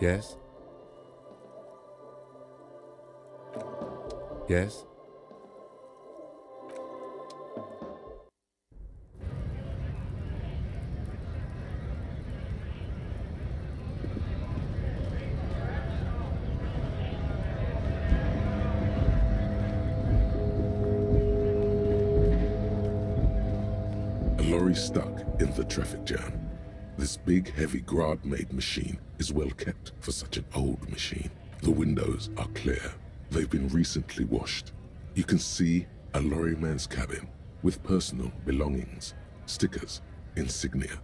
Yes? Yes? A lorry stuck in the traffic jam. This big, heavy Grad-made machine is well kept for such an old machine. The windows are clear. They've been recently washed. You can see a lorryman's cabin with personal belongings, stickers, insignia.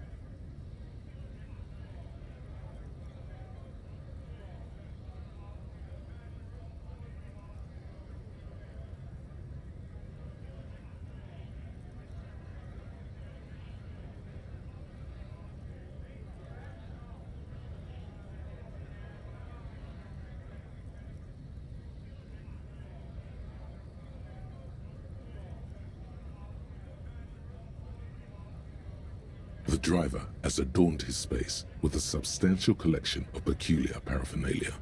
The driver has adorned his space with a substantial collection of peculiar paraphernalia.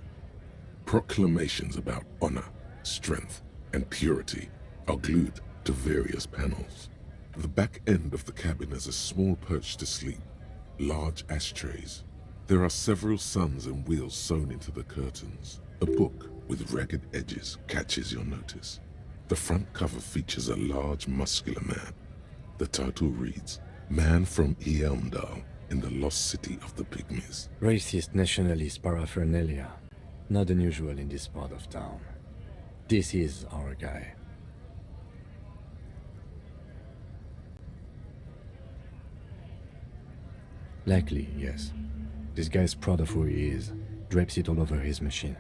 Proclamations about honor, strength, and purity are glued to various panels. The back end of the cabin has a small perch to sleep, large ashtrays. There are several suns and wheels sewn into the curtains. A book with ragged edges catches your notice. The front cover features a large, muscular man. The title reads, Man from Eamdal in the lost city of the Pygmies. Racist nationalist paraphernalia. Not unusual in this part of town. This is our guy. Likely, yes. This guy's proud of who he is. Drapes it all over his machine.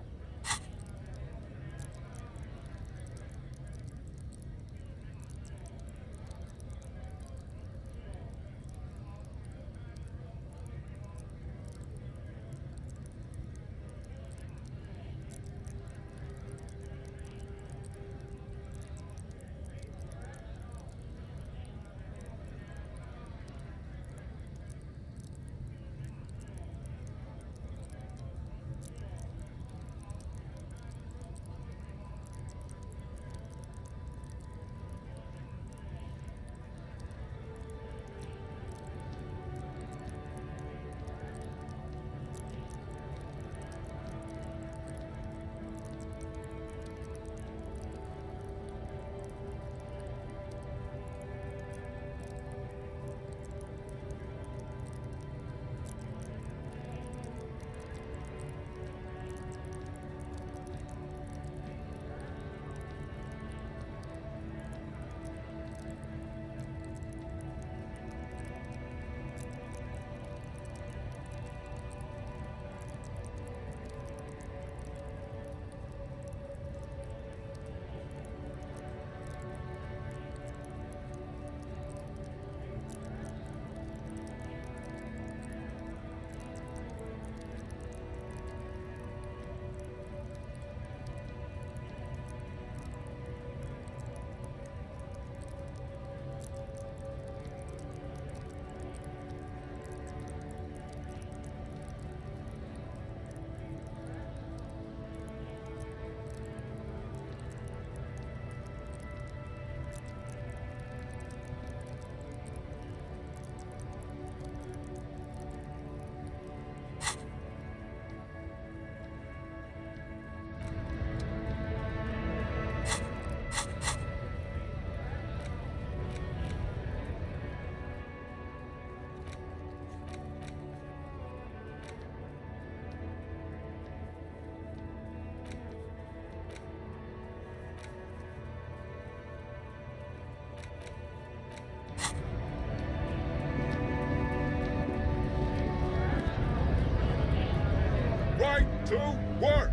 Right to work!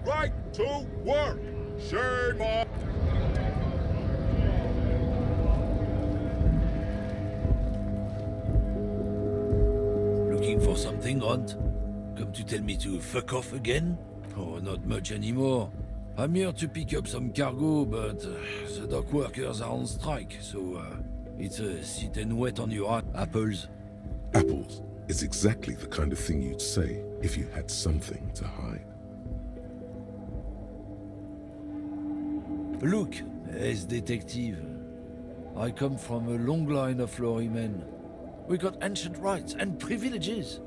Right to work! Shame on... Looking for something, Hunt? Come to tell me to fuck off again? Oh, not much anymore. I'm here to pick up some cargo, but the dock workers are on strike, so it's sit and wait on your apples. Apples. It's exactly the kind of thing you'd say if you had something to hide. Look, as detective, I come from a long line of lorrymen. We got ancient rights and privileges.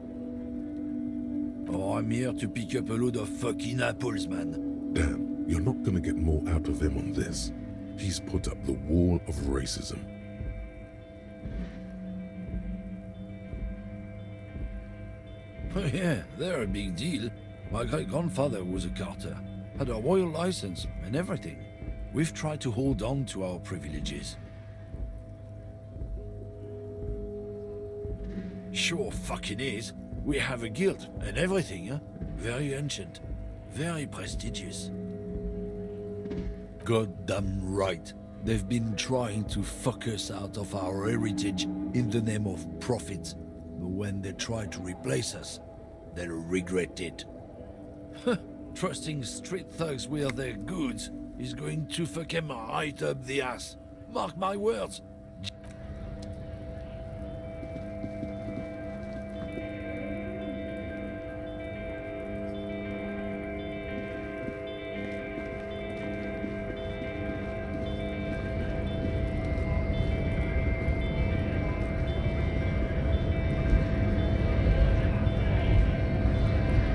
Oh, I'm here to pick up a load of fucking apples, man. Damn, you're not gonna get more out of him on this. He's put up the wall of racism. Oh yeah, they're a big deal. My great-grandfather was a carter, had a royal license and everything. We've tried to hold on to our privileges. Sure fucking is. We have a guild and everything, huh? Very ancient, very prestigious. Goddamn right. They've been trying to fuck us out of our heritage in the name of profit. But when they try to replace us, they'll regret it. Trusting street thugs with their goods is going to fuck them right up the ass. Mark my words.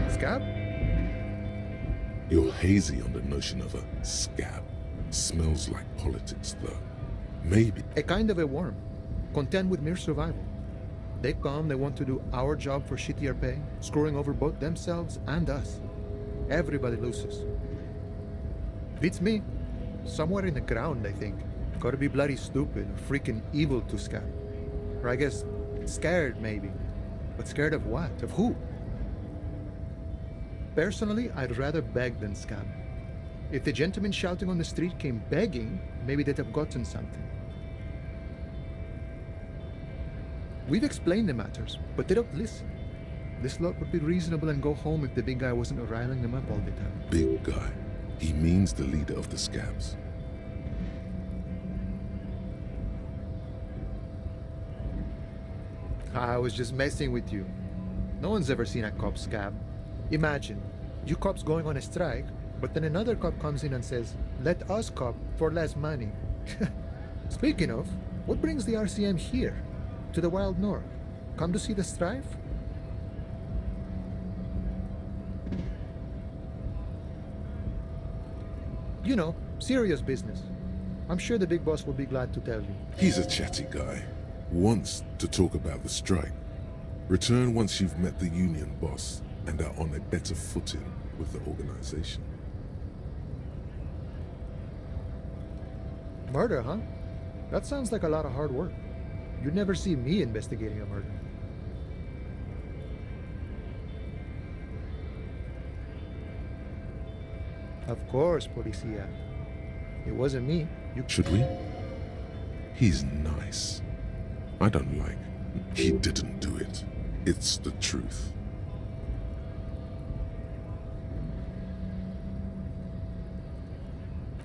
Scab? You're hazy on the notion of a scab. Smells like politics, though. Maybe. A kind of a worm, content with mere survival. They come, they want to do our job for shittier pay, screwing over both themselves and us. Everybody loses. Beats me. Somewhere in the ground, I think. Gotta be bloody stupid or freaking evil to scab. Or I guess, scared maybe. But scared of what? Of who? Personally, I'd rather beg than scab. If the gentleman shouting on the street came begging, maybe they'd have gotten something. We've explained the matters, but they don't listen. This lot would be reasonable and go home if the big guy wasn't riling them up all the time. Big guy. He means the leader of the scabs. I was just messing with you. No one's ever seen a cop scab. Imagine, you cops going on a strike, but then another cop comes in and says, "Let us cop for less money." Speaking of, what brings the RCM here? To the Wild North? Come to see the strife? You know, serious business. I'm sure the big boss will be glad to tell you. He's a chatty guy. Wants to talk about the strike. Return once you've met the union boss and are on a better footing with the organization. Murder, huh? That sounds like a lot of hard work. You'd never see me investigating a murder. Of course, Policia. It wasn't me. You... Should we? He's nice. I don't like. He didn't do it. It's the truth.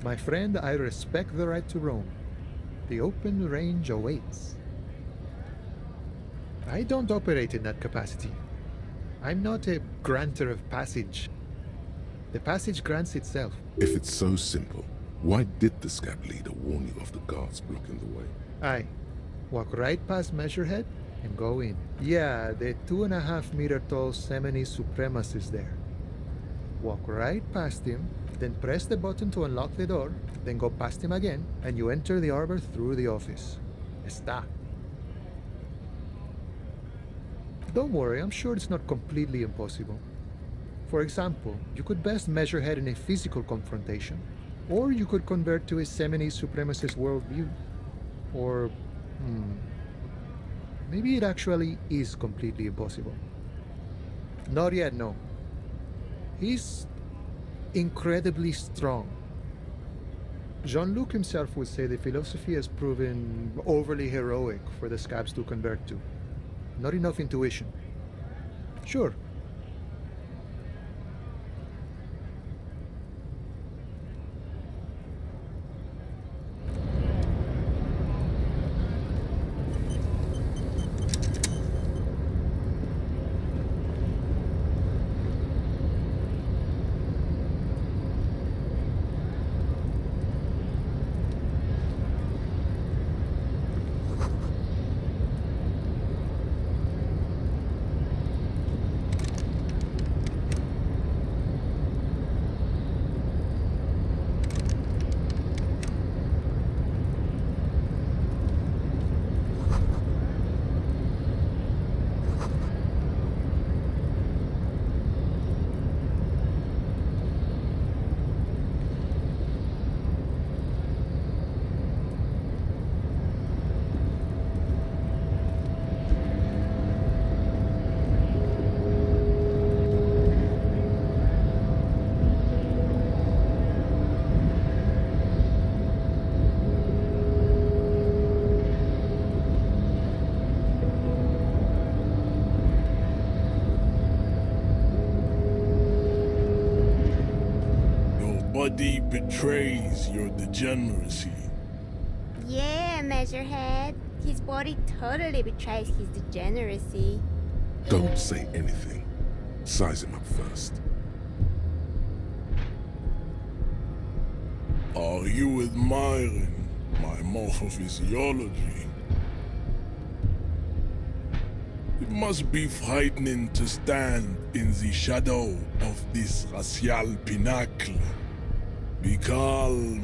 My friend, I respect the right to roam. The open range awaits. I don't operate in that capacity. I'm not a granter of passage. The passage grants itself. If it's so simple, why did the scab leader warn you of the guards blocking the way? Aye. Walk right past Measurehead and go in. Yeah, the 2.5-meter tall Semini supremacist there. Walk right past him, then press the button to unlock the door, then go past him again, and you enter the arbor through the office. Está. Don't worry, I'm sure it's not completely impossible. For example, you could best Measurehead in a physical confrontation, or you could convert to a Semini supremacist worldview. Or, maybe it actually is completely impossible. Not yet, no. He's incredibly strong. Jean-Luc himself would say the philosophy has proven overly heroic for the scabs to convert to. Not enough intuition. Sure. body betrays your degeneracy. Yeah, Measurehead. His body totally betrays his degeneracy. Don't say anything. Size him up first. Are you admiring my morphophysiology? It must be frightening to stand in the shadow of this racial pinnacle. Be calm,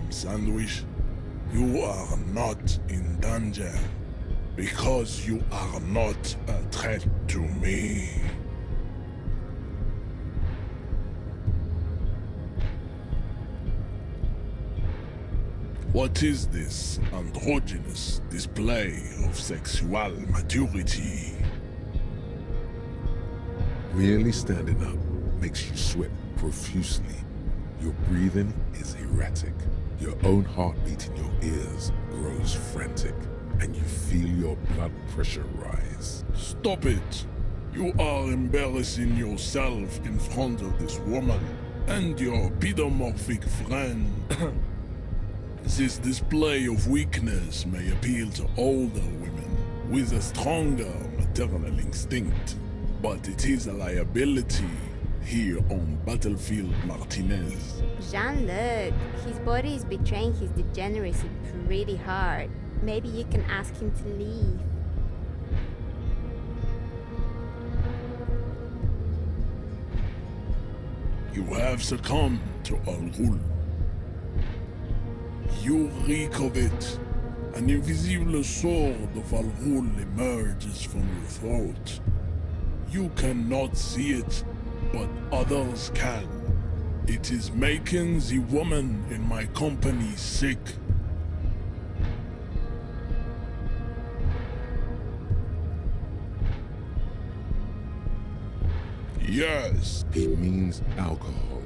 Sandwich. You are not in danger because you are not a threat to me. What is this androgynous display of sexual maturity? Merely standing up makes you sweat profusely. Your breathing is erratic. Your own heartbeat in your ears grows frantic, and you feel your blood pressure rise. Stop it! You are embarrassing yourself in front of this woman and your pedomorphic friend. This display of weakness may appeal to older women with a stronger maternal instinct, but it is a liability here on Battlefield Martinez. Jean-Luc, his body is betraying his degeneracy pretty hard. Maybe you can ask him to leave. You have succumbed to Al-Ghul. You reek of it. An invisible sword of Al-Ghul emerges from your throat. You cannot see it, but others can. It is making the woman in my company sick. Yes, He means alcohol.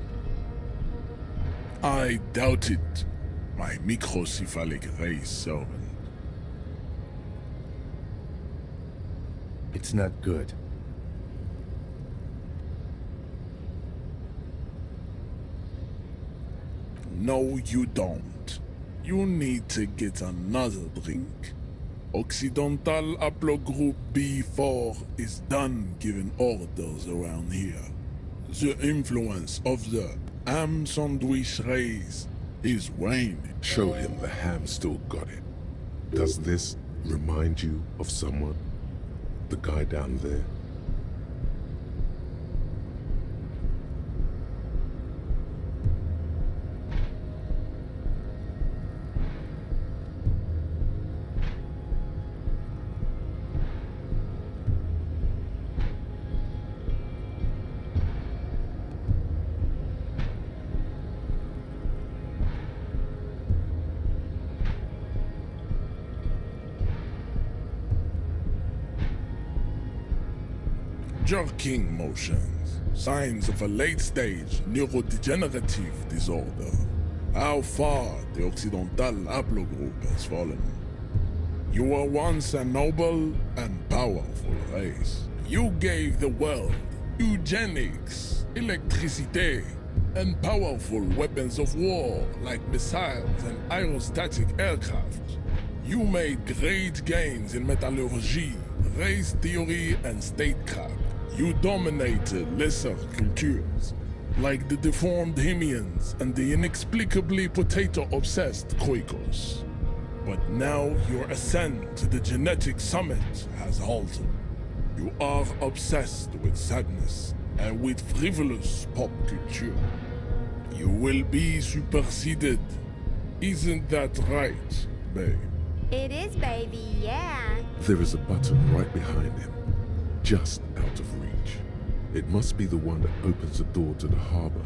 I doubt it, my microcephalic race servant. It's not good. No, you don't. You need to get another drink. Occidental Haplogroup B4 is done giving orders around here. The influence of the ham sandwich race is waning. Show him the ham still got it. Does this remind you of someone? The guy down there? Jerking motions, signs of a late-stage neurodegenerative disorder. How far the Occidental Haplogroup has fallen. You were once a noble and powerful race. You gave the world eugenics, electricity, and powerful weapons of war like missiles and aerostatic aircraft. You made great gains in metallurgy, race theory, and statecraft. You dominated lesser cultures, like the deformed Hemians and the inexplicably potato-obsessed Quakers. But now your ascent to the genetic summit has halted. You are obsessed with sadness and with frivolous pop culture. You will be superseded. Isn't that right, babe? It is, baby, yeah. There is a button right behind him, just out of reach. It must be the one that opens the door to the harbor.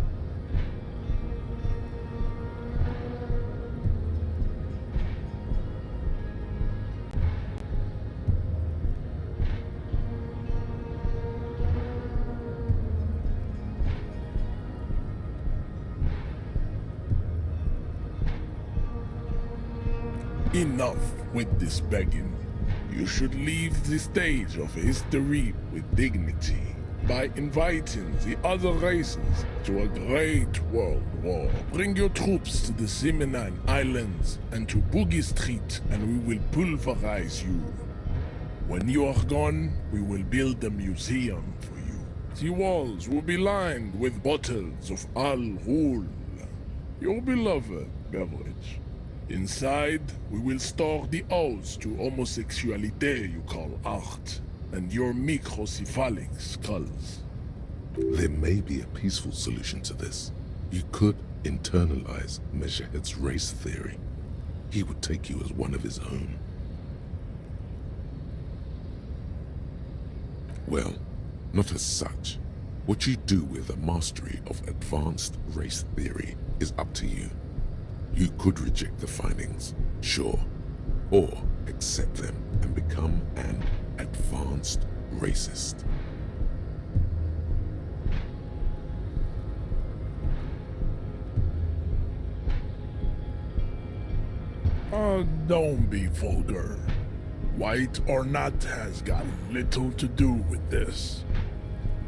Enough with this begging. You should leave the stage of history with dignity. by inviting the other races to a great world war. Bring your troops to the Simonine Islands and to Boogie Street, and we will pulverize you. When you are gone, we will build a museum for you. The walls will be lined with bottles of Al Ghul, your beloved beverage. Inside, we will store the odes to homosexuality you call art, and your microcephalic skulls. There may be a peaceful solution to this. You could internalize Meshahed's race theory. He would take you as one of his own. Well, not as such. What you do with a mastery of advanced race theory is up to you. You could reject the findings, sure, or accept them and become an advanced racist. Don't be vulgar. White or not has got little to do with this.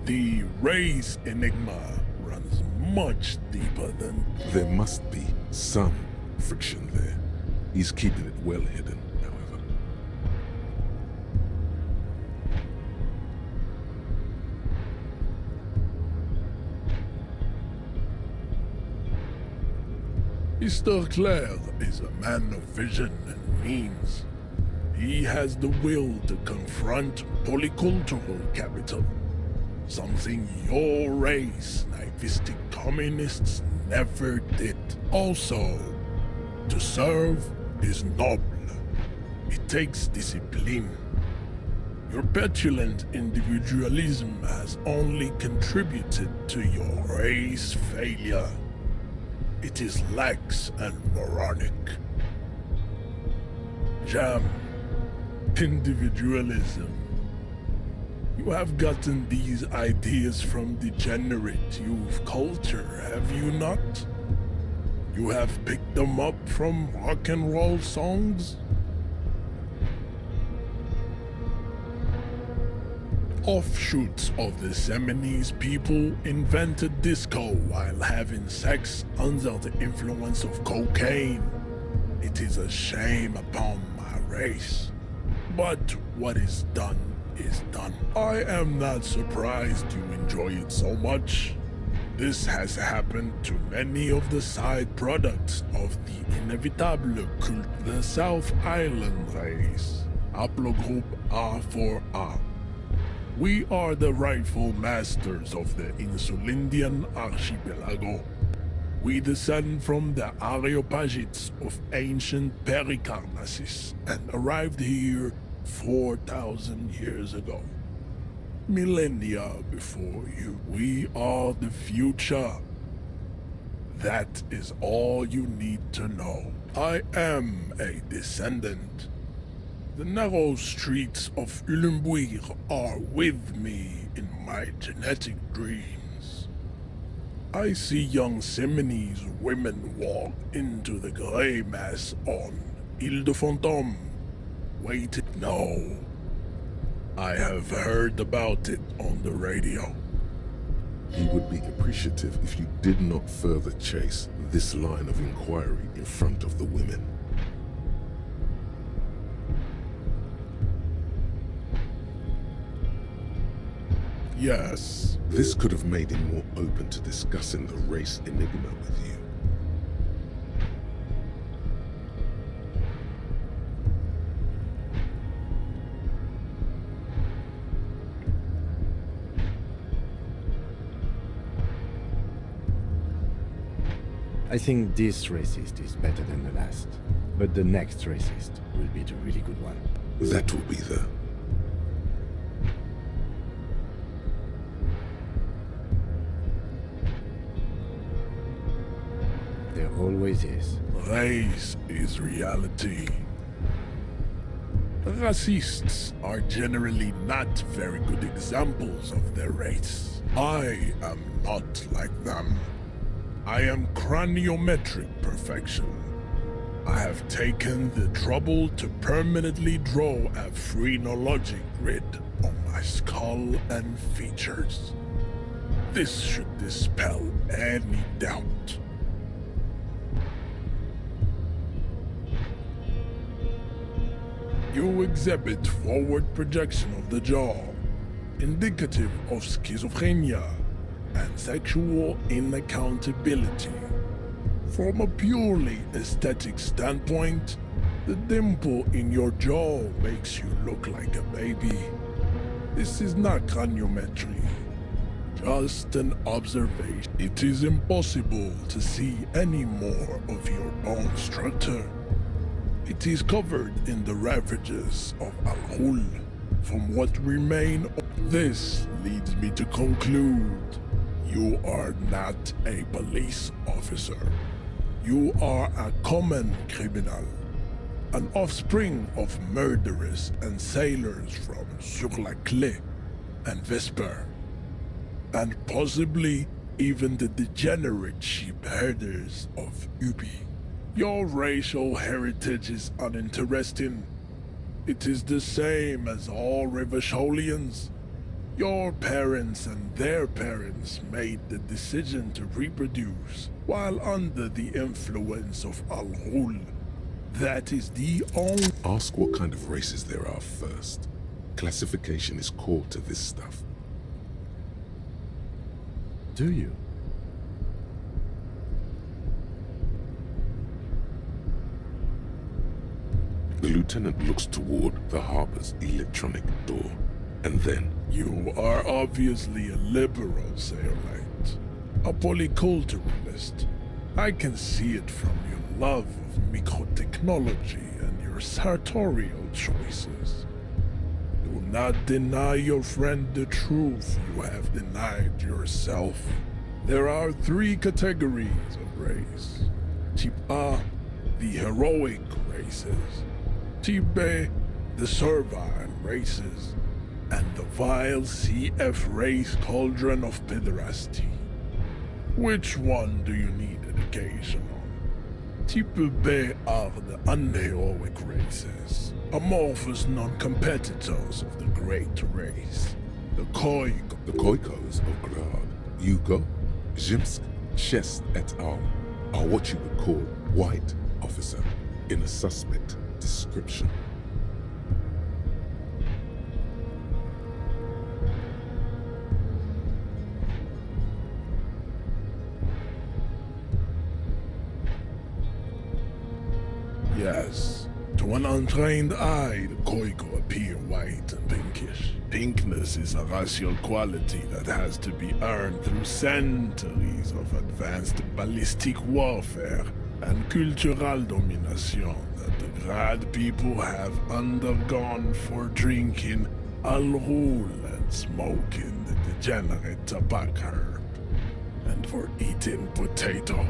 The race enigma runs much deeper than... There must be some friction there. He's keeping it well hidden, however. Mr. Clare is a man of vision and means. He has the will to confront polycultural capital, something your race, naivistic communists, never did. Also, to serve is noble. It takes discipline. Your petulant individualism has only contributed to your race failure. It is lax and moronic. Jam. Individualism. You have gotten these ideas from degenerate youth culture, have you not? You have picked them up from rock and roll songs? Offshoots of the Seminese people invented disco while having sex under the influence of cocaine. It is a shame upon my race. But what is done is done. I am not surprised you enjoy it so much. This has happened to many of the side products of the inevitable cult, the South Island race, haplogroup A4A. We are the rightful masters of the Insulindian archipelago. We descend from the Areopagites of ancient Pericarnassus and arrived here 4,000 years ago. Millennia before you. We are the future. That is all you need to know. I am a descendant. The narrow streets of Ulimbuir are with me in my genetic dreams. I see young Seminese women walk into the grey mass on Ile de Fantôme. Wait, no. I have heard about it on the radio. He would be appreciative if you did not further chase this line of inquiry in front of the women. Yes. This could have made him more open to discussing the race enigma with you. I think this racist is better than the last. But the next racist will be the really good one. That will be the... There always is. Race is reality. Racists are generally not very good examples of their race. I am not like them. I am craniometric perfection. I have taken the trouble to permanently draw a phrenologic grid on my my skull and features. This should dispel any doubt. You exhibit forward projection of the jaw, indicative of schizophrenia and sexual inaccountability. From a purely aesthetic standpoint, the dimple in your jaw makes you look like a baby. This is not craniometry, just an observation. It is impossible to see any more of your bone structure. It is covered in the ravages of Al-Ghul. From what remain, this leads me to conclude you are not a police officer. You are a common criminal, an offspring of murderers and sailors from Sur la Clé and Vesper, and possibly even the degenerate sheep herders of Ubi. Your racial heritage is uninteresting. It is the same as all Revacholians. Your parents and their parents made the decision to reproduce while under the influence of Al-Ghul. That is the only... Ask what kind of races there are first. Classification is core to this stuff. Do you? The lieutenant looks toward the harbor's electronic door, and then... You are obviously a liberal, Sailite. A polyculturalist. I can see it from your love of microtechnology and your sartorial choices. Do not deny your friend the truth you have denied yourself. There are 3 categories of race. Type A, the heroic races. Type B, the servile races. And the vile CF race cauldron of pederasty. Which one do you need education on? Type B are the unheroic races, amorphous non-competitors of the great race. The Koikos of Grad, Yugo, Zhimsk, Shest et al. Are what you would call white, officer, in a suspect description. Yes, to an untrained eye, the Koiko appear white and pinkish. Pinkness is a racial quality that has to be earned through centuries of advanced ballistic warfare and cultural domination that the Grad people have undergone for drinking Al-Ghul and smoking the degenerate tobacco herb, and for eating potato.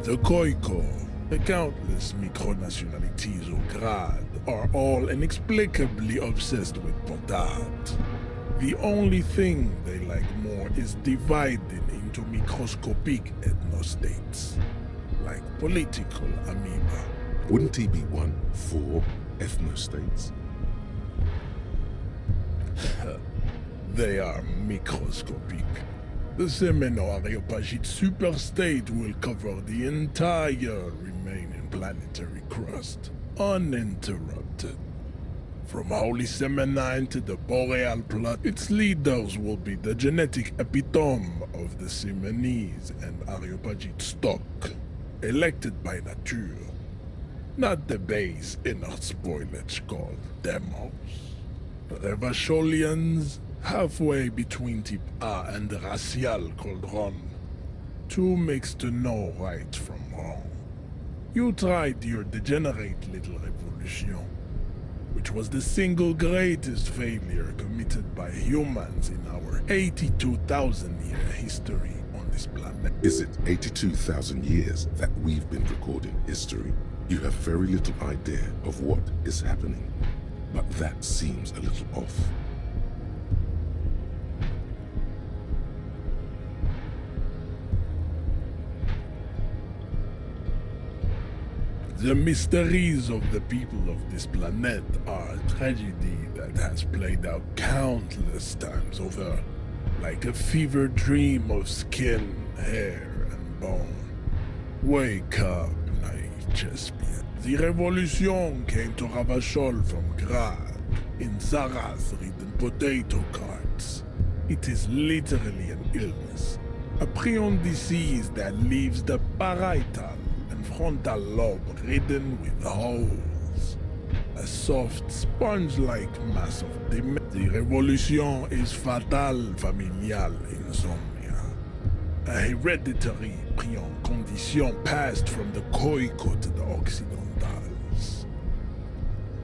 The Koiko, the countless micronationalities of Grad, are all inexplicably obsessed with potat. The only thing they like more is dividing into microscopic ethnostates, like political amoeba. Wouldn't he be one for ethnostates? They are microscopic. The Semeno-Areopagite superstate will cover the entire remaining planetary crust, uninterrupted. From Holy Semenine to the Boreal Plot, its leaders will be the genetic epitome of the Semenese and Areopagite stock, elected by nature, not the base inner spoilage called demos. Revacholians, halfway between Type A and the racial cauldron. 2 mixed to know right from wrong. You tried your degenerate little revolution, which was the single greatest failure committed by humans in our 82,000-year history on this planet. Is it 82,000 years that we've been recording history? You have very little idea of what is happening, but that seems a little off. The mysteries of the people of this planet are a tragedy that has played out countless times over, like a fever dream of skin, hair, and bone. Wake up, naive Chespian. The revolution came to Ravachol from Grad in Zaraz-ridden potato carts. It is literally an illness, a prion disease that leaves the parietal and frontal lobe ridden with holes. A soft, sponge-like mass of the revolution is fatal familial insomnia. A hereditary prion condition passed from the Khoico to the Occidentals.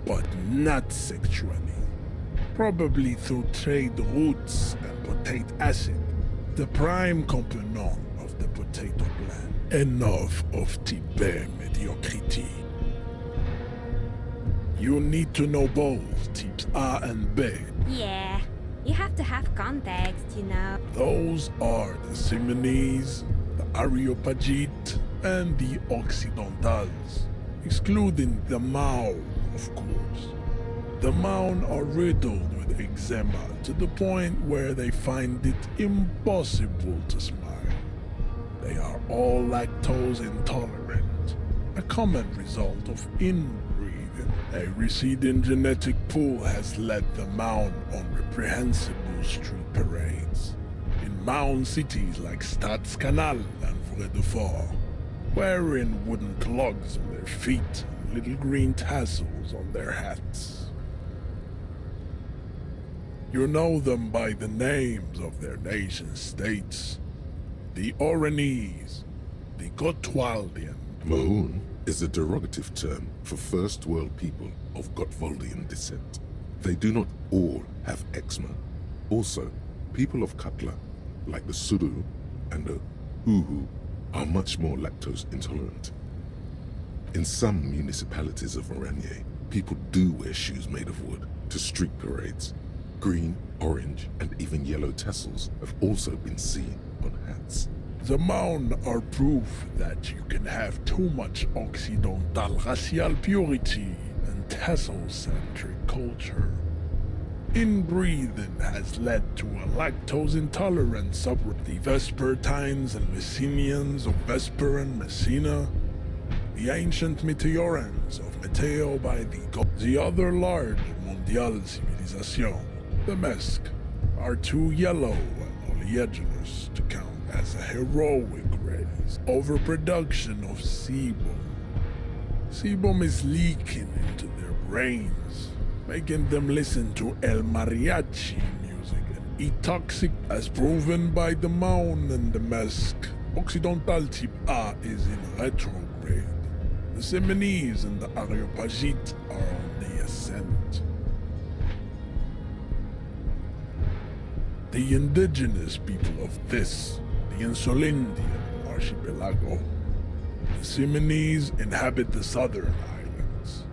But not sexually. Probably through trade routes and potate acid, the prime component of the potato plant. Enough of type mediocrity. You need to know both types A and B. Yeah, you have to have context, you know. Those are the Simonese, the Areopagite, and the Occidentals, excluding the Mao, of course. The Maun are riddled with eczema to the point where they find it impossible to smile. They are all lactose intolerant, a common result of inbreeding. A receding genetic pool has led the Maun on reprehensible street parades in Maun cities like Stadskanal and Vredefort, wearing wooden clogs on their feet and little green tassels on their hats. You know them by the names of their nation-states. The Oranese, the Gotwaldian. Mahoon is a derogative term for first world people of Gotwaldian descent. They do not all have eczema. Also, people of Katla, like the Suru and the Uhu, are much more lactose intolerant. In some municipalities of Oranje, people do wear shoes made of wood to street parades. Green, orange, and even yellow tassels have also been seen on hats. The Maun are proof that you can have too much Occidental racial purity and tassel-centric culture. Inbreeding has led to a lactose-intolerant subgroup. The Vespertines and Messenians of Vesper and Messina, the ancient Meteorans of Meteo by the other large Mondial civilization, the Mesk, are too yellow and oleaginous to count as a heroic race. Overproduction of sebum. Sebum is leaking into their brains, making them listen to El Mariachi music and eat toxic, as proven by the Maun and the Mesk. Occidental type A is in retrograde. The Simonese and the Areopagite are on the ascent. The indigenous people of this, the Insulindian archipelago. The Simonese inhabit the southern islands.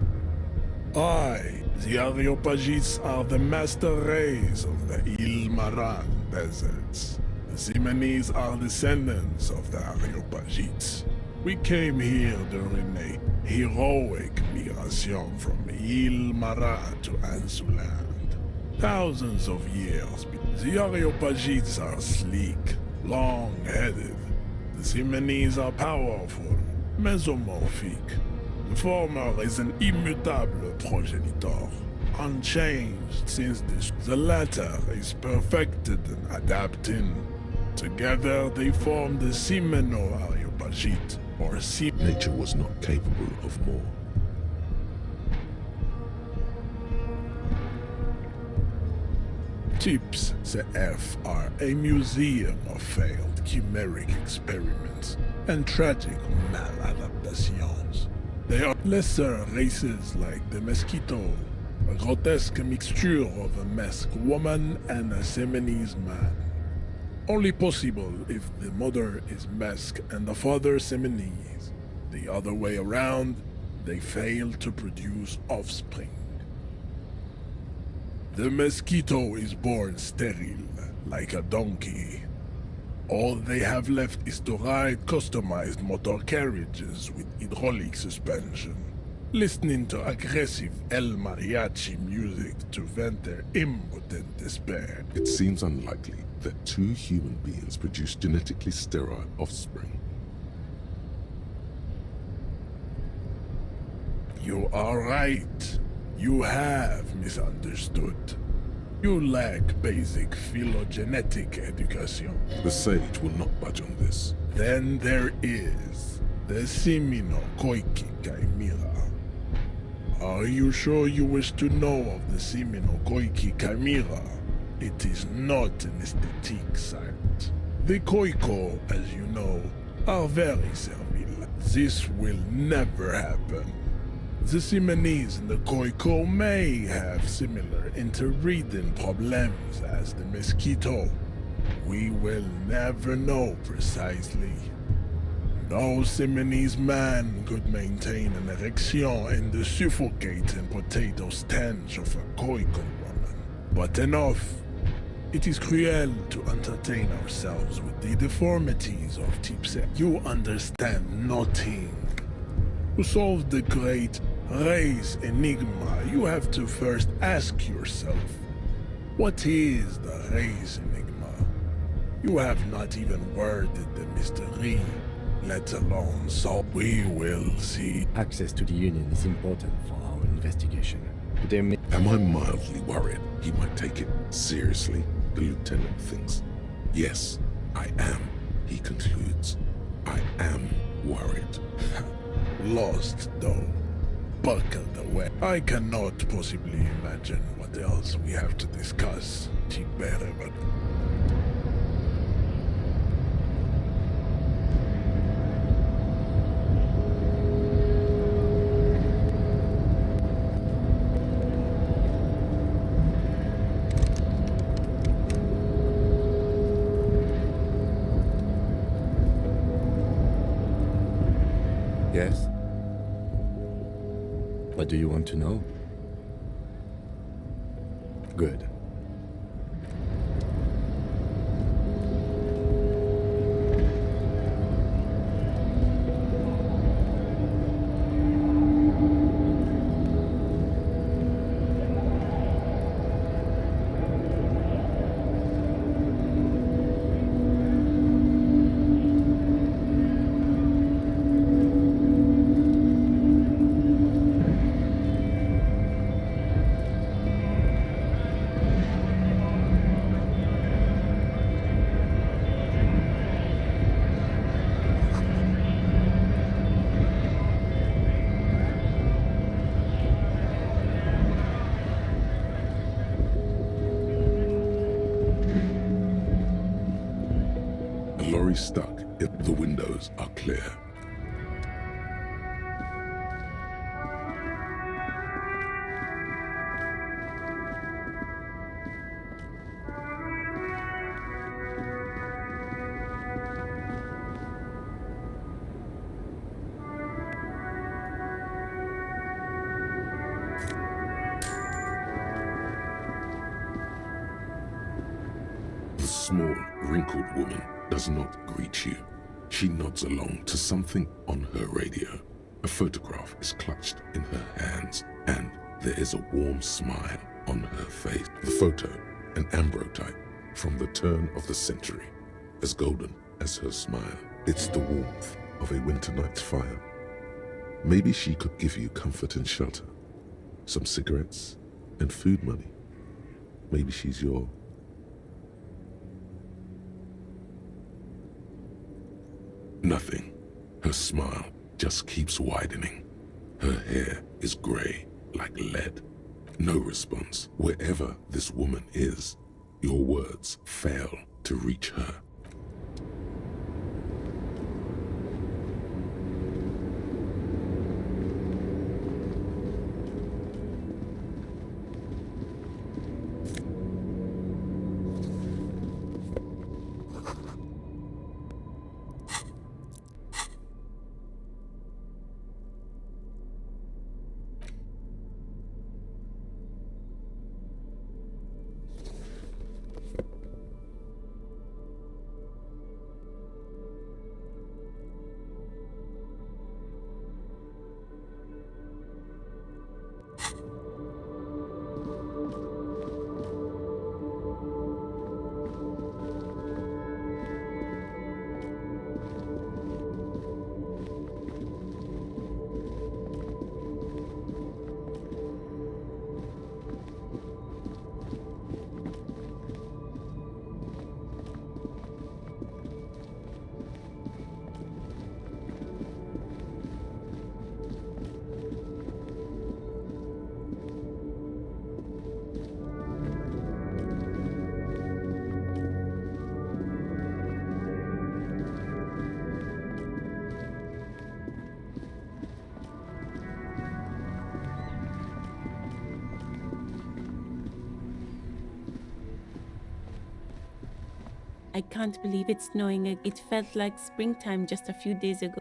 The Areopagites are the master race of the Ilmaran deserts. The Simonese are descendants of the Areopagites. We came here during a heroic migration from Ilmaran to Ansuland. Thousands of years. The Areopagites are sleek, long-headed. The Simonese are powerful, mesomorphic. The former is an immutable progenitor, unchanged since this. The latter is perfected and adapting. Together they form the Simeno-Areopagite, or Nature was not capable of more. Tips CF are a museum of failed chimeric experiments and tragic maladaptations. They are lesser races like the Mosquito, a grotesque mixture of a Mesk woman and a Simonese man. Only possible if the mother is Mesk and the father Simonese. The other way around, they fail to produce offspring. The Mosquito is born sterile, like a donkey. All they have left is to ride customized motor carriages with hydraulic suspension, listening to aggressive El Mariachi music to vent their impotent despair. It seems unlikely that two human beings produce genetically sterile offspring. You are right. You have misunderstood. You lack basic phylogenetic education. The sage will not budge on this. Then there is the Simino Koiki Chimera. Are you sure you wish to know of the Simino Koiki Chimera? It is not an aesthetic site. The Koiko, as you know, are very servile. This will never happen. The Simonese and the Koiko may have similar interbreeding problems as the mosquito. We will never know precisely. No Simonese man could maintain an erection in the suffocating potato stench of a Koiko woman. But enough. It is cruel to entertain ourselves with the deformities of Tipsy. You understand nothing. To solve the great race enigma, you have to first ask yourself, what is the race enigma? You have not even worded the mystery, let alone solve. We will see. Access to the Union is important for our investigation. There may... Am I mildly worried he might take it seriously? The lieutenant thinks. Yes, I am, he concludes. I am worried. Lost, though. Buckled away. I cannot possibly imagine what else we have to discuss. Tibere, but... Yes? What do you want to know? Good. Lorry stuck if the windows are clear. The small, wrinkled woman does not greet you. She nods along to something on her radio. A photograph is clutched in her hands, and there is a warm smile on her face. The photo, an ambrotype from the turn of the century, as golden as her smile. It's the warmth of a winter night's fire. Maybe she could give you comfort and shelter, some cigarettes and food money. Maybe she's your... Nothing. Her smile just keeps widening. Her hair is gray like lead. No response. Wherever this woman is, your words fail to reach her. I can't believe it's snowing. It felt like springtime just a few days ago.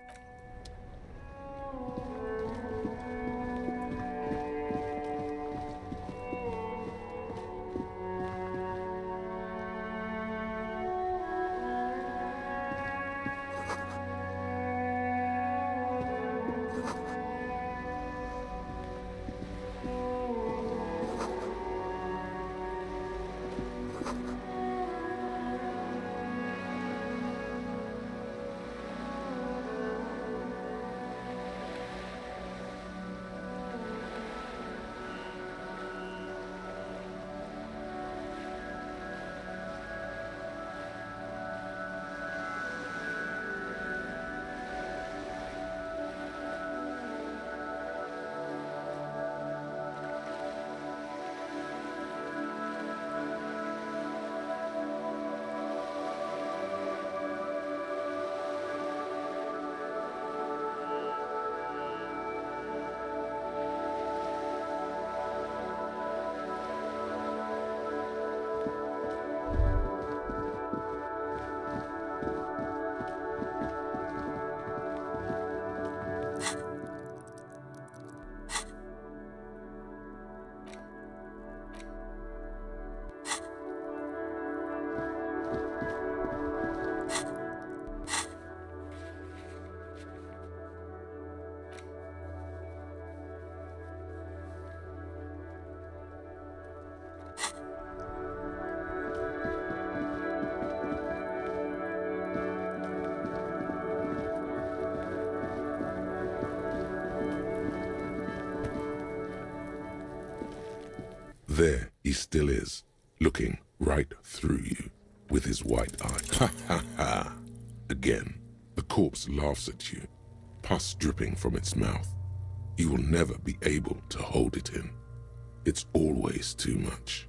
There he still is, looking right through you with his white eye. Ha ha ha! Again, the corpse laughs at you, pus dripping from its mouth. You will never be able to hold it in. It's always too much.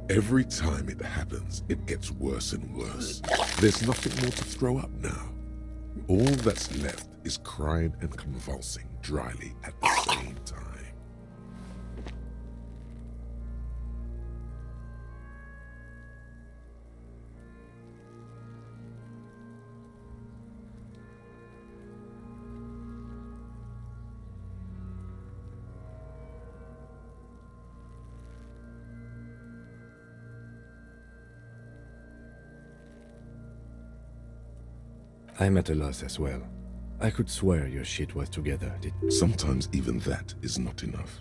Every time it happens, it gets worse and worse. There's nothing more to throw up now. All that's left is crying and convulsing dryly at the same time. I'm at a loss as well. I could swear your shit was together. Sometimes even that is not enough.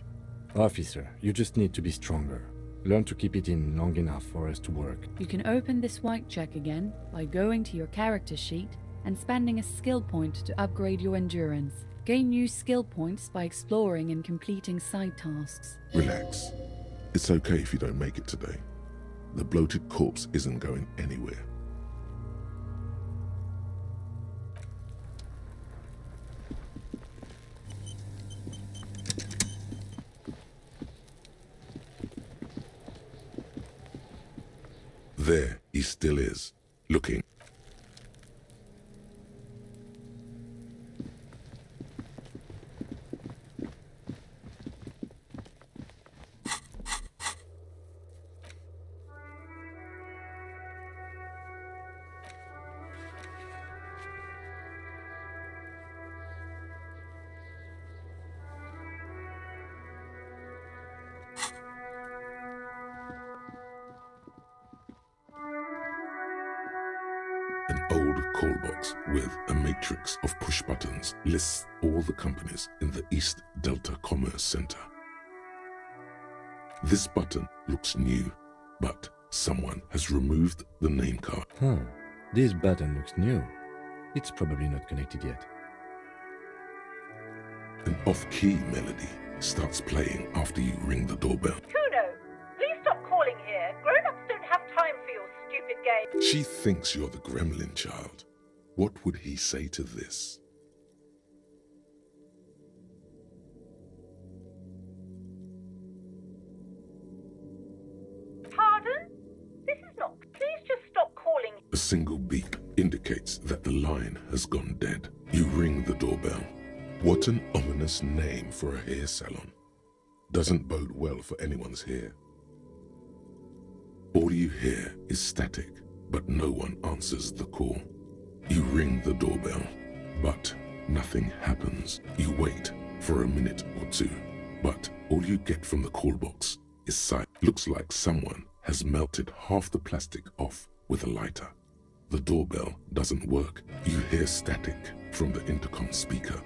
Officer, you just need to be stronger. Learn to keep it in long enough for us to work. You can open this white check again by going to your character sheet and spending a skill point to upgrade your endurance. Gain new skill points by exploring and completing side tasks. Relax. It's okay if you don't make it today. The bloated corpse isn't going anywhere. There he still is, looking. An old call box with a matrix of push buttons lists all the companies in the East Delta Commerce Center. This button looks new, but someone has removed the name card. Huh. This button looks new. It's probably not connected yet. An off-key melody starts playing after you ring the doorbell. Kuno, please stop calling here. Grown-ups don't have time for your stupid game. She thinks you're the gremlin child. What would he say to this? single beep indicates that the line has gone dead. You ring the doorbell. What an ominous name for a hair salon. Doesn't bode well for anyone's hair. All you hear is static, but no one answers the call. You ring the doorbell, but nothing happens. You wait for a minute or two, but all you get from the call box is silence. Looks like someone has melted half the plastic off with a lighter. The doorbell doesn't work. You hear static from the intercom speaker.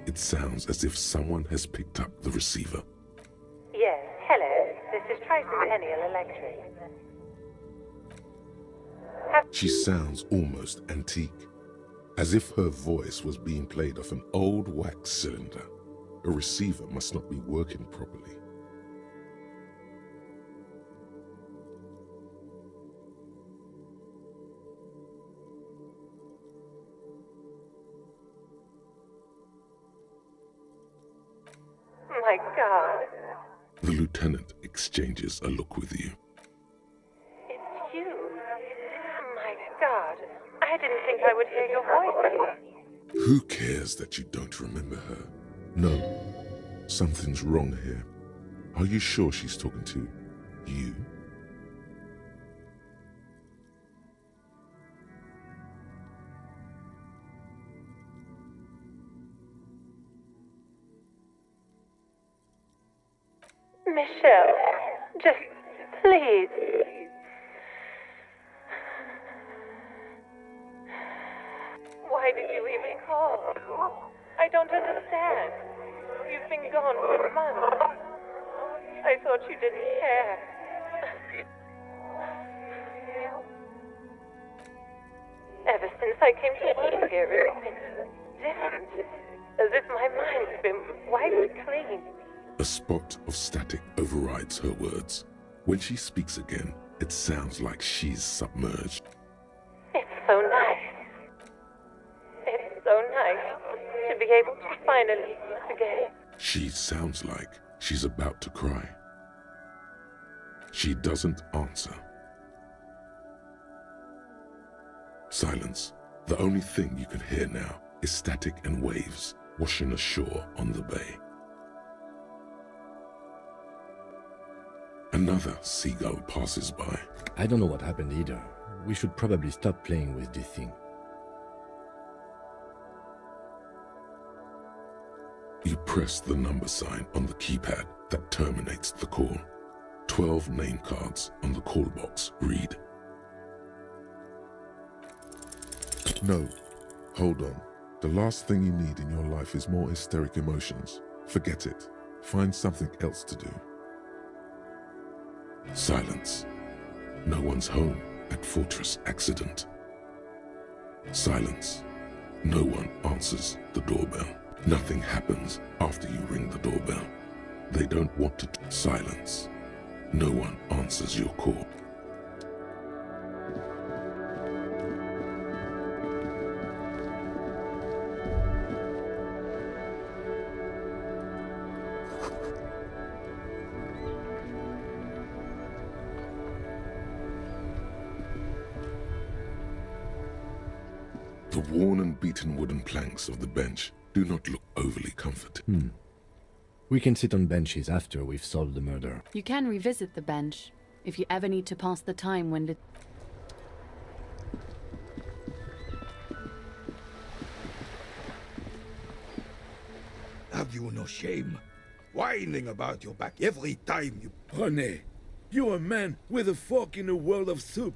It sounds as if someone has picked up the receiver. Yes, hello. This is Tricentennial Electric. She sounds almost antique, as if her voice was being played off an old wax cylinder. A receiver must not be working properly. My God. The lieutenant exchanges a look with you. It's you. My God. I didn't think I would hear your voice again. Who cares that you don't remember her? No, something's wrong here. Are you sure she's talking to you? Michelle, just please. Why did you even call? I don't understand. You've been gone for months. I thought you didn't care. Ever since I came to work here, it's been different. As if my mind's been wiped clean. A spot of static overrides her words. When she speaks again, it sounds like she's submerged. It's so nice. It's so nice to be able to finally speak again. She sounds like she's about to cry. She doesn't answer. Silence. The only thing you can hear now is static and waves washing ashore on the bay. Another seagull passes by. I don't know what happened either. We should probably stop playing with this thing. You press the number sign on the keypad that terminates the call. 12 name cards on the call box read. No, hold on. The last thing you need in your life is more hysteric emotions. Forget it. Find something else to do. Silence. No one's home at Fortress Accident. Silence. No one answers the doorbell. Nothing happens after you ring the doorbell. They don't want to. Silence. No one answers your call. The worn and beaten wooden planks of the bench do not look overly comforting. We can sit on benches after we've solved the murder. You can revisit the bench if you ever need to pass the time when Have you no shame? Whining about your back every time you... René, you're a man with a fork in a world of soup.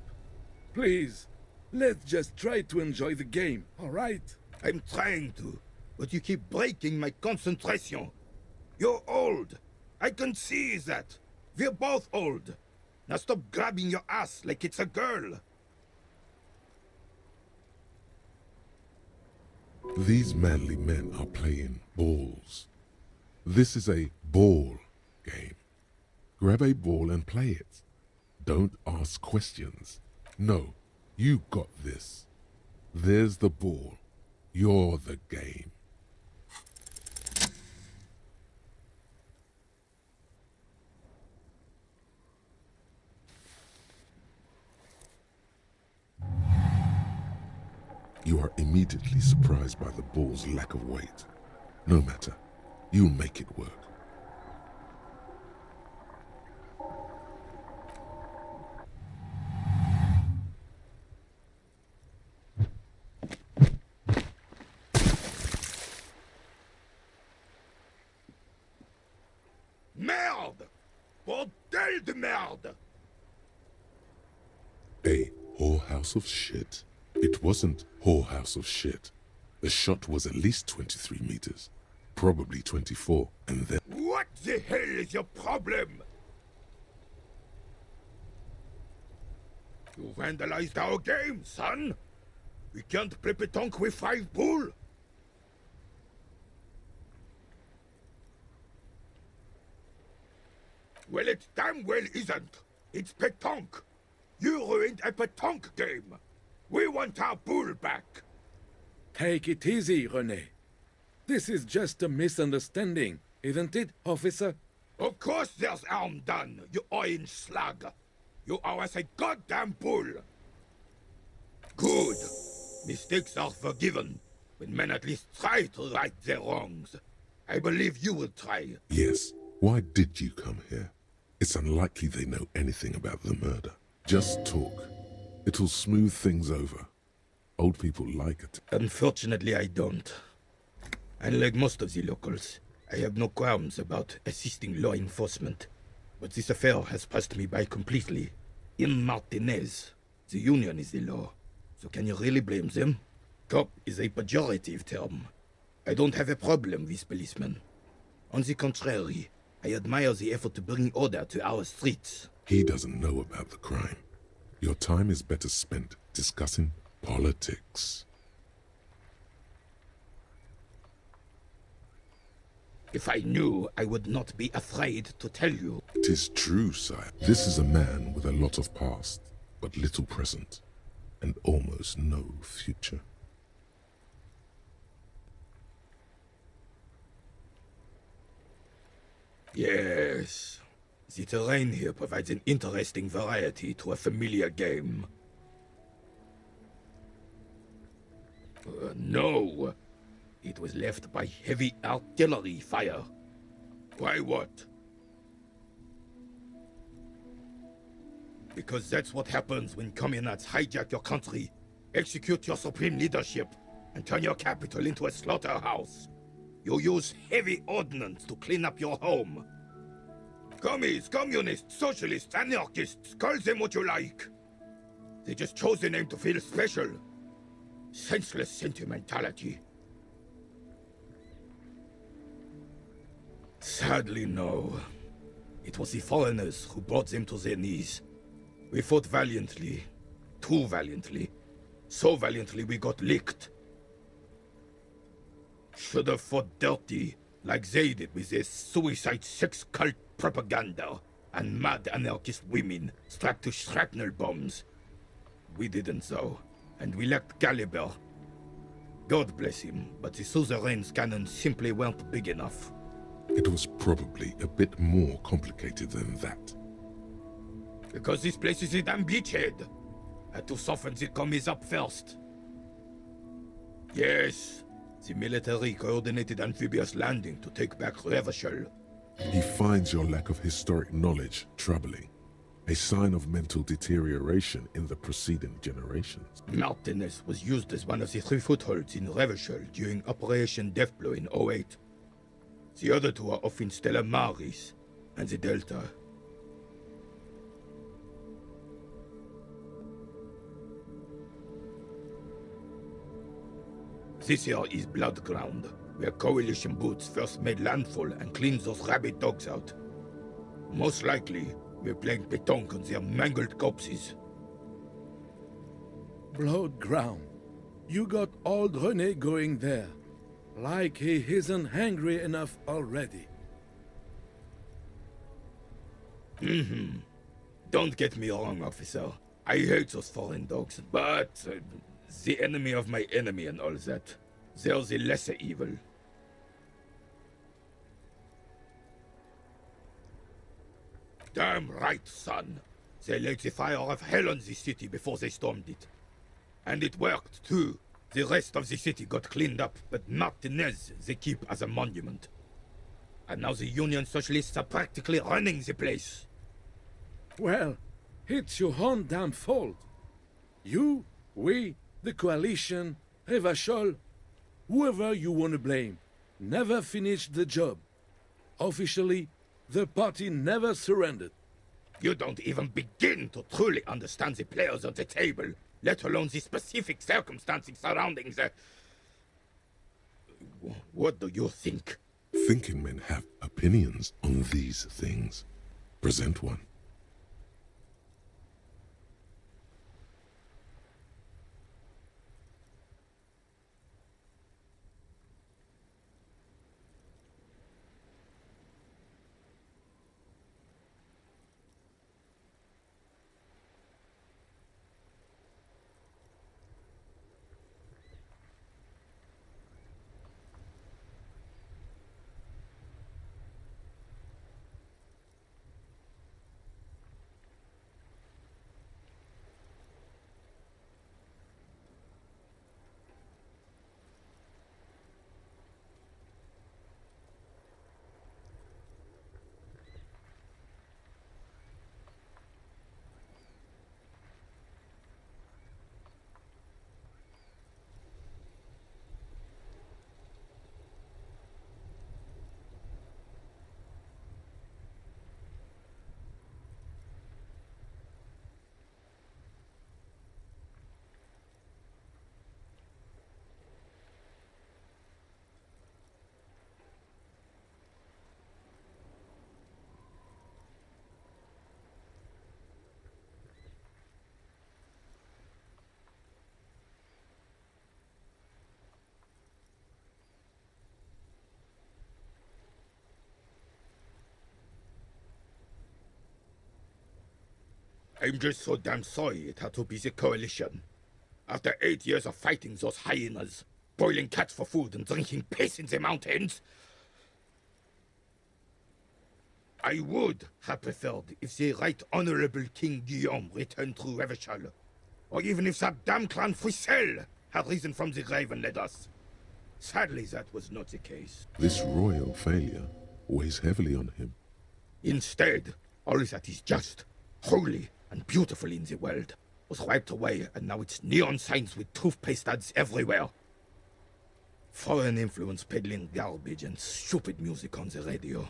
Please, let's just try to enjoy the game, all right? I'm trying to, but you keep breaking my concentration. You're old. I can see that. We're both old. Now stop grabbing your ass like it's a girl. These manly men are playing balls. This is a ball game. Grab a ball and play it. Don't ask questions. No, you got this. There's the ball. You're the game. You are immediately surprised by the ball's lack of weight. No matter, you'll make it work. Merde! Bordel de merde! A whorehouse of shit? It wasn't whorehouse of shit. The shot was at least 23 meters, probably 24, and then... What the hell is your problem? You vandalized our game, son! We can't play pétanque with 5 bull! Well, it damn well isn't. It's pétanque. You ruined a pétanque game. We want our bull back. Take it easy, René. This is just a misunderstanding, isn't it, officer? Of course there's harm done, you orange slug. You owe us a goddamn bull. Good. Mistakes are forgiven when men at least try to right their wrongs. I believe you will try. Yes. Why did you come here? It's unlikely they know anything about the murder. Just talk. It'll smooth things over. Old people like it. Unfortunately, I don't. Unlike most of the locals, I have no qualms about assisting law enforcement. But this affair has passed me by completely. In Martinez, the union is the law. So can you really blame them? Cop is a pejorative term. I don't have a problem with policemen. On the contrary, I admire the effort to bring order to our streets. He doesn't know about the crime. Your time is better spent discussing politics. If I knew, I would not be afraid to tell you. It is true, sire. This is a man with a lot of past, but little present, and almost no future. Yes. The terrain here provides an interesting variety to a familiar game. No. It was left by heavy artillery fire. Why what? Because that's what happens when communards hijack your country, execute your supreme leadership, and turn your capital into a slaughterhouse. You use heavy ordnance to clean up your home. Commies, communists, socialists, anarchists, call them what you like. They just chose a name to feel special. Senseless sentimentality. Sadly, no. It was the foreigners who brought them to their knees. We fought valiantly. Too valiantly. So valiantly we got licked. Should have fought dirty, like they did with their suicide sex cult propaganda and mad anarchist women strapped to shrapnel bombs. We didn't though, and we lacked caliber. God bless him, but the suzerain's cannons simply weren't big enough. It was probably a bit more complicated than that. Because this place is a damn beachhead. Had to soften the commies up first. Yes, the military coordinated amphibious landing to take back Revachol. He finds your lack of historic knowledge troubling, a sign of mental deterioration in the preceding generations. Martinez was used as one of the 3 footholds in Revachol during Operation Deathblow in 08. The other 2 are off in Stella Maris and the Delta. This here is Blood Ground, where Coalition boots first made landfall and cleaned those rabid dogs out. Most likely, we're playing pétanque on their mangled corpses. Blood ground. You got old René going there. Like he isn't hungry enough already. Don't get me wrong, officer. I hate those foreign dogs, but the enemy of my enemy and all that. They're the lesser evil. Damn right, son. They laid the fire of hell on the city before they stormed it. And it worked, too. The rest of the city got cleaned up, but Martinez they keep as a monument. And now the Union Socialists are practically running the place. Well, it's your own damn fault. You, we, the coalition, Revachol, whoever you want to blame, never finished the job. Officially, the party never surrendered. You don't even begin to truly understand the players on the table, let alone the specific circumstances surrounding the... What do you think? Thinking men have opinions on these things. Present one. I'm just so damn sorry it had to be the coalition. After 8 years of fighting those hyenas, boiling cats for food and drinking piss in the mountains, I would have preferred if the Right Honorable King Guillaume returned through Revachol, or even if that damn clan Frisel had risen from the grave and led us. Sadly, that was not the case. This royal failure weighs heavily on him. Instead, all that is just, holy, and beautiful in the world was wiped away, and now it's neon signs with toothpaste ads everywhere. Foreign influence peddling garbage and stupid music on the radio.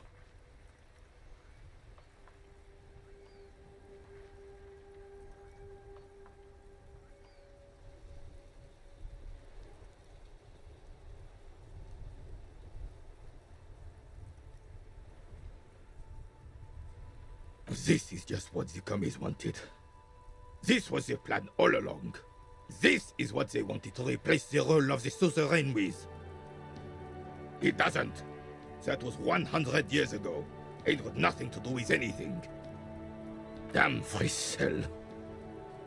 This is just what the commies wanted. This was their plan all along. This is what they wanted to replace the role of the suzerain with. It doesn't. That was 100 years ago. It had nothing to do with anything. Damn Frisel.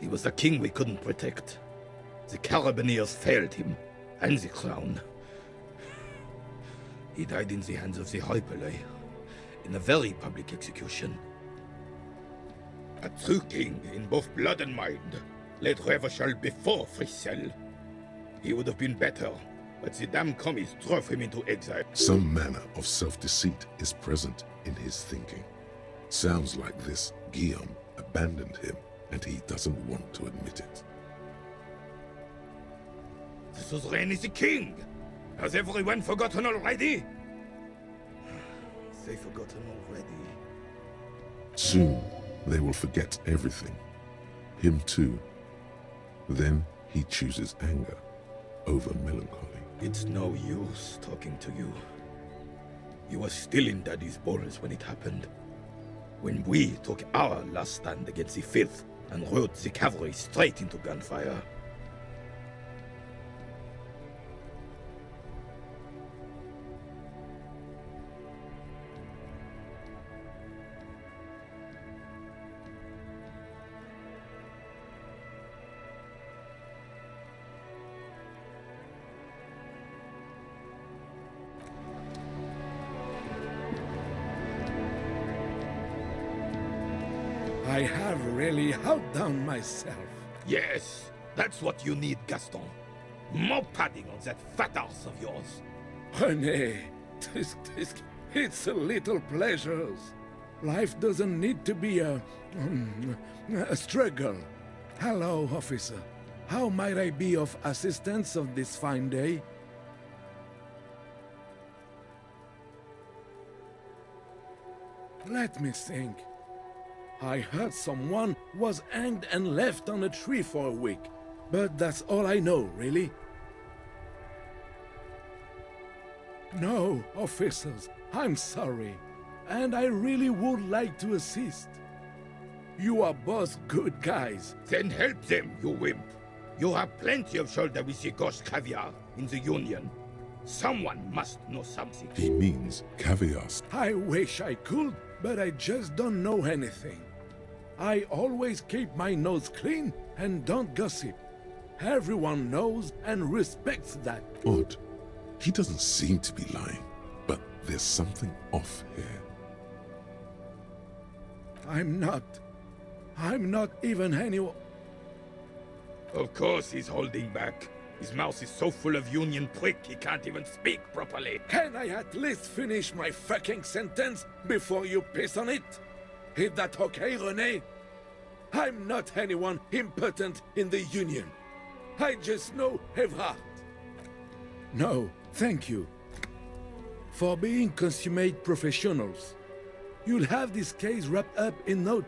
He was the king we couldn't protect. The Carabineers failed him, and the crown. He died in the hands of the Hyperlay, in a very public execution. A true king in both blood and mind led Revachol before Frisel. He would have been better, but the damn commies drove him into exile. Some manner of self-deceit is present in his thinking. Sounds like this Guillaume abandoned him, and he doesn't want to admit it. The suzerain is the king! Has everyone forgotten already? They've forgotten already. Soon, they will forget everything. Him too. Then he chooses anger over melancholy. It's no use talking to you. You were still in Daddy's balls when it happened. When we took our last stand against the filth and rode the cavalry straight into gunfire. I have really outdone myself. Yes, that's what you need, Gaston. More padding on that fat arse of yours. René, it's a little pleasures. Life doesn't need to be a struggle. Hello, officer. How might I be of assistance on this fine day? Let me think. I heard someone was hanged and left on a tree for a week, but that's all I know, really. No, officers, I'm sorry, and I really would like to assist. You are both good guys. Then help them, you wimp. You have plenty of shoulder with your ghost caviar in the Union. Someone must know something. He means caviar. I wish I could, but I just don't know anything. I always keep my nose clean and don't gossip. Everyone knows and respects that. Odd. He doesn't seem to be lying, but there's something off here. I'm not even anyone. Of course he's holding back. His mouth is so full of Union prick he can't even speak properly. Can I at least finish my fucking sentence before you piss on it? Is that okay, René? I'm not anyone important in the Union. I just know Evrard. No, thank you. For being consummate professionals. You'll have this case wrapped up in no...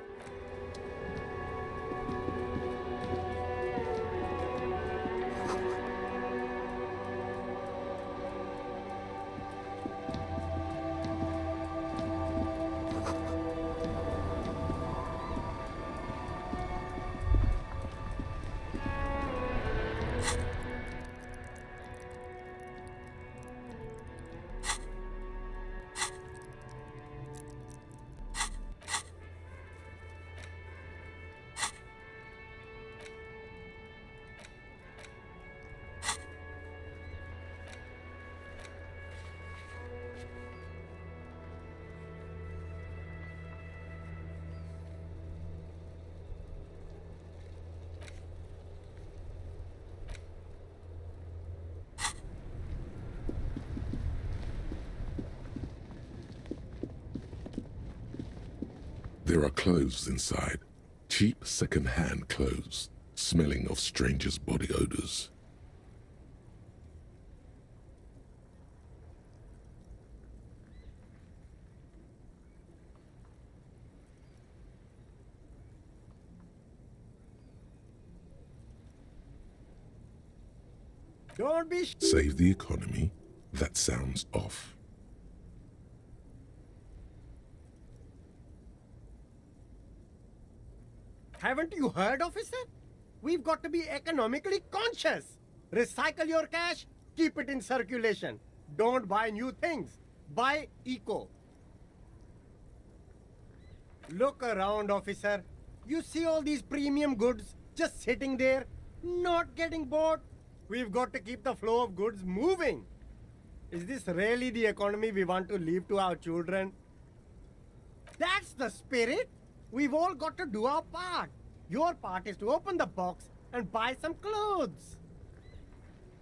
There are clothes inside. Cheap second-hand clothes, smelling of strangers' body odors. Don't be Save the economy? That sounds off. Haven't you heard, officer? We've got to be economically conscious. Recycle your cash, keep it in circulation. Don't buy new things. Buy eco. Look around, officer. You see all these premium goods just sitting there, not getting bought? We've got to keep the flow of goods moving. Is this really the economy we want to leave to our children? That's the spirit. We've all got to do our part. Your part is to open the box and buy some clothes.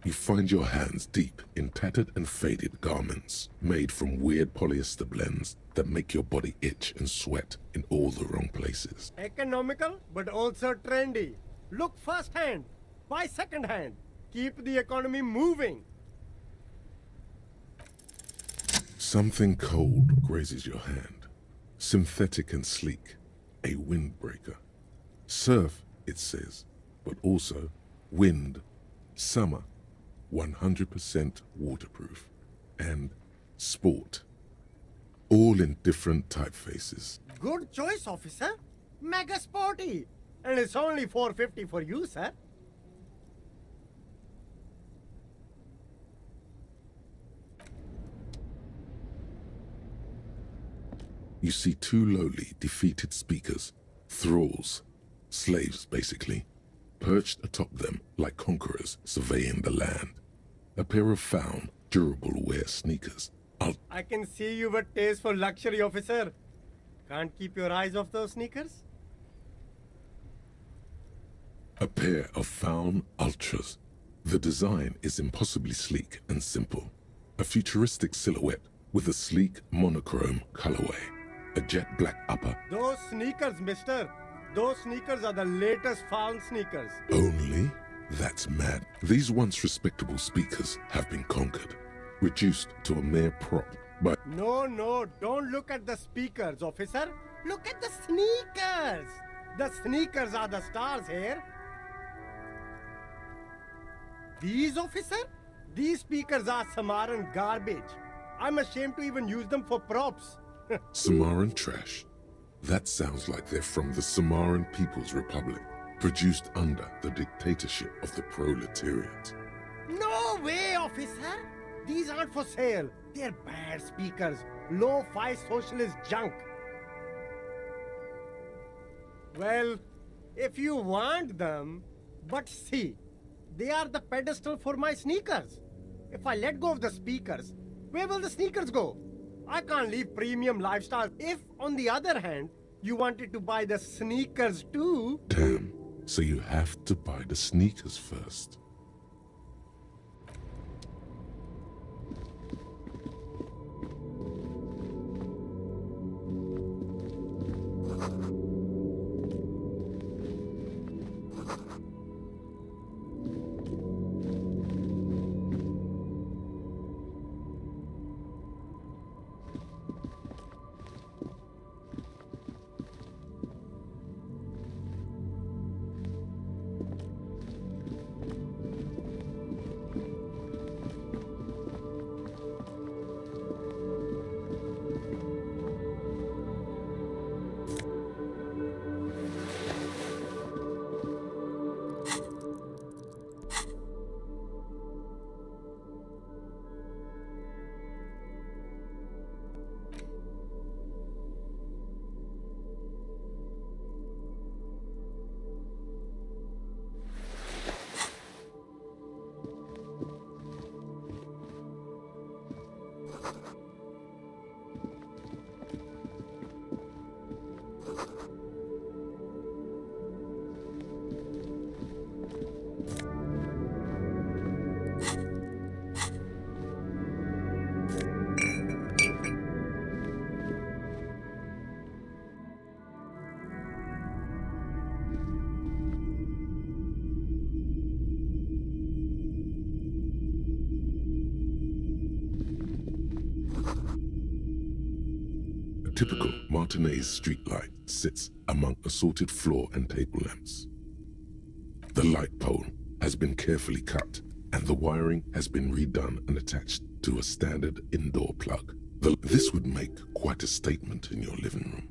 You find your hands deep in tattered and faded garments made from weird polyester blends that make your body itch and sweat in all the wrong places. Economical, but also trendy. Look first-hand, buy second-hand. Keep the economy moving. Something cold grazes your hand. Synthetic and sleek. A windbreaker. Surf, it says, but also wind, summer, 100% waterproof, and sport. All in different typefaces. Good choice, officer. Mega sporty. And it's only $4.50 for you, sir. You see two lowly, defeated speakers, thralls, slaves basically, perched atop them like conquerors surveying the land. A pair of found, durable wear sneakers. I can see you've a taste for luxury, officer. Can't keep your eyes off those sneakers? A pair of found ultras, The design is impossibly sleek and simple. A futuristic silhouette with a sleek monochrome colorway. A jet black upper. Those sneakers, mister. Those sneakers are the latest found sneakers. Only? That's mad. These once respectable speakers have been conquered, reduced to a mere prop by... No, don't look at the speakers, officer. Look at the sneakers. The sneakers are the stars here. These, officer? These speakers are Samaran garbage. I'm ashamed to even use them for props. Samaran trash? That sounds like they're from the Samaran People's Republic, produced under the dictatorship of the proletariat. No way, officer! These aren't for sale. They're bad speakers. Low-fi socialist junk. Well, if you want them, but see, they are the pedestal for my sneakers. If I let go of the speakers, where will the sneakers go? I can't live premium lifestyle. If, on the other hand, you wanted to buy the sneakers too... Damn, so you have to buy the sneakers first. Typical Martinez streetlight sits among assorted floor and table lamps. The light pole has been carefully cut, and the wiring has been redone and attached to a standard indoor plug. This would make quite a statement in your living room.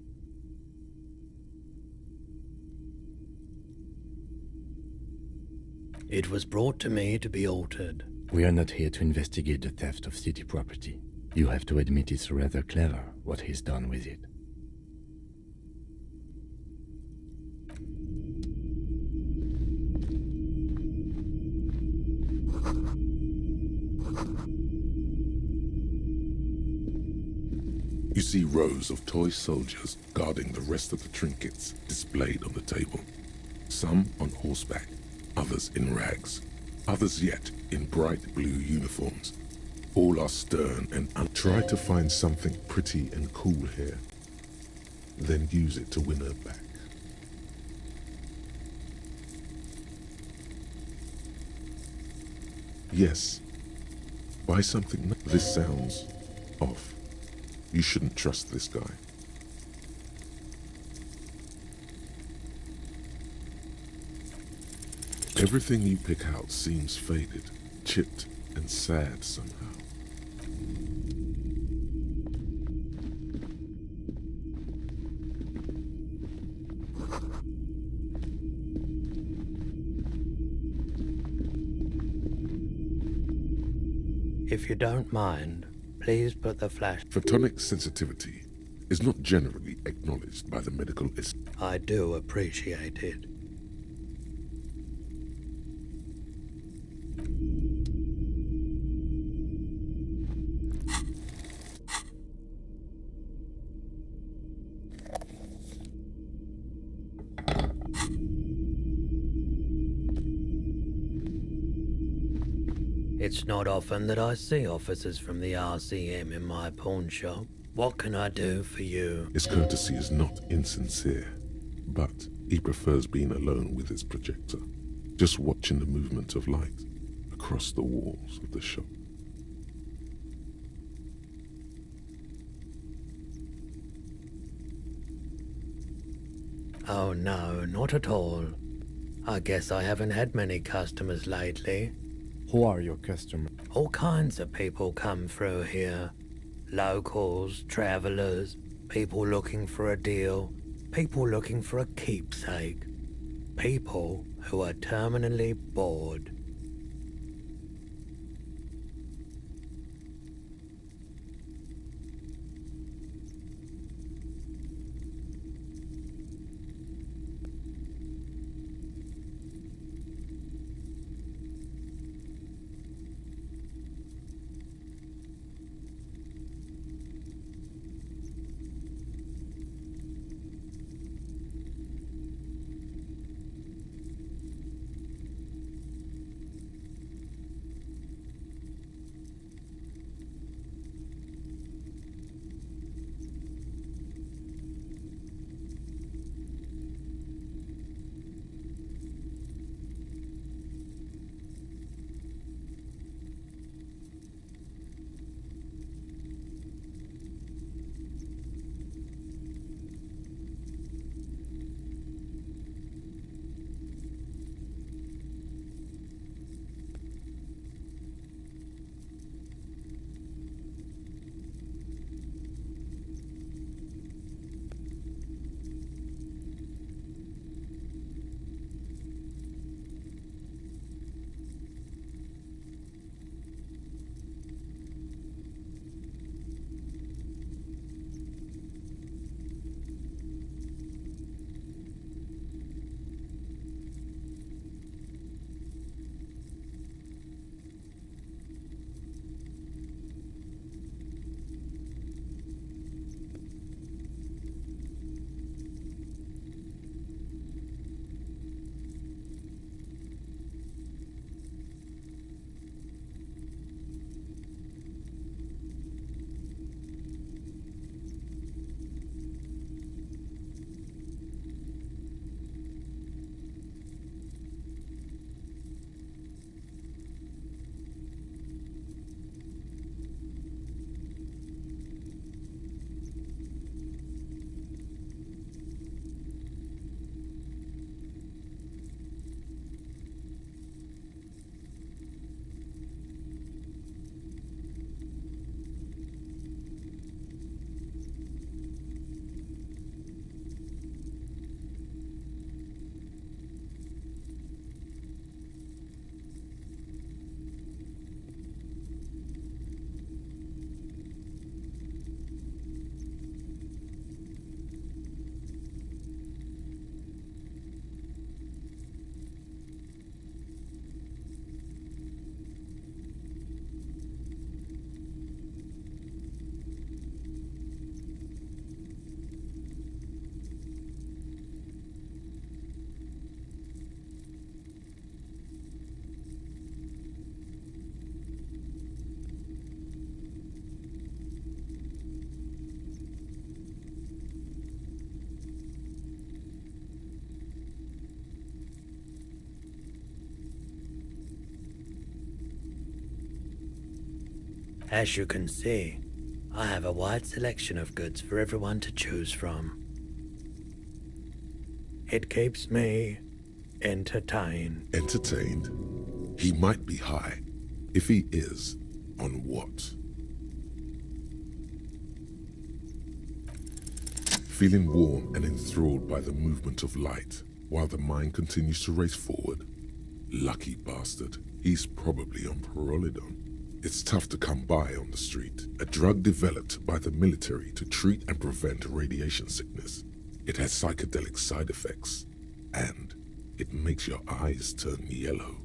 It was brought to me to be altered. We are not here to investigate the theft of city property. You have to admit it's rather clever what he's done with it. You see rows of toy soldiers guarding the rest of the trinkets displayed on the table. Some on horseback, others in rags, others yet in bright blue uniforms. All are stern and try to find something pretty and cool here, then use it to win her back. Yes, buy something. This sounds off. You shouldn't trust this guy. Everything you pick out seems faded, chipped, and sad somehow. If you don't mind, please put the flash... Photonic sensitivity is not generally acknowledged by the medical... I do appreciate it. It's not often that I see officers from the RCM in my pawn shop. What can I do for you? His courtesy is not insincere, but he prefers being alone with his projector, just watching the movement of light across the walls of the shop. Oh no, not at all. I guess I haven't had many customers lately. Who are your customers? All kinds of people come through here. Locals, travelers, people looking for a deal, people looking for a keepsake, people who are terminally bored. As you can see, I have a wide selection of goods for everyone to choose from. It keeps me entertained. Entertained? He might be high. If he is, on what? Feeling warm and enthralled by the movement of light, while the mind continues to race forward. Lucky bastard. He's probably on Pyrrolidon. It's tough to come by on the street. A drug developed by the military to treat and prevent radiation sickness. It has psychedelic side effects, and it makes your eyes turn yellow.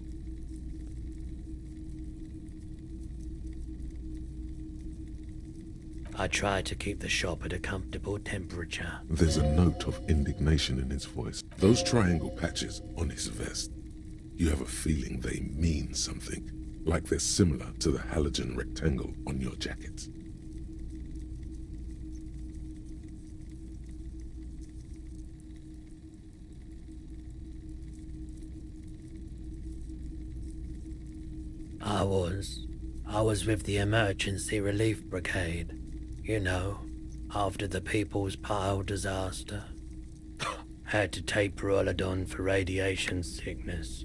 I try to keep the shop at a comfortable temperature. There's a note of indignation in his voice. Those triangle patches on his vest, you have a feeling they mean something. like they're similar to the halogen rectangle on your jacket. I was with the Emergency Relief Brigade. You know, after the People's Pile disaster. Had to take Perolidon for radiation sickness.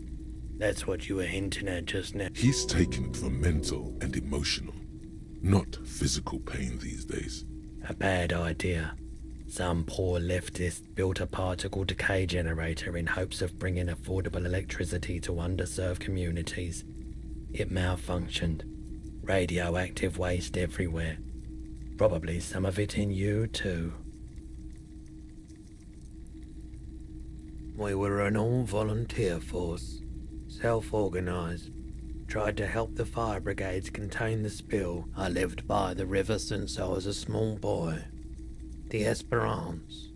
That's what you were hinting at just now. He's taking it for mental and emotional, not physical pain these days. A bad idea. Some poor leftist built a particle decay generator in hopes of bringing affordable electricity to underserved communities. It malfunctioned. Radioactive waste everywhere. Probably some of it in you too. We were an all-volunteer force, self-organized. Tried to help the fire brigades contain the spill. I lived by the river since I was a small boy. The Esperance.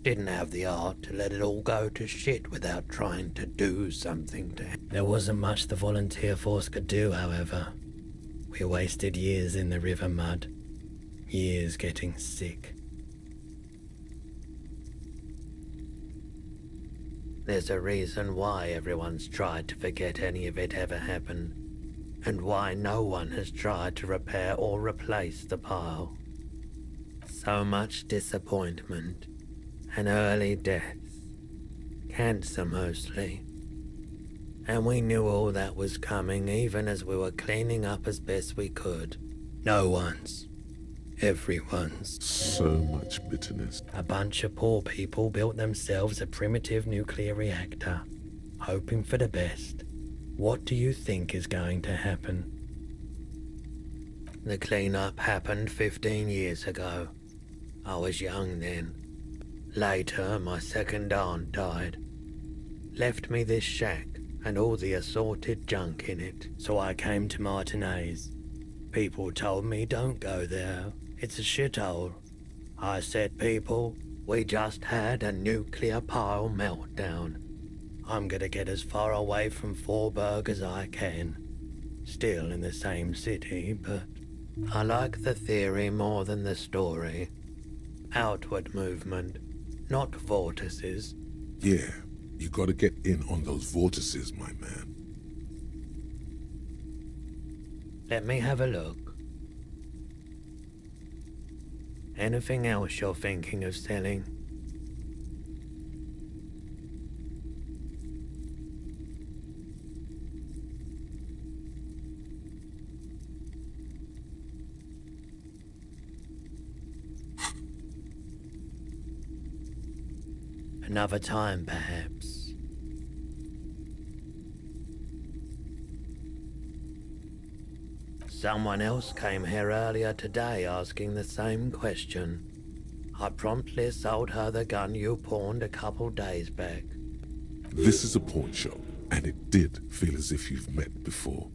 Didn't have the art to let it all go to shit without trying to do something to it. There wasn't much the volunteer force could do, however. We wasted years in the river mud. Years getting sick. There's a reason why everyone's tried to forget any of it ever happened, and why no one has tried to repair or replace the pile. So much disappointment, and early deaths. Cancer mostly. And we knew all that was coming even as we were cleaning up as best we could. No one's. Everyone's. So much bitterness. A bunch of poor people built themselves a primitive nuclear reactor, hoping for the best. What do you think is going to happen? The cleanup happened 15 years ago. I was young then. Later, my second aunt died. Left me this shack and all the assorted junk in it, so I came to Martinez. People told me don't go there. It's a shithole. I said, people, we just had a nuclear pile meltdown. I'm gonna get as far away from Forburg as I can. Still in the same city, but I like the theory more than the story. Outward movement, not vortices. Yeah, you gotta get in on those vortices, my man. Let me have a look. Anything else you're thinking of selling? Another time, perhaps. Someone else came here earlier today asking the same question. I promptly sold her the gun you pawned a couple days back. This is a pawn shop, and it did feel as if you've met before.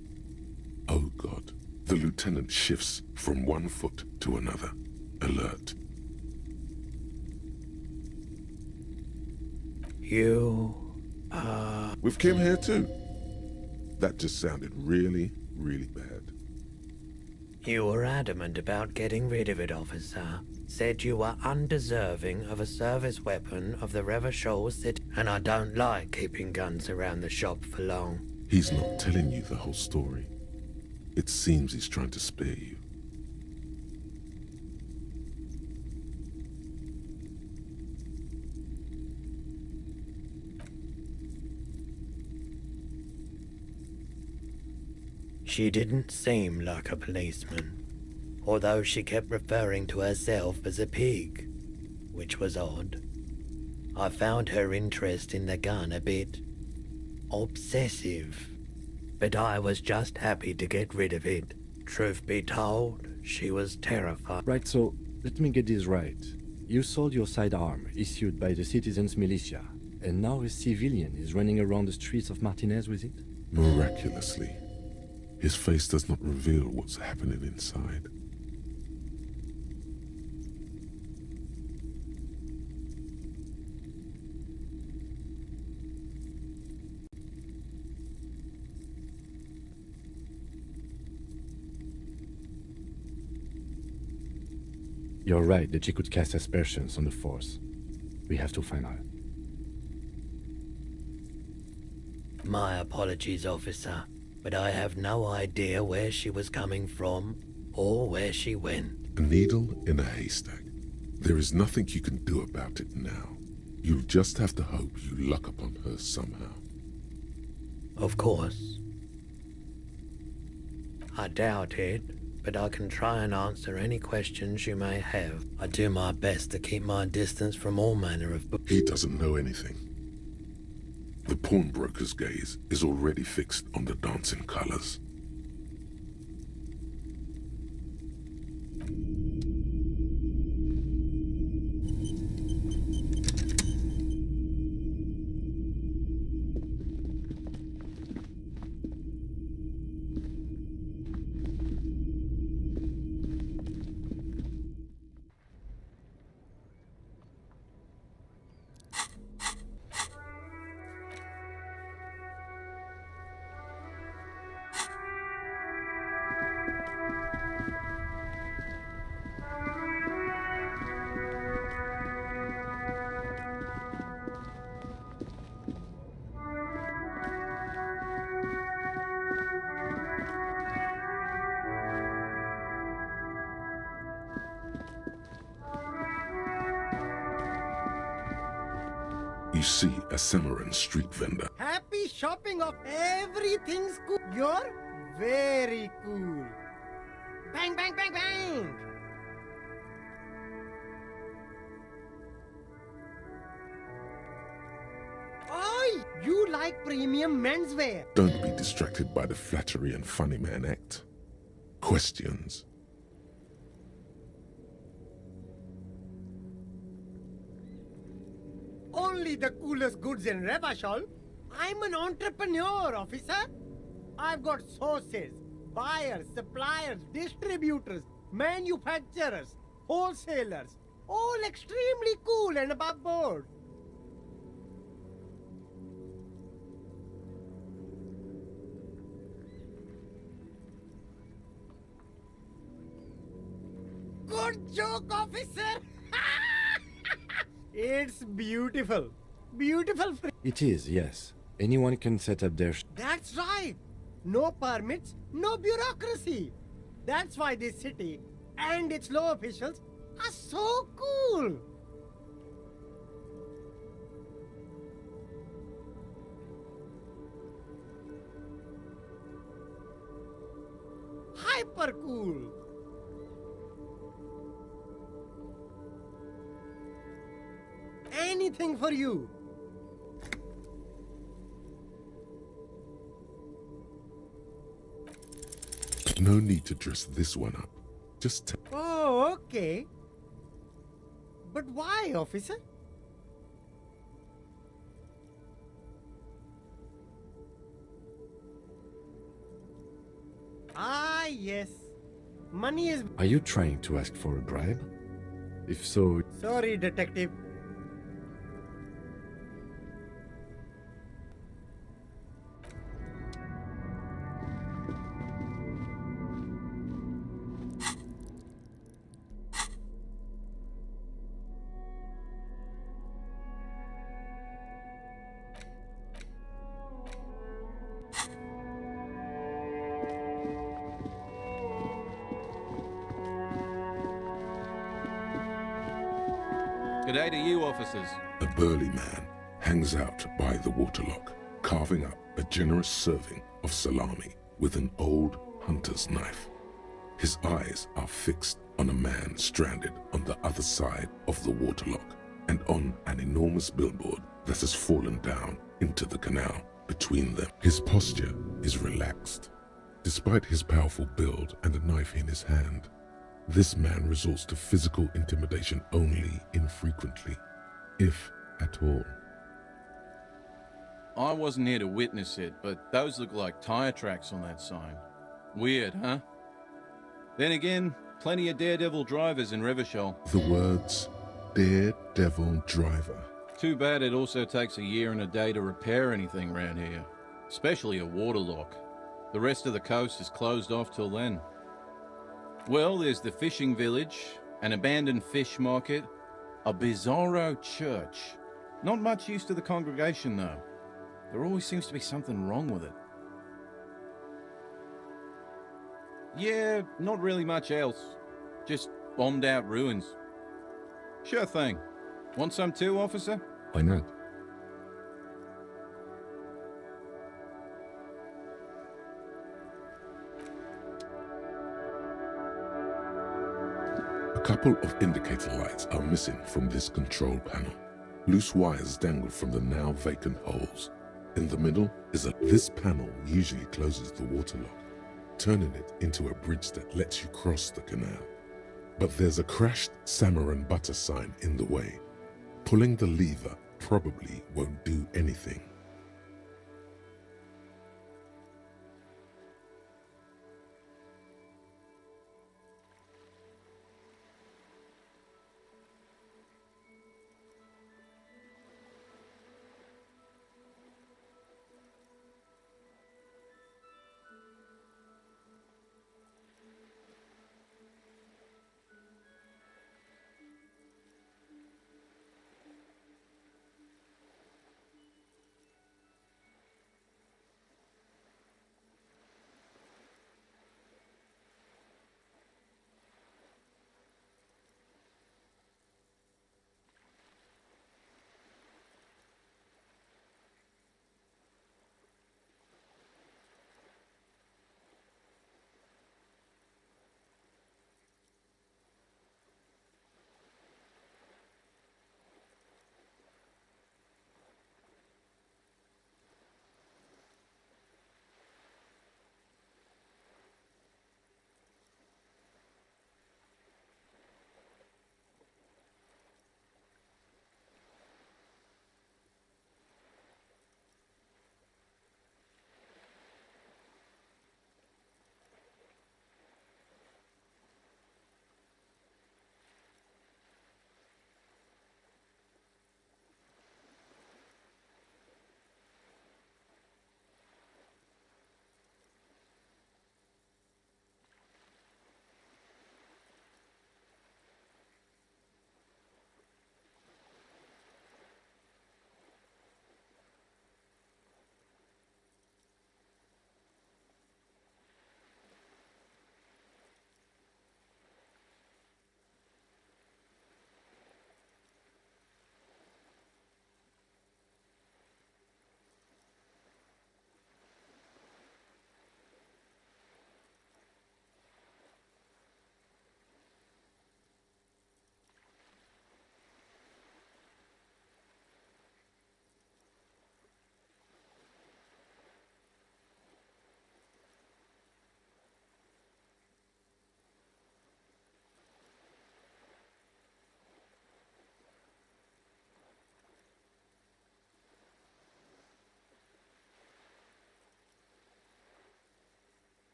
Oh God. The lieutenant shifts from one foot to another. Alert. We've came here too. That just sounded really, really bad. You were adamant about getting rid of it, officer. Said you were undeserving of a service weapon of the Revachol City, and I don't like keeping guns around the shop for long. He's not telling you the whole story. It seems he's trying to spare you. She didn't seem like a policeman, although she kept referring to herself as a pig, which was odd. I found her interest in the gun a bit obsessive, but I was just happy to get rid of it. Truth be told, she was terrified. Right, so let me get this right. You sold your sidearm, issued by the citizens' militia, and now a civilian is running around the streets of Martinez with it? Miraculously. His face does not reveal what's happening inside. You're right that she could cast aspersions on the Force. We have to find her. My apologies, officer, but I have no idea where she was coming from or where she went. A needle in a haystack. There is nothing you can do about it now. You'll just have to hope you luck upon her somehow. Of course. I doubt it, but I can try and answer any questions you may have. I do my best to keep my distance from all manner of... He doesn't know anything. The pawnbroker's gaze is already fixed on the dancing colors. You see a Samaran street vendor. Happy shopping of everything's cool. You're very cool. Bang, bang, bang, bang. Oi, you like premium menswear. Don't be distracted by the flattery and funny man act. Questions. Only the coolest goods in Revachol. I'm an entrepreneur, officer. I've got sources, buyers, suppliers, distributors, manufacturers, wholesalers, all extremely cool and above board. Good joke, officer. It's beautiful. Beautiful. It is, yes. Anyone can set up their... That's right. No permits, no bureaucracy. That's why this city and its law officials are so cool. Hyper cool. Anything for you. No need to dress this one up. Just Oh, okay. But why, officer? Ah, yes. Money is... Are you trying to ask for a bribe? If so... Sorry, detective. G'day to you, officers. a burly man hangs out by the waterlock, carving up a generous serving of salami with an old hunter's knife. His eyes are fixed on a man stranded on the other side of the waterlock and on an enormous billboard that has fallen down into the canal between them. His posture is relaxed. Despite his powerful build and a knife in his hand, this man resorts to physical intimidation only infrequently, if at all. I wasn't here to witness it, but those look like tire tracks on that sign. Weird, huh? Then again, plenty of daredevil drivers in Revachol. The words, daredevil driver. Too bad it also takes a year and a day to repair anything around here, especially a waterlock. The rest of the coast is closed off till then. Well, there's the fishing village, an abandoned fish market, a bizarro church. Not much use to the congregation, though. There always seems to be something wrong with it. Yeah, not really much else. Just bombed out ruins. Sure thing. Want some too, officer? Why not? A couple of indicator lights are missing from this control panel. Loose wires dangle from the now vacant holes. In the middle is this panel usually closes the water lock, turning it into a bridge that lets you cross the canal. But there's a crashed salmon and butter sign in the way. Pulling the lever probably won't do anything.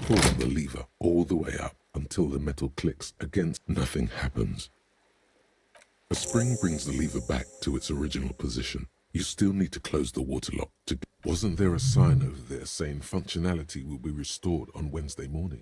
pull the lever all the way up until the metal clicks against nothing happens. A spring brings the lever back to its original position. You still need to close the water lock. Wasn't there a sign over there saying functionality will be restored on Wednesday morning?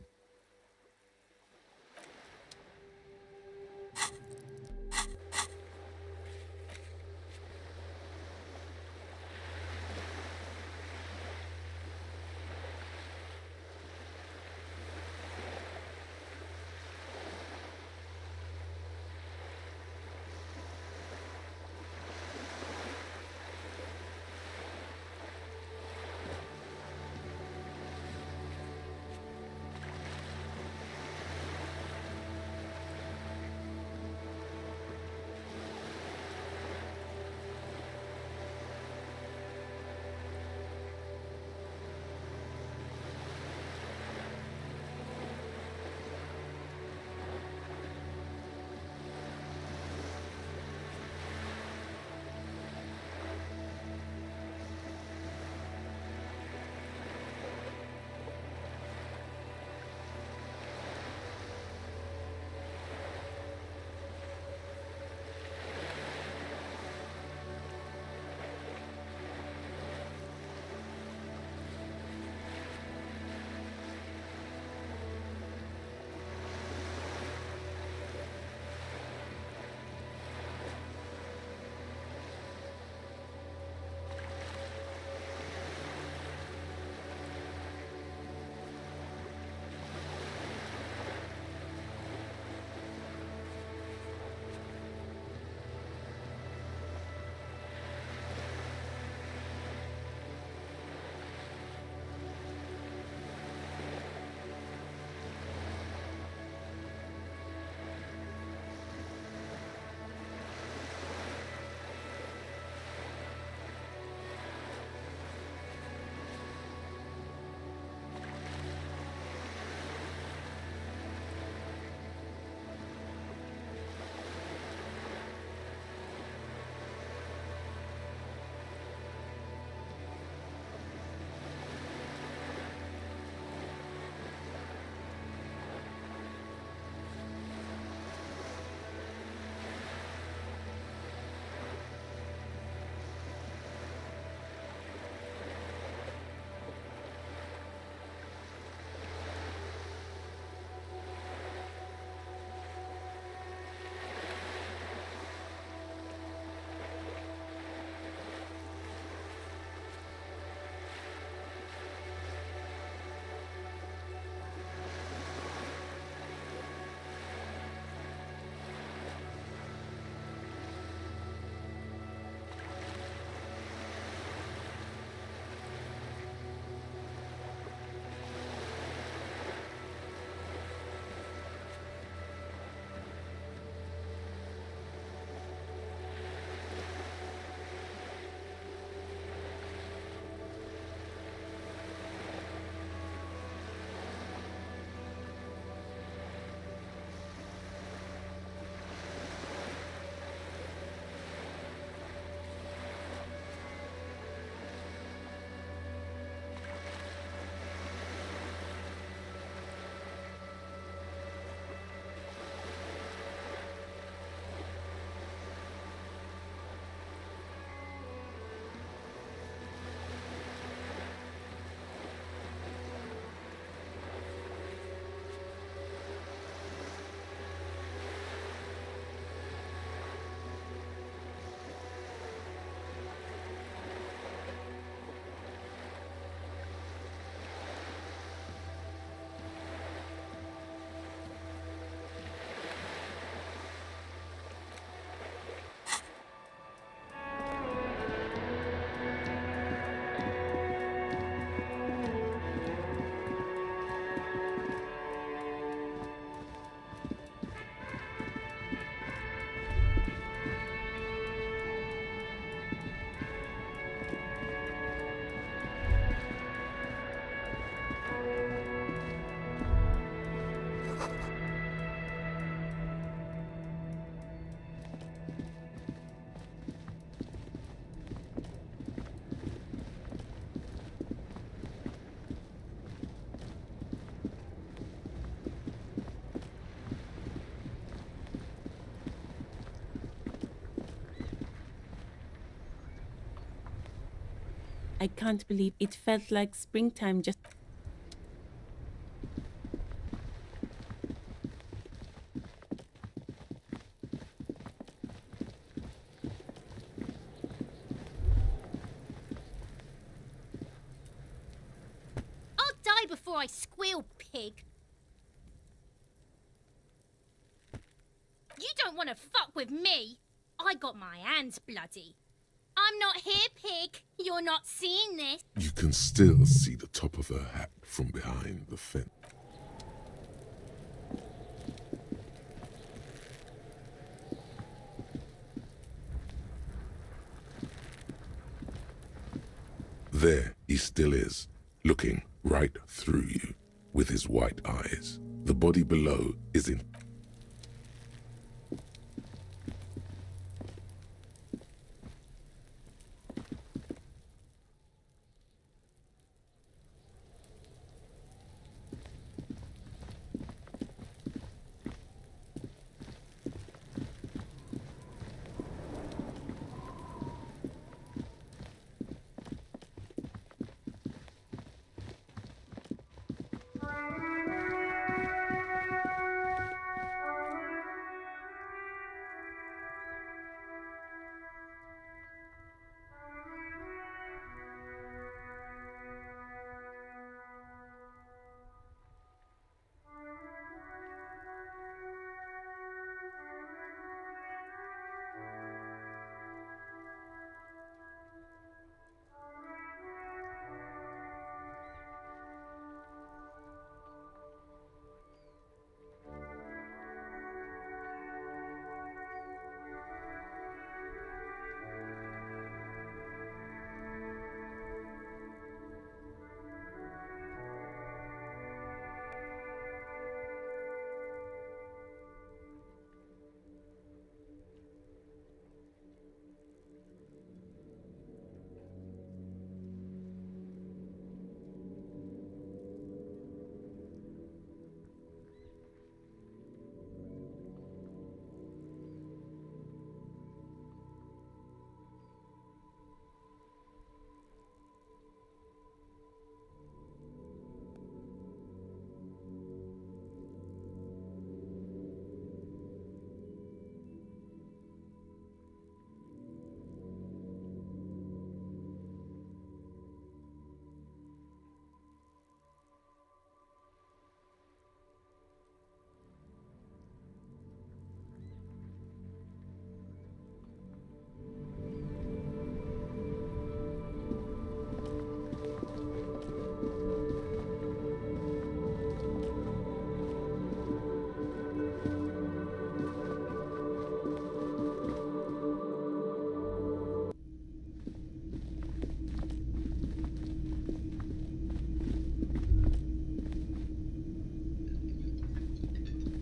I can't believe it felt like springtime just. I'll die before I squeal, pig. You don't want to fuck with me. I got my hands bloody. I'm not here, pig. You're not seeing this. You can still see the top of her hat from behind the fence. There he still is, looking right through you with his white eyes. The body below is in.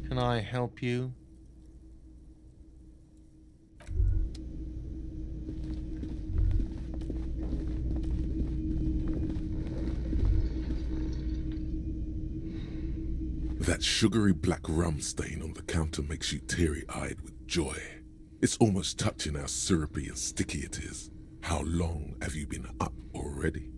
Can I help you? That sugary black rum stain on the counter makes you teary-eyed with joy. It's almost touching how syrupy and sticky it is. How long have you been up already?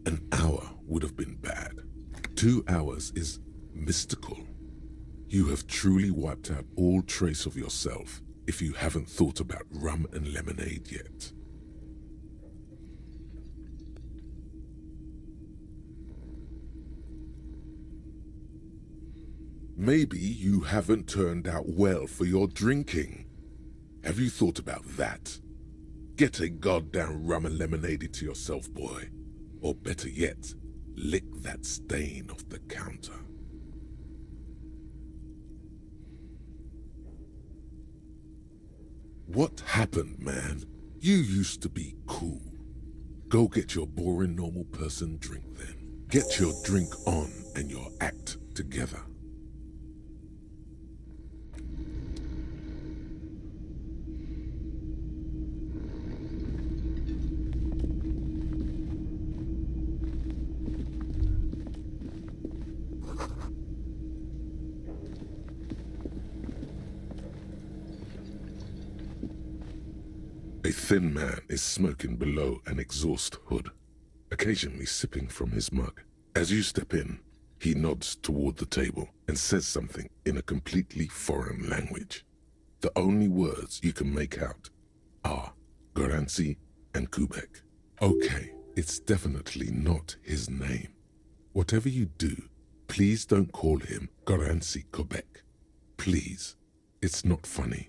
An hour would have been bad. 2 hours is mystical. You have truly wiped out all trace of yourself if you haven't thought about rum and lemonade yet. Maybe you haven't turned out well for your drinking. Have you thought about that? Get a goddamn rum and lemonade to yourself, boy. Or better yet, lick that stain off the counter. What happened, man? You used to be cool. Go get your boring normal person drink then. Get your drink on and your act together. A thin man is smoking below an exhaust hood, occasionally sipping from his mug. As you step in, he nods toward the table and says something in a completely foreign language. The only words you can make out are Garancy and Kubek. Okay, it's definitely not his name. Whatever you do, please don't call him Garancy Kubek. Please, it's not funny.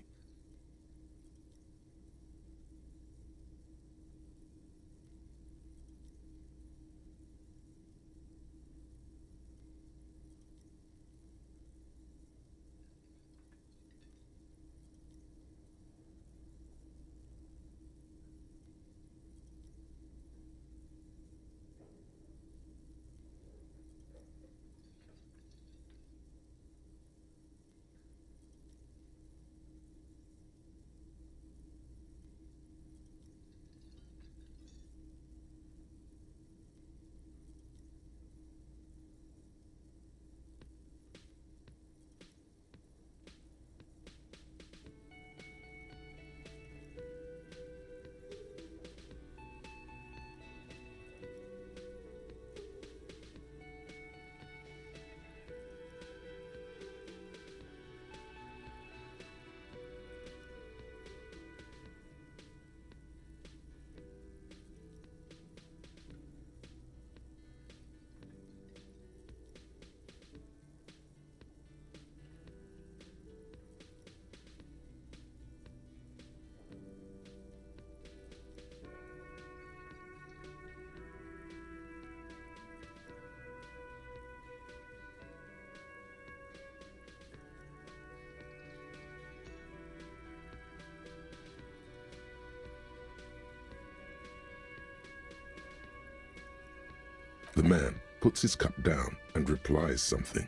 The man puts his cup down and replies something,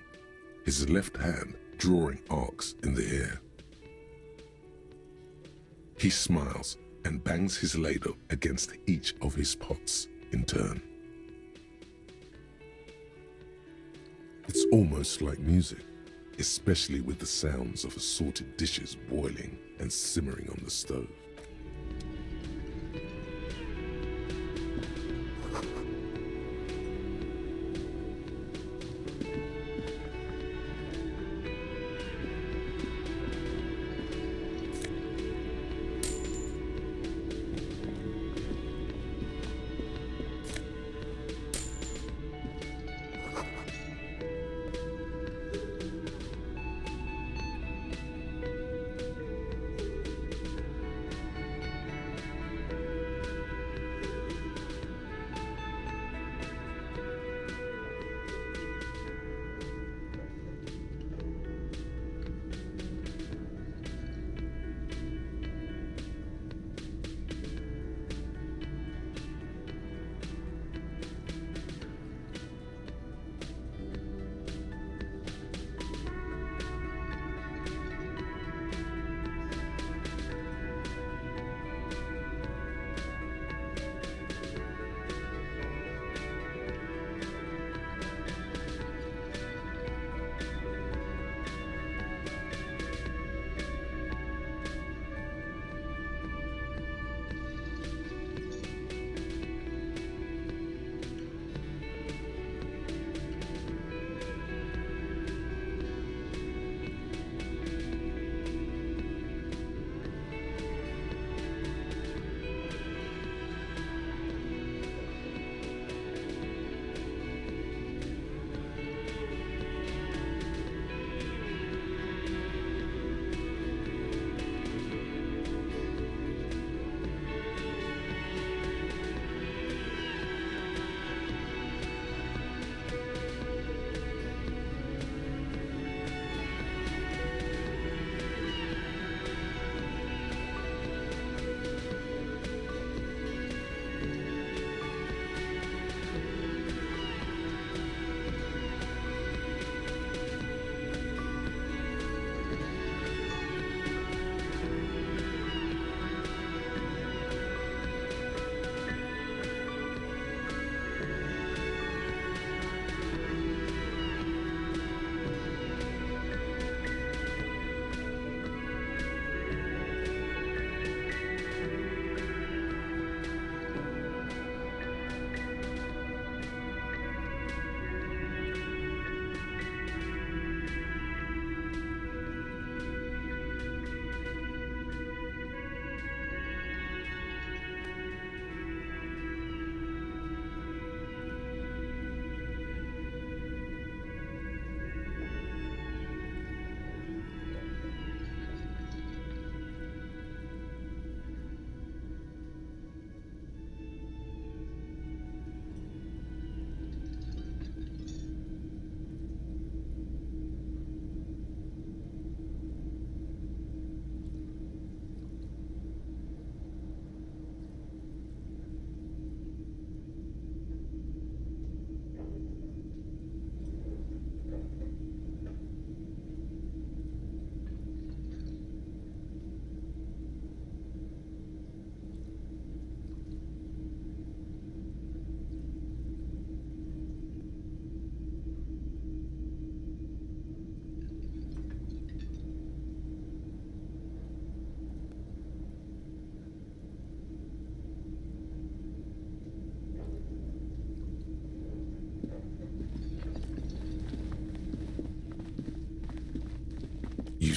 his left hand drawing arcs in the air. He smiles and bangs his ladle against each of his pots in turn. It's almost like music, especially with the sounds of assorted dishes boiling and simmering on the stove.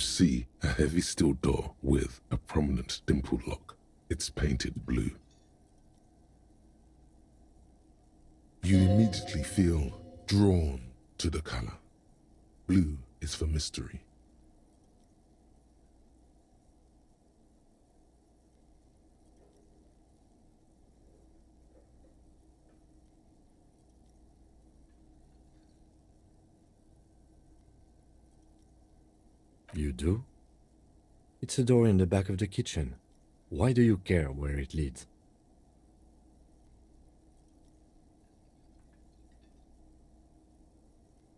see a heavy steel door with a prominent dimple lock. It's painted blue. You immediately feel drawn to the color. Blue is for mystery. You do? It's a door in the back of the kitchen. Why do you care where it leads?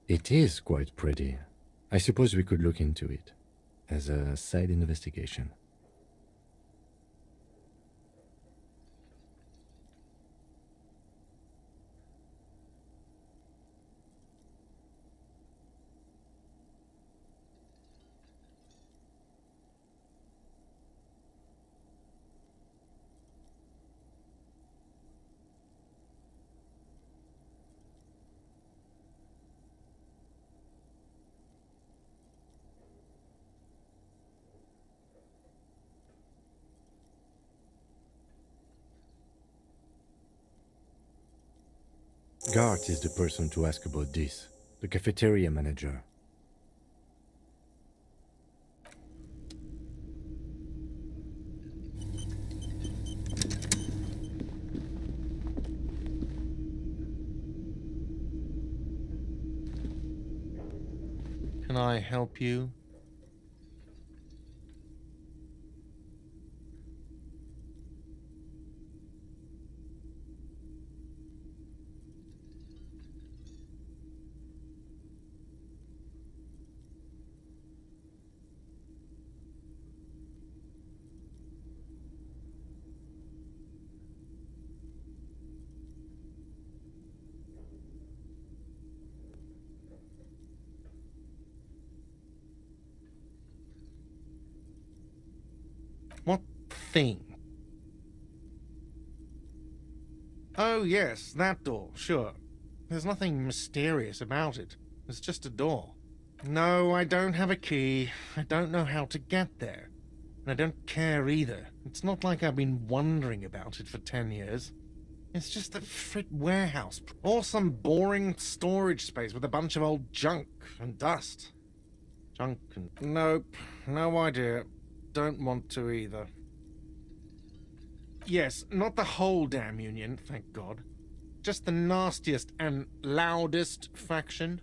It is quite pretty. I suppose we could look into it as a side investigation. Gart is the person to ask about this, the cafeteria manager. Can I help you? What thing? Oh, yes, that door, sure. There's nothing mysterious about it. It's just a door. No, I don't have a key. I don't know how to get there. And I don't care either. It's not like I've been wondering about it for 10 years. It's just a frit warehouse. Or some boring storage space with a bunch of old junk and dust. Junk and... Nope, no idea. Don't want to either. Yes, not the whole damn union, thank God. Just the nastiest and loudest faction.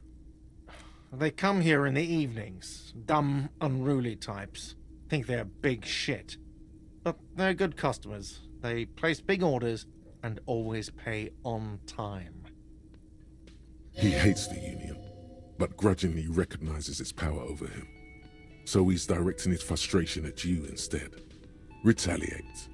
They come here in the evenings. Dumb, unruly types. Think they're big shit. But they're good customers. They place big orders and always pay on time. He hates the union, but grudgingly recognizes its power over him. So he's directing his frustration at you instead. Retaliate.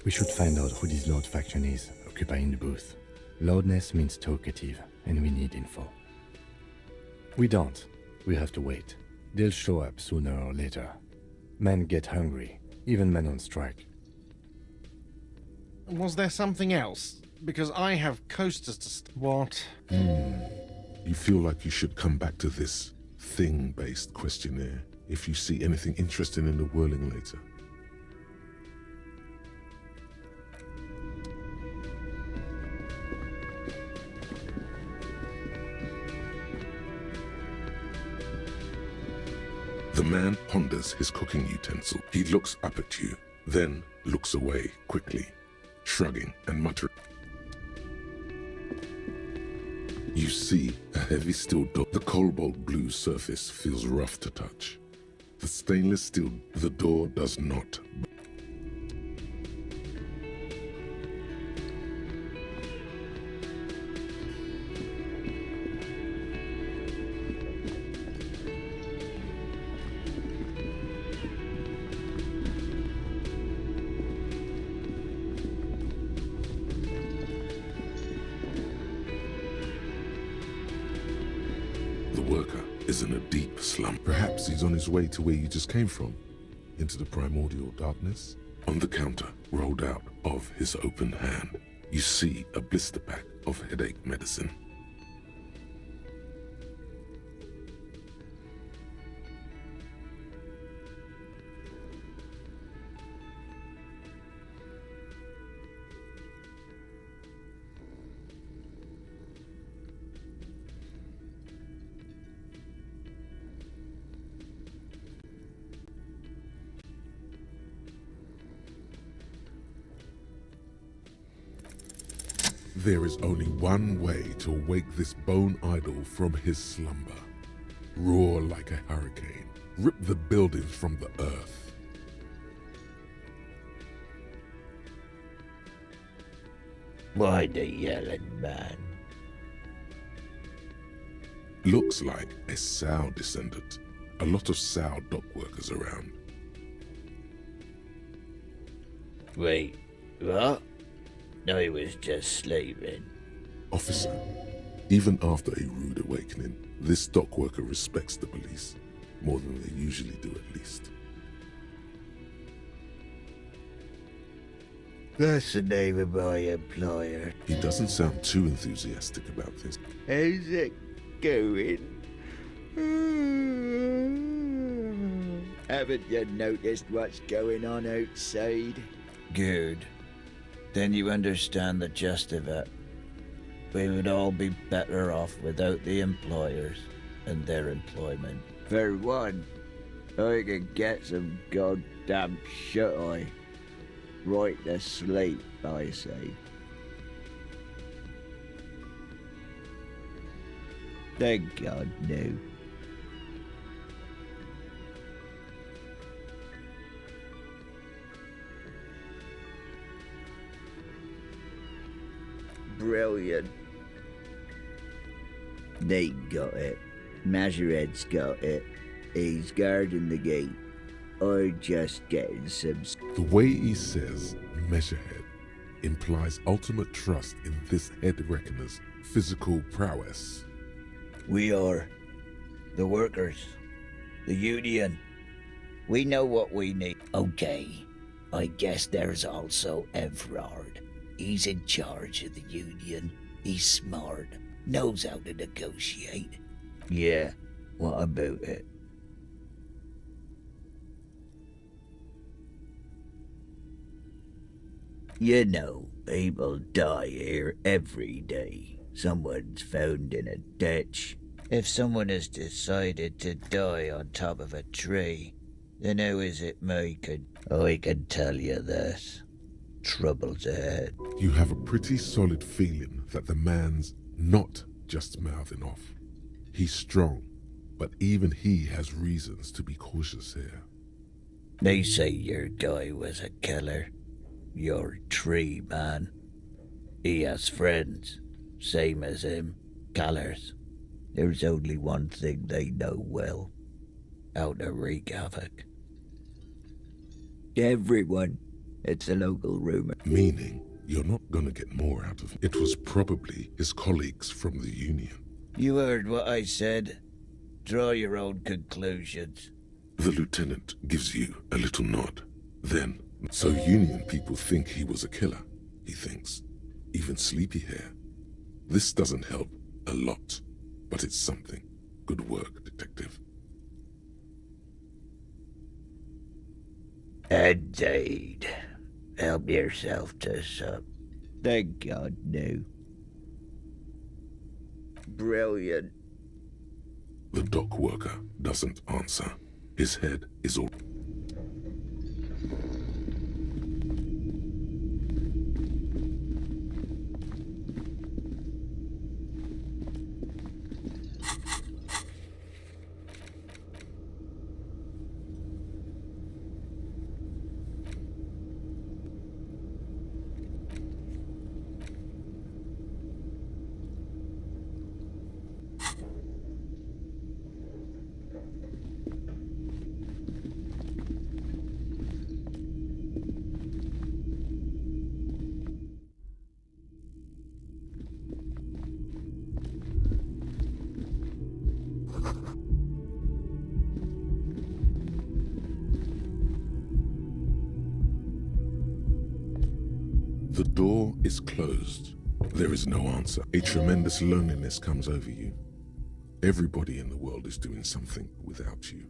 We should find out who this Lord faction is, occupying the booth. Loudness means talkative, and we need info. We don't. We have to wait. They'll show up sooner or later. Men get hungry, even men on strike. Was there something else? Because I have coasters to what? You feel like you should come back to this thing-based questionnaire if you see anything interesting in the whirling later. The man ponders his cooking utensil. He looks up at you, then looks away quickly, shrugging and muttering. You see a heavy steel door. The cobalt blue surface feels rough to touch. The stainless steel, the door does not. The worker is in a deep slump. Perhaps he's on his way to where you just came from, into the primordial darkness. On the counter, rolled out of his open hand, you see a blister pack of headache medicine. There is only one way to wake this bone idol from his slumber. Roar like a hurricane. Rip the buildings from the earth. Why the yelling, man? Looks like a Sow descendant. A lot of Sow dock workers around. Wait, what? No, he was just slaving. Officer, even after a rude awakening, this dock worker respects the police. More than they usually do, at least. That's the name of my employer. He doesn't sound too enthusiastic about this. How's it going? Haven't you noticed what's going on outside? Good. Then you understand the gist of it. We would all be better off without the employers and their employment. For one, I can get some goddamn shut-eye. Right to sleep, I say. Thank God, no. Brilliant. They got it. Majoret's got it. He's guarding the gate. I'm just getting some... The way he says Measurehead implies ultimate trust in this head reckoner's physical prowess. We are the workers, the union. We know what we need. Okay, I guess there's also Everard. He's in charge of the union. He's smart, knows how to negotiate. Yeah, what about it? You know, people die here every day. Someone's found in a ditch. If someone has decided to die on top of a tree, then how is it I can tell you this. Trouble's ahead. You have a pretty solid feeling that the man's not just mouthing off. He's strong, but even he has reasons to be cautious here. They say your guy was a killer. Your tree man. He has friends, same as him, killers. There's only one thing they know well. How to wreak havoc. Everyone. It's a local rumor. Meaning, you're not gonna get more out of him. It was probably his colleagues from the union. You heard what I said. Draw your own conclusions. The lieutenant gives you a little nod. Then, so union people think he was a killer, he thinks. Even sleepy hair. This doesn't help a lot, but it's something. Good work, detective. Indeed. Help yourself to some. Thank God, no. Brilliant. The dock worker doesn't answer. His head is all... The door is closed. There is no answer. A tremendous loneliness comes over you. Everybody in the world is doing something without you.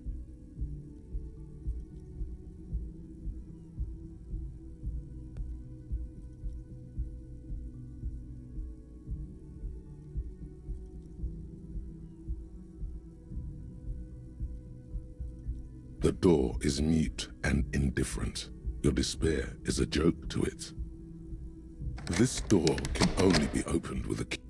The door is mute and indifferent. Your despair is a joke to it. This door can only be opened with a key.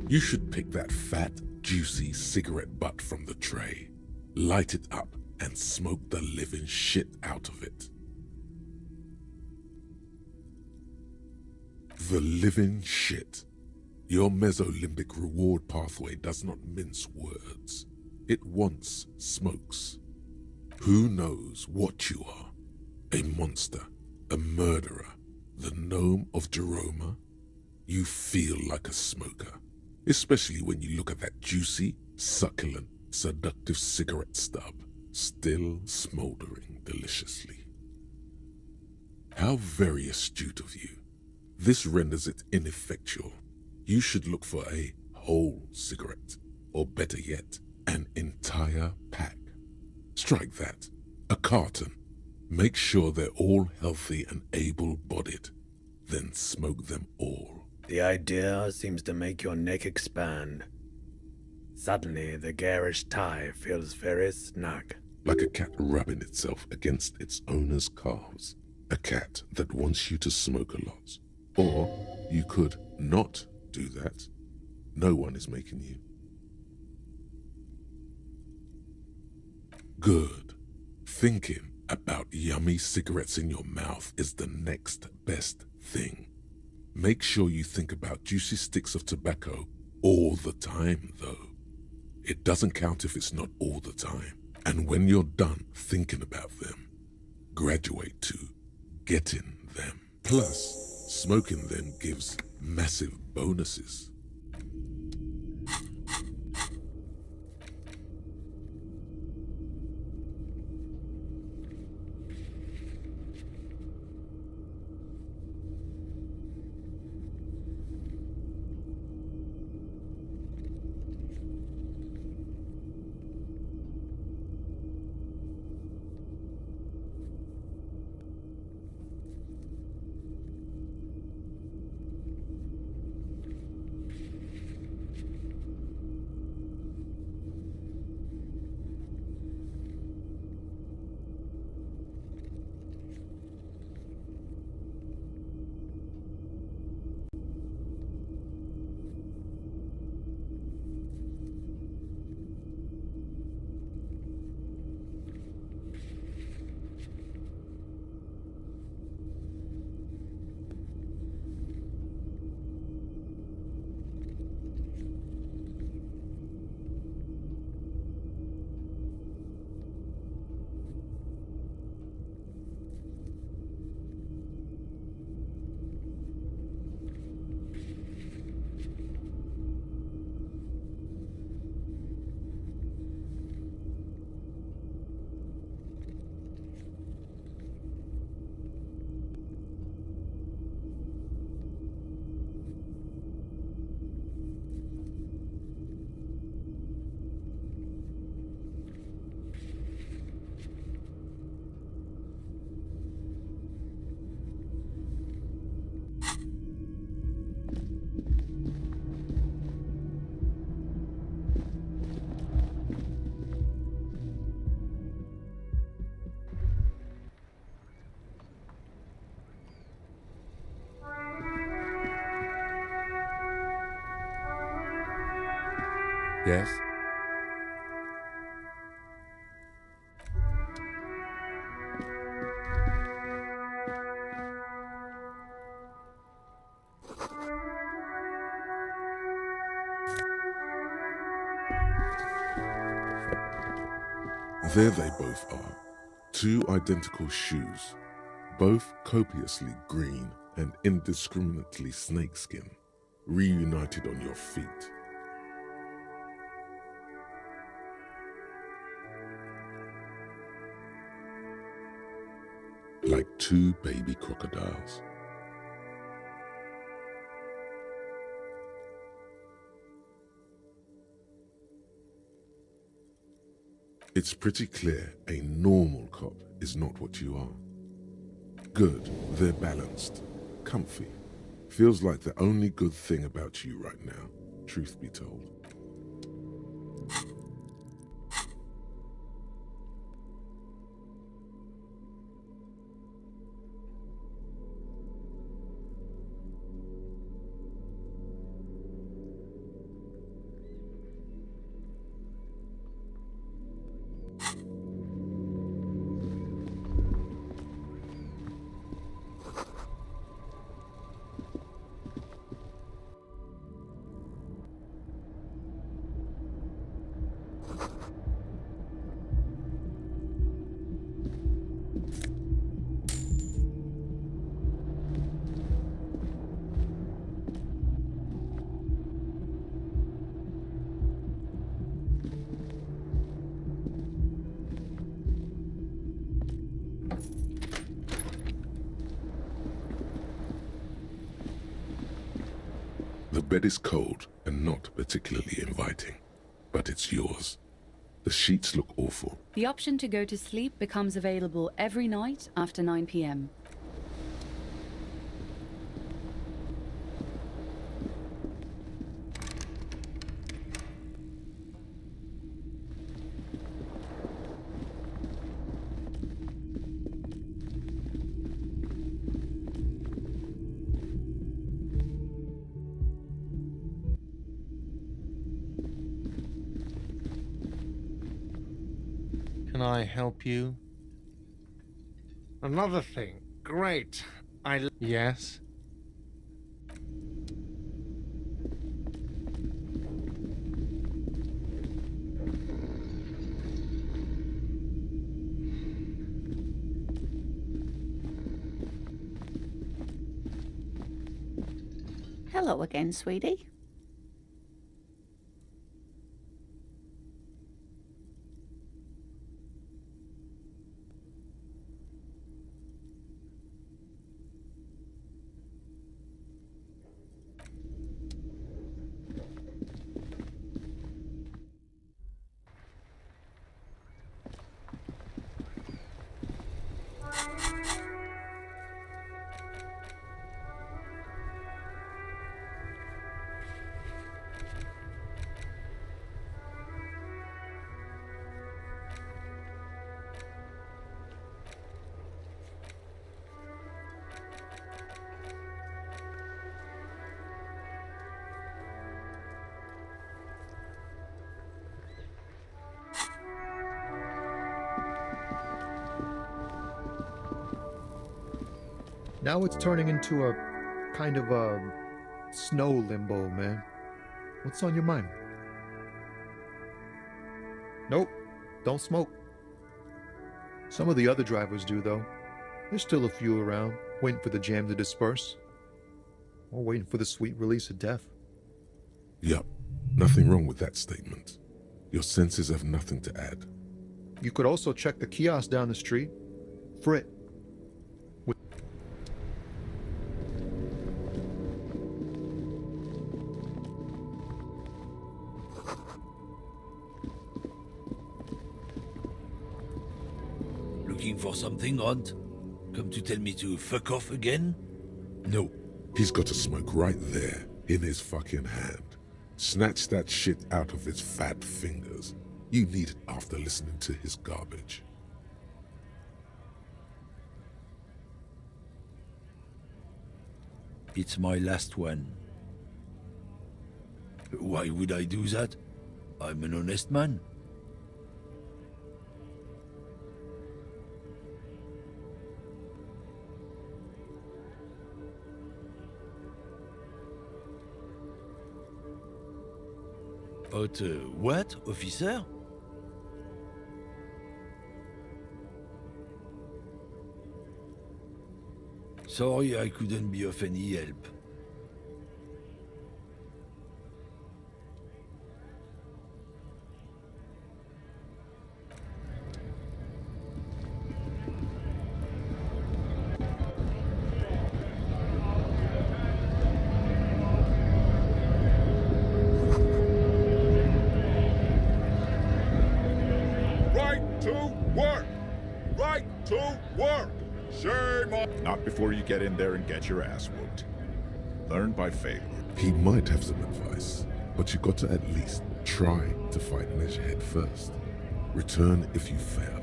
You should pick that fat, juicy cigarette butt from the tray, light it up, and smoke the living shit out of it. The living shit. Your mesolimbic reward pathway does not mince words. It wants smokes. Who knows what you are? A monster, a murderer, the gnome of Jeroma? You feel like a smoker, especially when you look at that juicy, succulent, seductive cigarette stub, still smoldering deliciously. How very astute of you. This renders it ineffectual. You should look for a whole cigarette, or better yet, an entire pack. Strike that, a carton. Make sure they're all healthy and able-bodied. Then smoke them all. The idea seems to make your neck expand. Suddenly, the garish tie feels very snug. Like a cat rubbing itself against its owner's calves. A cat that wants you to smoke a lot. Or you could not do that. No one is making you. Good. Thinking about yummy cigarettes in your mouth is the next best thing. Make sure you think about juicy sticks of tobacco all the time, though. It doesn't count if it's not all the time. And when you're done thinking about them, graduate to getting them. Plus, smoking them gives massive bonuses. Yes? There they both are. Two identical shoes, both copiously green and indiscriminately snakeskin, reunited on your feet. Like two baby crocodiles. It's pretty clear a normal cop is not what you are. Good, they're balanced, comfy. Feels like the only good thing about you right now, truth be told. The bed is cold and not particularly inviting, but it's yours. The sheets look awful. The option to go to sleep becomes available every night after 9 p.m. Can I help you? Another thing. Great. Yes? Hello again, sweetie. Now it's turning into a kind of a snow limbo, man. What's on your mind? Nope, don't smoke. Some of the other drivers do, though. There's still a few around, waiting for the jam to disperse. Or waiting for the sweet release of death. Yup, nothing wrong with that statement. Your senses have nothing to add. You could also check the kiosk down the street. Frit. Looking for something, Hunt? Come to tell me to fuck off again? No. He's got a smoke right there, in his fucking hand. Snatch that shit out of his fat fingers. You need it after listening to his garbage. It's my last one. Why would I do that? I'm an honest man. But what, officer? Sorry I couldn't be of any help. Right to work! Right to work! Shame on... Not before you get in there and get your ass whooped. Learn by failure. He might have some advice, but you got to at least try to fight in his head first. Return if you fail.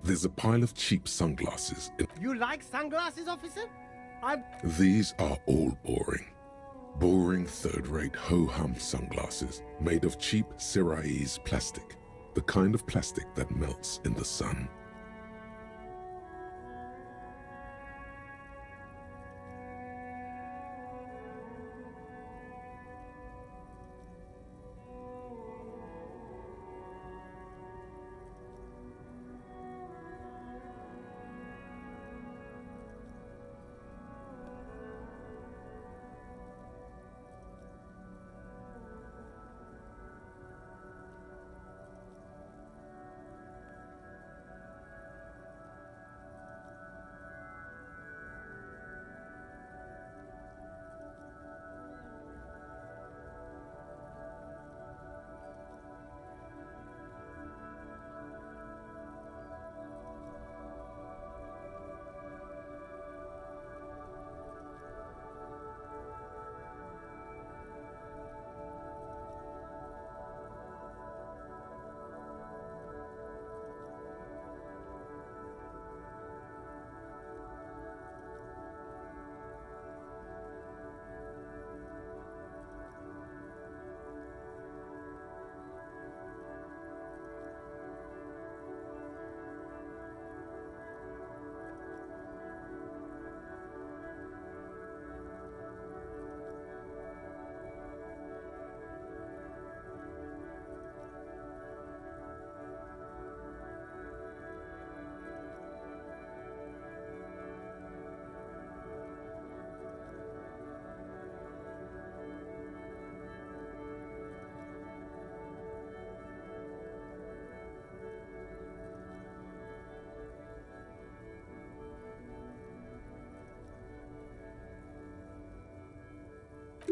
There's a pile of cheap sunglasses in... You like sunglasses, officer? These are all boring. Boring wearing third-rate ho-hum sunglasses made of cheap Syrahese plastic, the kind of plastic that melts in the sun.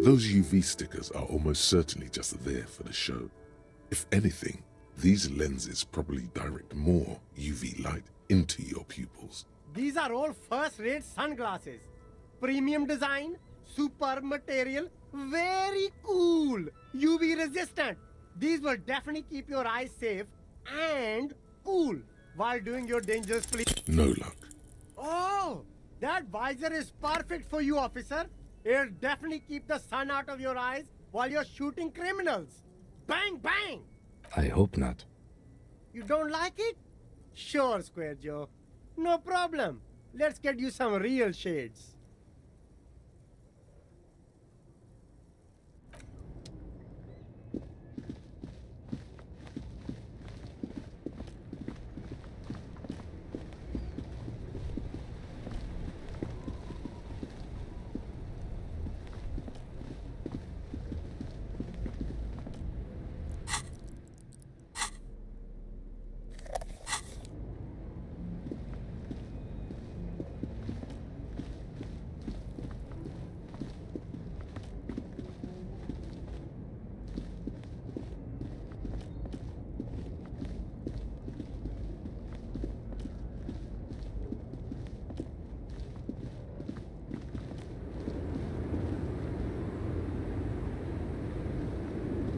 Those UV stickers are almost certainly just there for the show. If anything, these lenses probably direct more UV light into your pupils. These are all first-rate sunglasses. Premium design, superb material, very cool, UV resistant. These will definitely keep your eyes safe and cool while doing your dangerous fleet. No luck. Oh, that visor is perfect for you, officer. It'll definitely keep the sun out of your eyes while you're shooting criminals. Bang, bang! I hope not. You don't like it? Sure, Square Joe. No problem. Let's get you some real shades.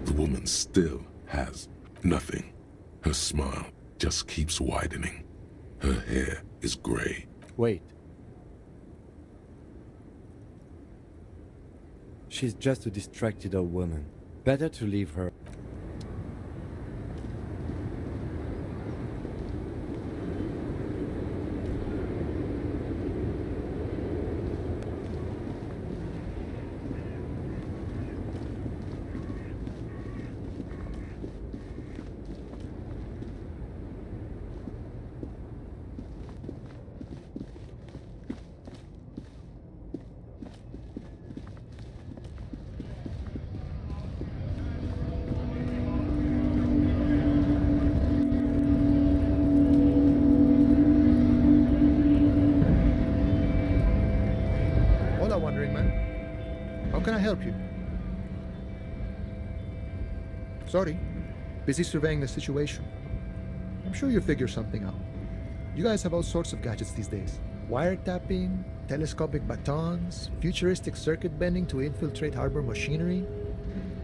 The woman still has nothing. Her smile just keeps widening. Her hair is gray. Wait. She's just a distracted old woman. Better to leave her. Hola, wandering man. How can I help you? Sorry, busy surveying the situation. I'm sure you'll figure something out. You guys have all sorts of gadgets these days. Wiretapping, telescopic batons, futuristic circuit bending to infiltrate harbor machinery.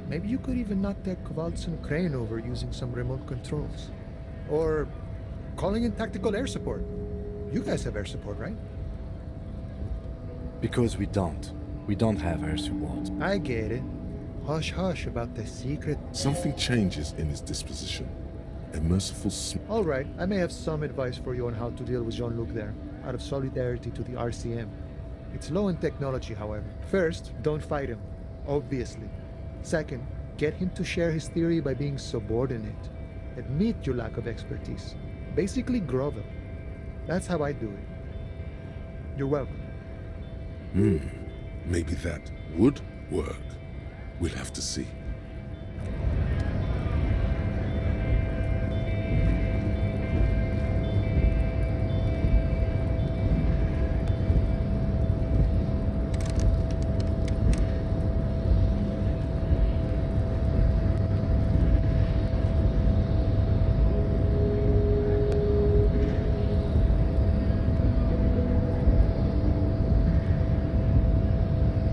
Maybe you could even knock that Kowalson crane over using some remote controls. Or calling in tactical air support. You guys have air support, right? Because we don't. We don't have air support. I get it. Hush hush about the secret. Something changes in his disposition. A merciful All right, I may have some advice for you on how to deal with Jean-Luc there, out of solidarity to the RCM. It's low in technology, however. First, don't fight him, obviously. Second, get him to share his theory by being subordinate. Admit your lack of expertise. Basically grovel. That's how I do it. You're welcome. Maybe that would work. We'll have to see.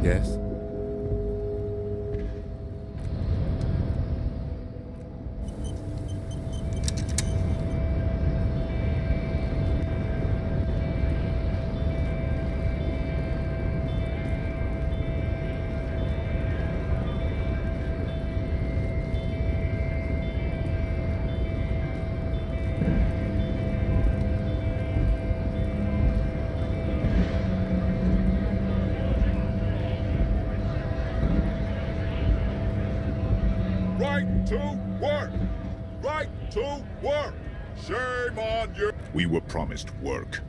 Yes? Right to work! Right to work! Shame on you! We were promised work.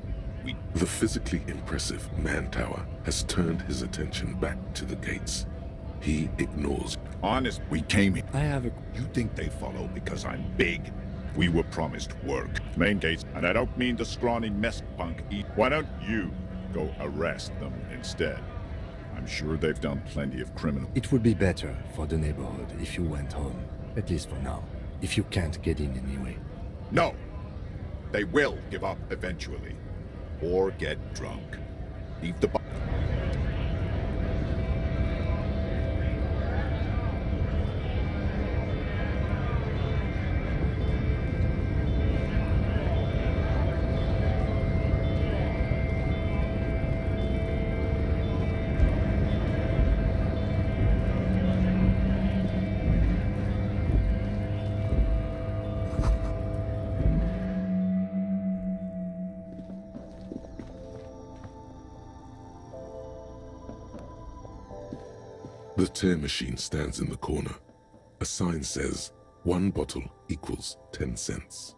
The physically impressive man tower has turned his attention back to the gates. He ignores. Honest, we came here. I have a... You think they follow because I'm big? We were promised work. Main gates, and I don't mean the scrawny mess punk eat. Why don't you go arrest them instead? I'm sure they've done plenty of criminal. It would be better for the neighborhood if you went home, at least for now, if you can't get in anyway. No! They will give up eventually. Or get drunk. Leave the... The tear machine stands in the corner. A sign says, 1 bottle equals 10 cents.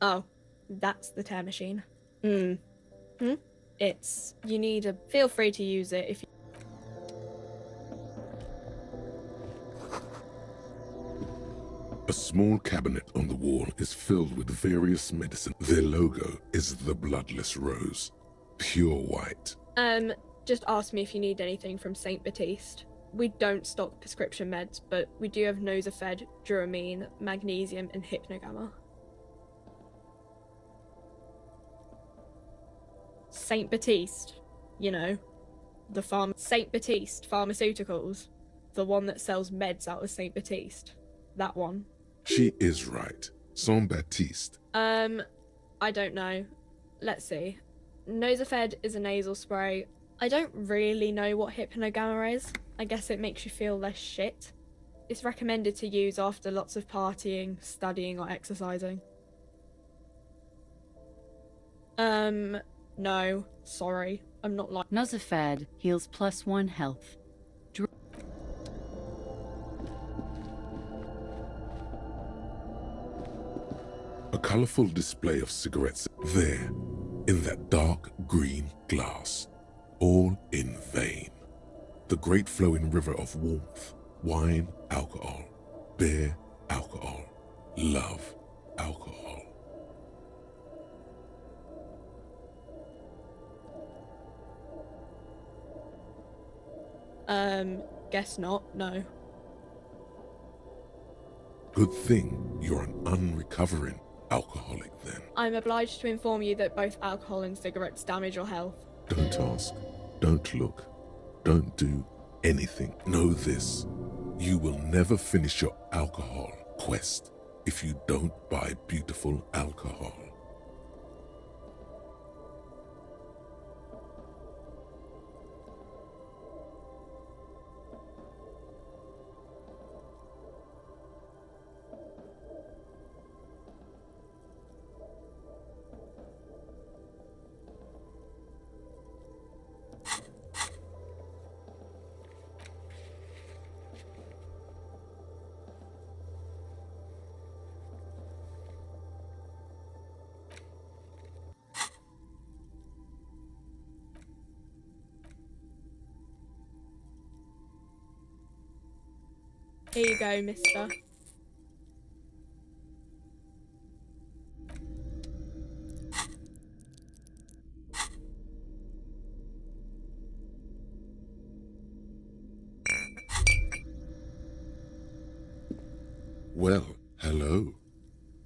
Oh, that's the tear machine. It's... you need a... feel free to use it if you... A small cabinet on the wall is filled with various medicine. Their logo is the bloodless rose, pure white. Just ask me if you need anything from St. Baptiste. We don't stock prescription meds, but we do have Nosafed, Duramine, Magnesium, and Hypnogamma. St. Baptiste, you know, the St. Baptiste Pharmaceuticals, the one that sells meds out of St. Baptiste, that one. She is right. Saint Baptiste. I don't know. Let's see. Nosafed is a nasal spray. I don't really know what Hypnogamma is. I guess it makes you feel less shit. It's recommended to use after lots of partying, studying, or exercising. No, sorry. I'm not like... Nosafed heals +1 health. A colorful display of cigarettes there, in that dark green glass, all in vain. The great flowing river of warmth, wine, alcohol, beer, alcohol, love, alcohol. Guess not, no. Good thing you're an unrecovering alcoholic then. I'm obliged to inform you that both alcohol and cigarettes damage your health. Don't ask, don't look, don't do anything. Know this, You will never finish your alcohol quest if you don't buy beautiful alcohol. Here you go, mister. Well, hello.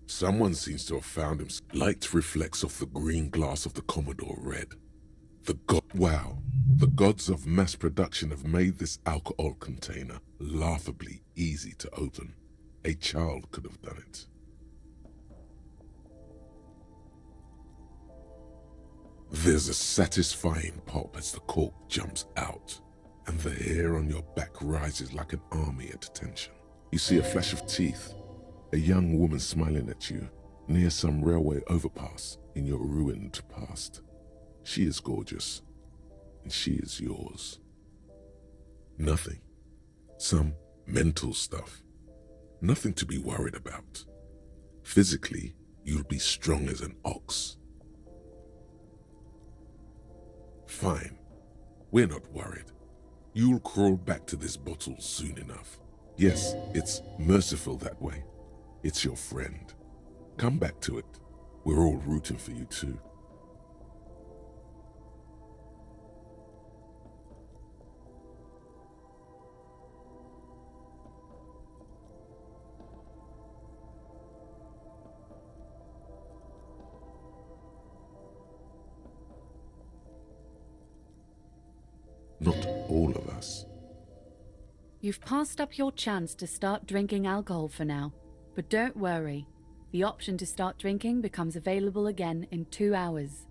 Someone seems to have found him. Light reflects off the green glass of the Commodore Red. Wow. The gods of mass production have made this alcohol container laughably easy to open. A child could have done it. There's a satisfying pop as the cork jumps out, and the hair on your back rises like an army at attention. You see a flash of teeth, a young woman smiling at you near some railway overpass in your ruined past. She is gorgeous, and she is yours. Nothing. Some mental stuff. Nothing to be worried about. Physically, you'll be strong as an ox. Fine. We're not worried. You'll crawl back to this bottle soon enough. Yes, it's merciful that way. It's your friend. Come back to it. We're all rooting for you too. Not all of us. You've passed up your chance to start drinking alcohol for now, but don't worry. The option to start drinking becomes available again in 2 hours.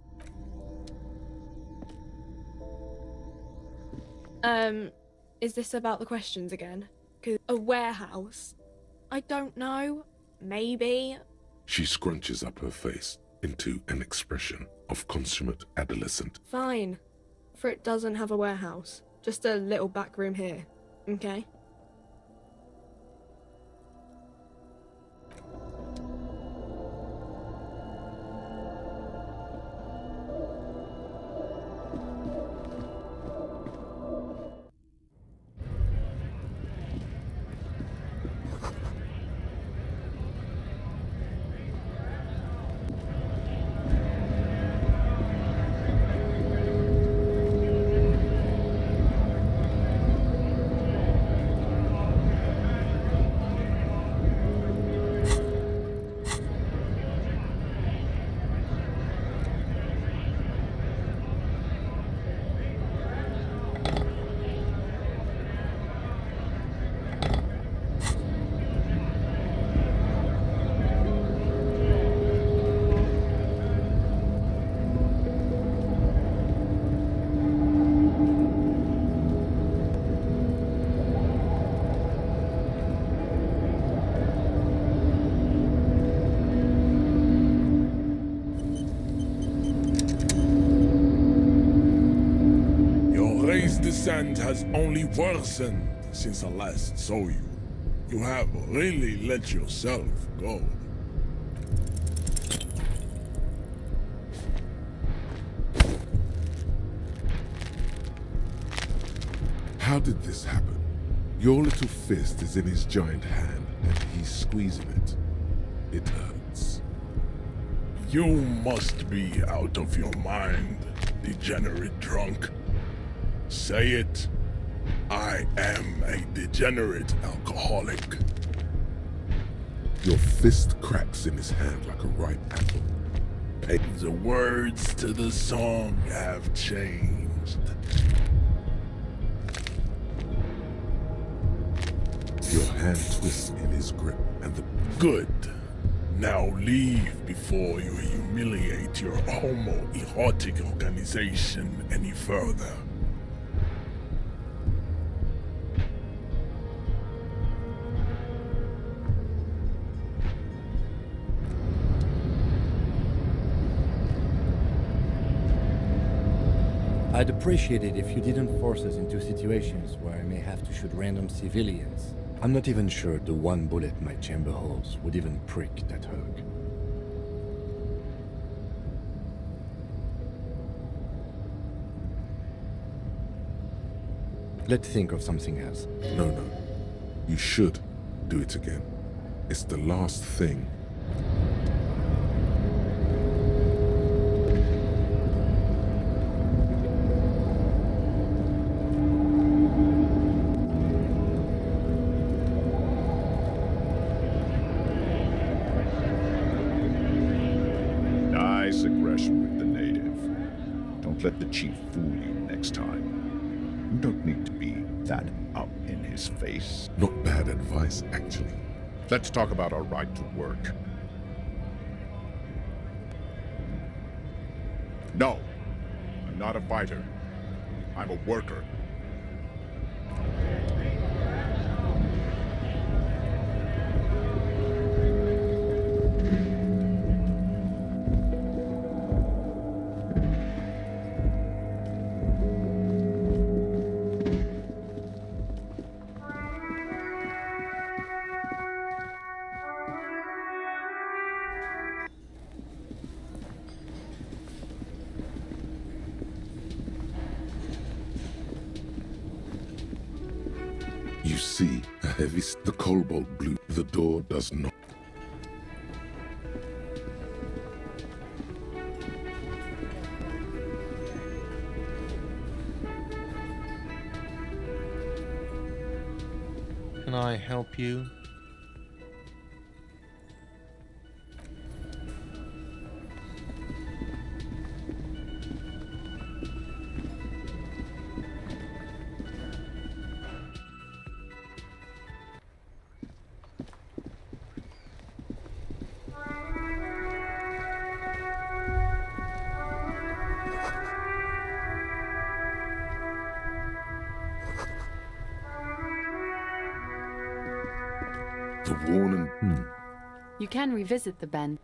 Is this about the questions again? 'Cause a warehouse? I don't know. Maybe. She scrunches up her face into an expression of consummate adolescent. Fine. For it doesn't have a warehouse. Just a little back room here. Okay? Descent has only worsened since I last saw you. You have really let yourself go. How did this happen? Your little fist is in his giant hand, and he's squeezing it. It hurts. You must be out of your mind, degenerate drunk. Say it. I am a degenerate alcoholic. Your fist cracks in his hand like a ripe apple. The words to the song have changed. Your hand twists in his grip, and the Good. Now leave before you humiliate your homoerotic organization any further. I'd appreciate it if you didn't force us into situations where I may have to shoot random civilians. I'm not even sure the one bullet my chamber holds would even prick that hug. Let's think of something else. No. You should do it again. It's the last thing. Nice aggression with the native. Don't let the chief fool you next time. You don't need to be that up in his face. Not bad advice, actually. Let's talk about our right to work. No, I'm not a fighter. I'm a worker. You see a heavy... The cobalt blue. The door does not... Can I help you? The worn and... You can revisit the bend.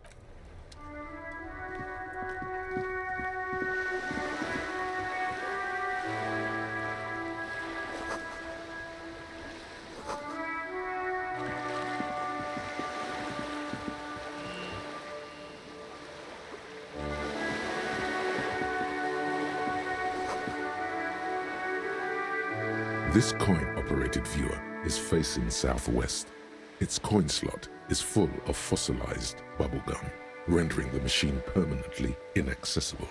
This coin-operated viewer is facing southwest. Its coin slot is full of fossilized bubblegum, rendering the machine permanently inaccessible.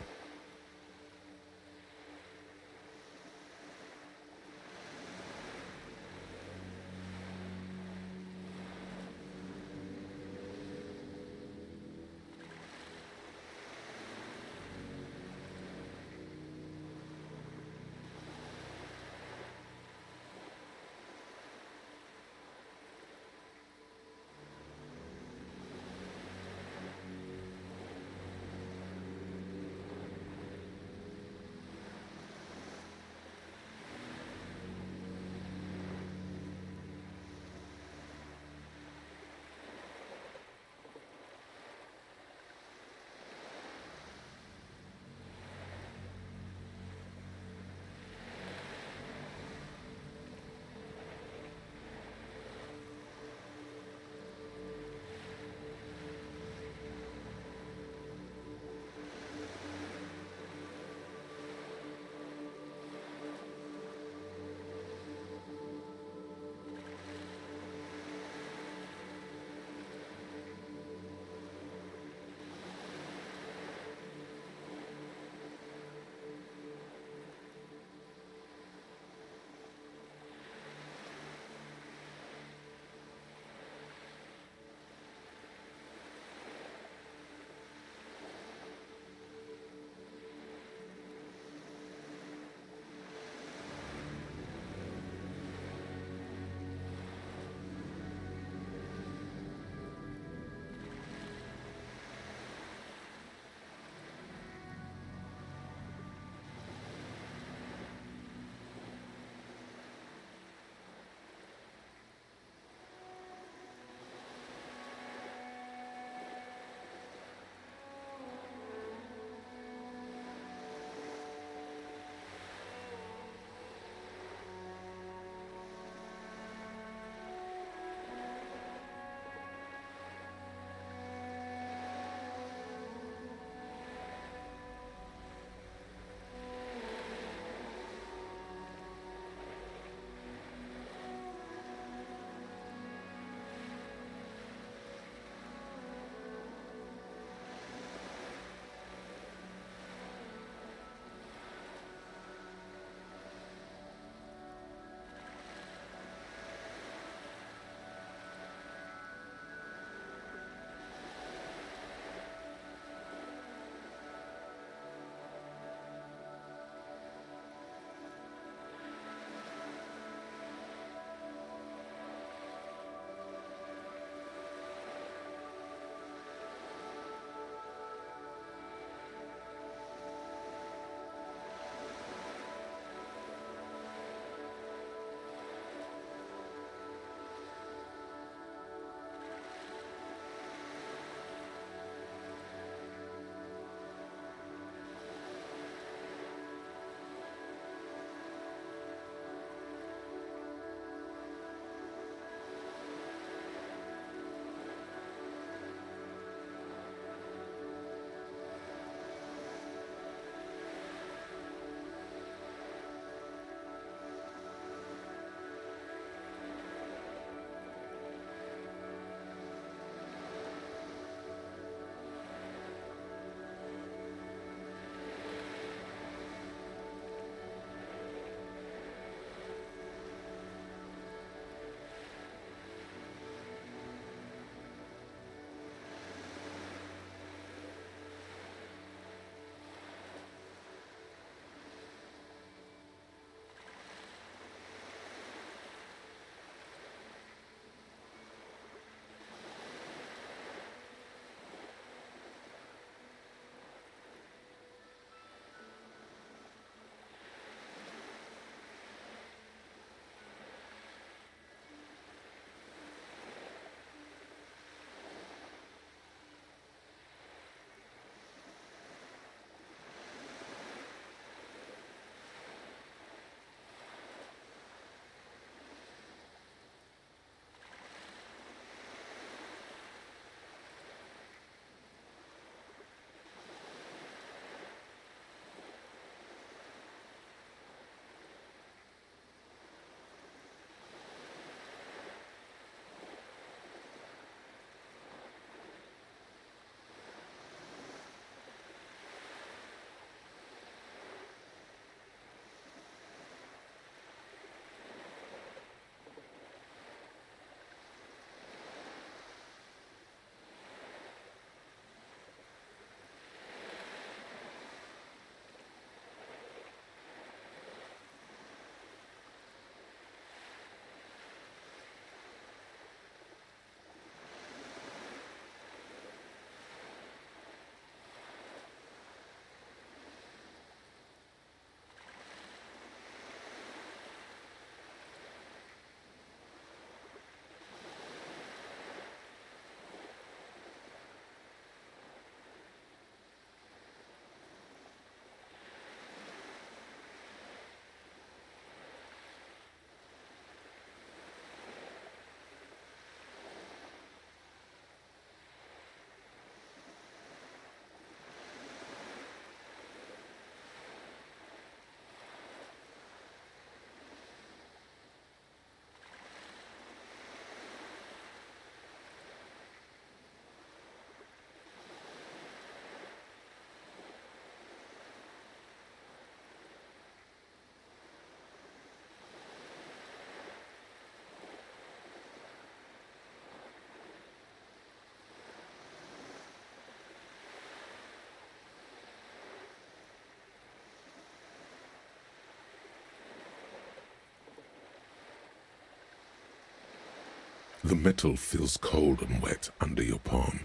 The metal feels cold and wet under your palm.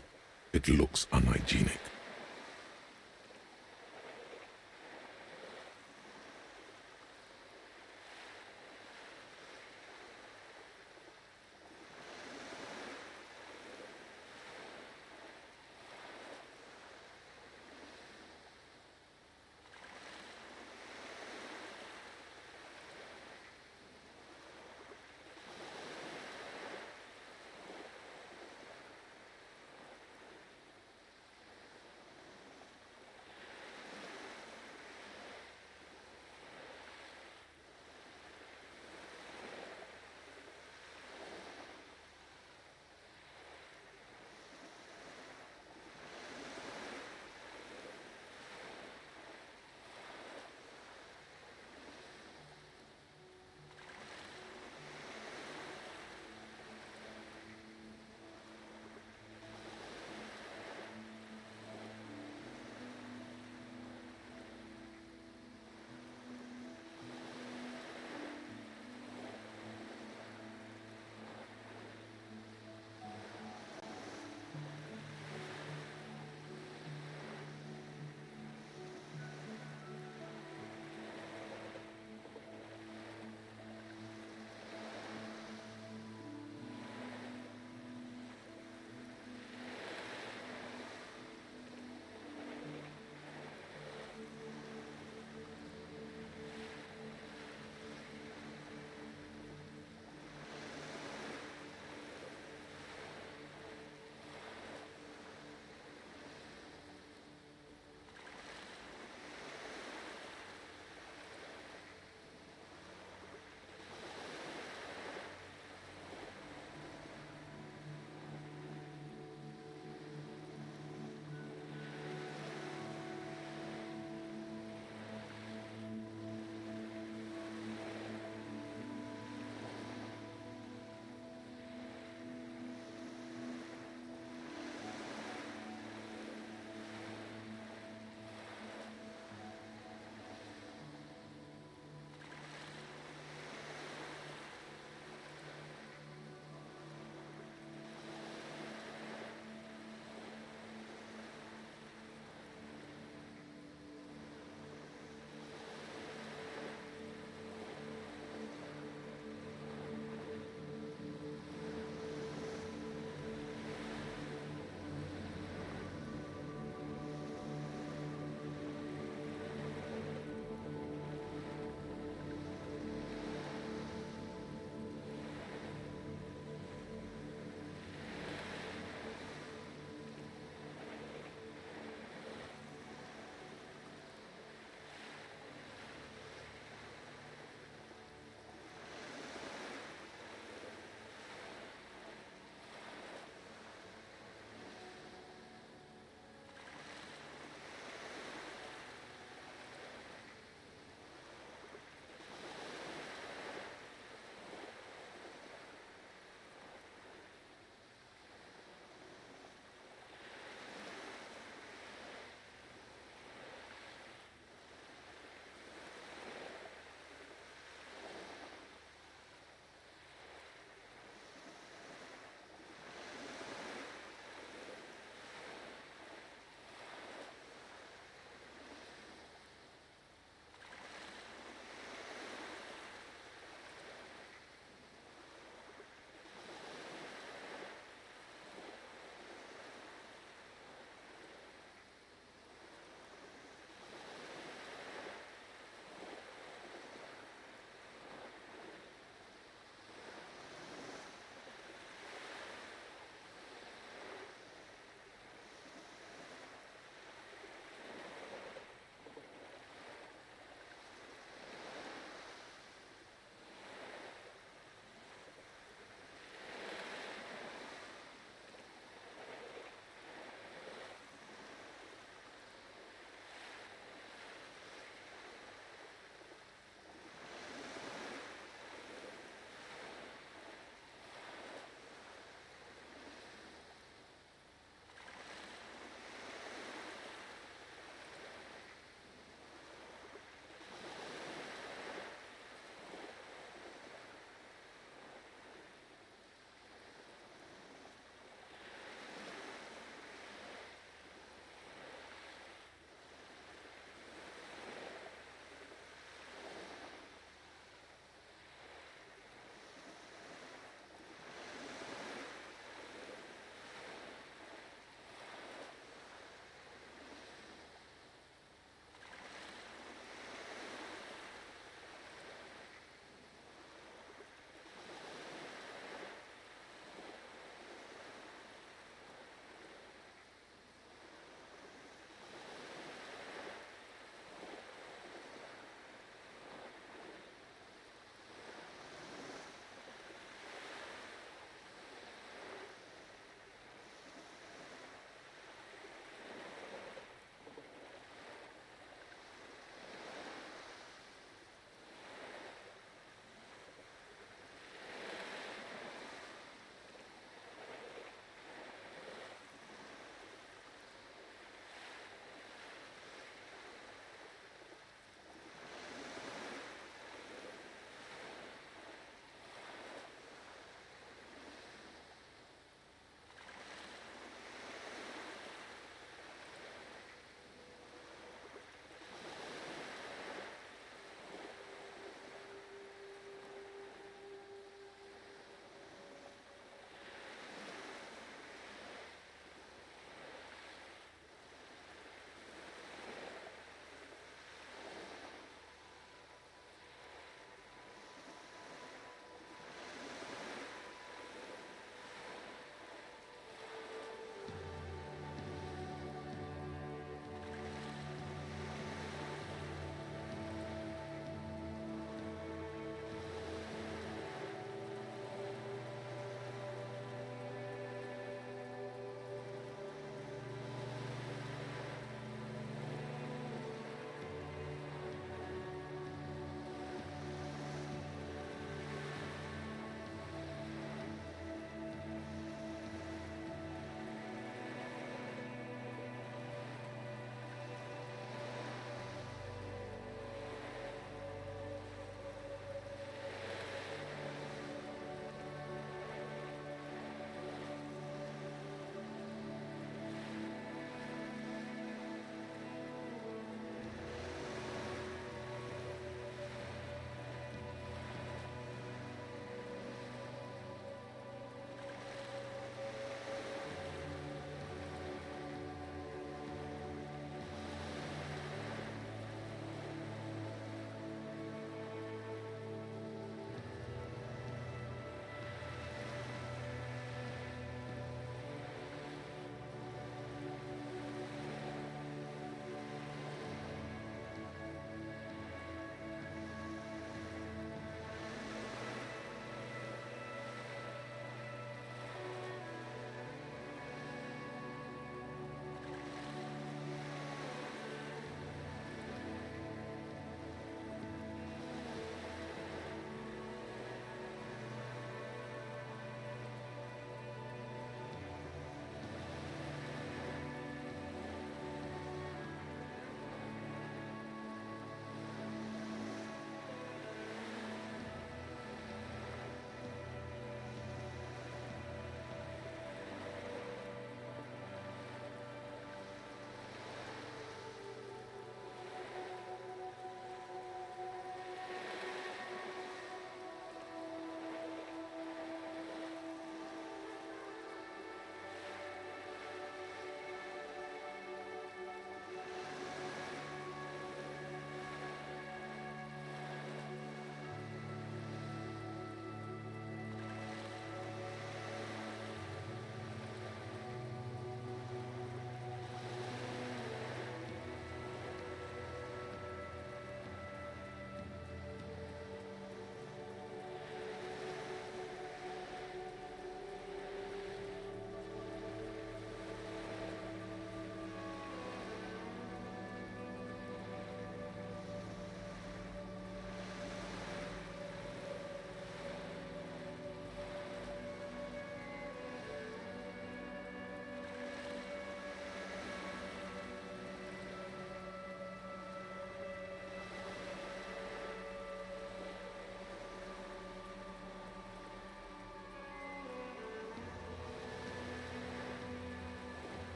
It looks unhygienic.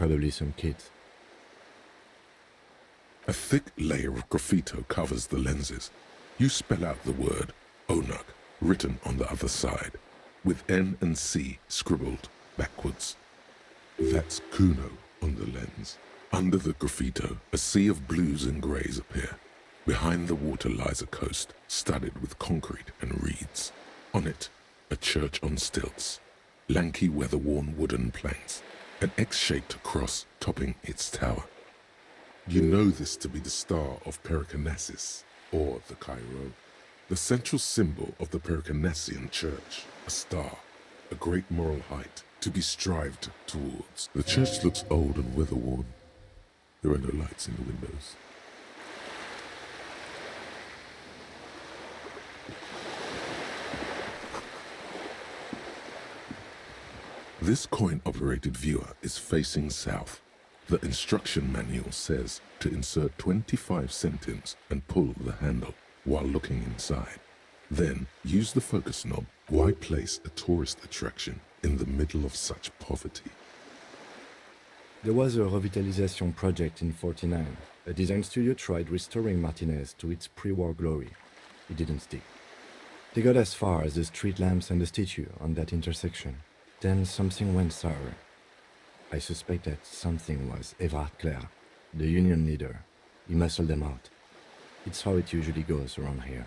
Probably some kids. A thick layer of graffito covers the lenses. You spell out the word Onuk written on the other side, with N and C scribbled backwards. That's Kuno on the lens. Under the graffito, a sea of blues and greys appear. Behind the water lies a coast, studded with concrete and reeds. On it, a church on stilts, lanky weather-worn wooden planks, an X-shaped cross topping its tower. You know this to be the star of Pericarnassus, or the Cairo, the central symbol of the Pericarnassian church, a star, a great moral height to be strived towards. The church looks old and weather-worn. There are no lights in the windows. This coin-operated viewer is facing south. The instruction manual says to insert 25 centimes and pull the handle while looking inside. Then use the focus knob. Why place a tourist attraction in the middle of such poverty? There was a revitalization project in '49. A design studio tried restoring Martinez to its pre-war glory. It didn't stick. They got as far as the street lamps and the statue on that intersection. Then something went sour. I suspect that something was Everard Clare, the union leader. He muscled them out. It's how it usually goes around here.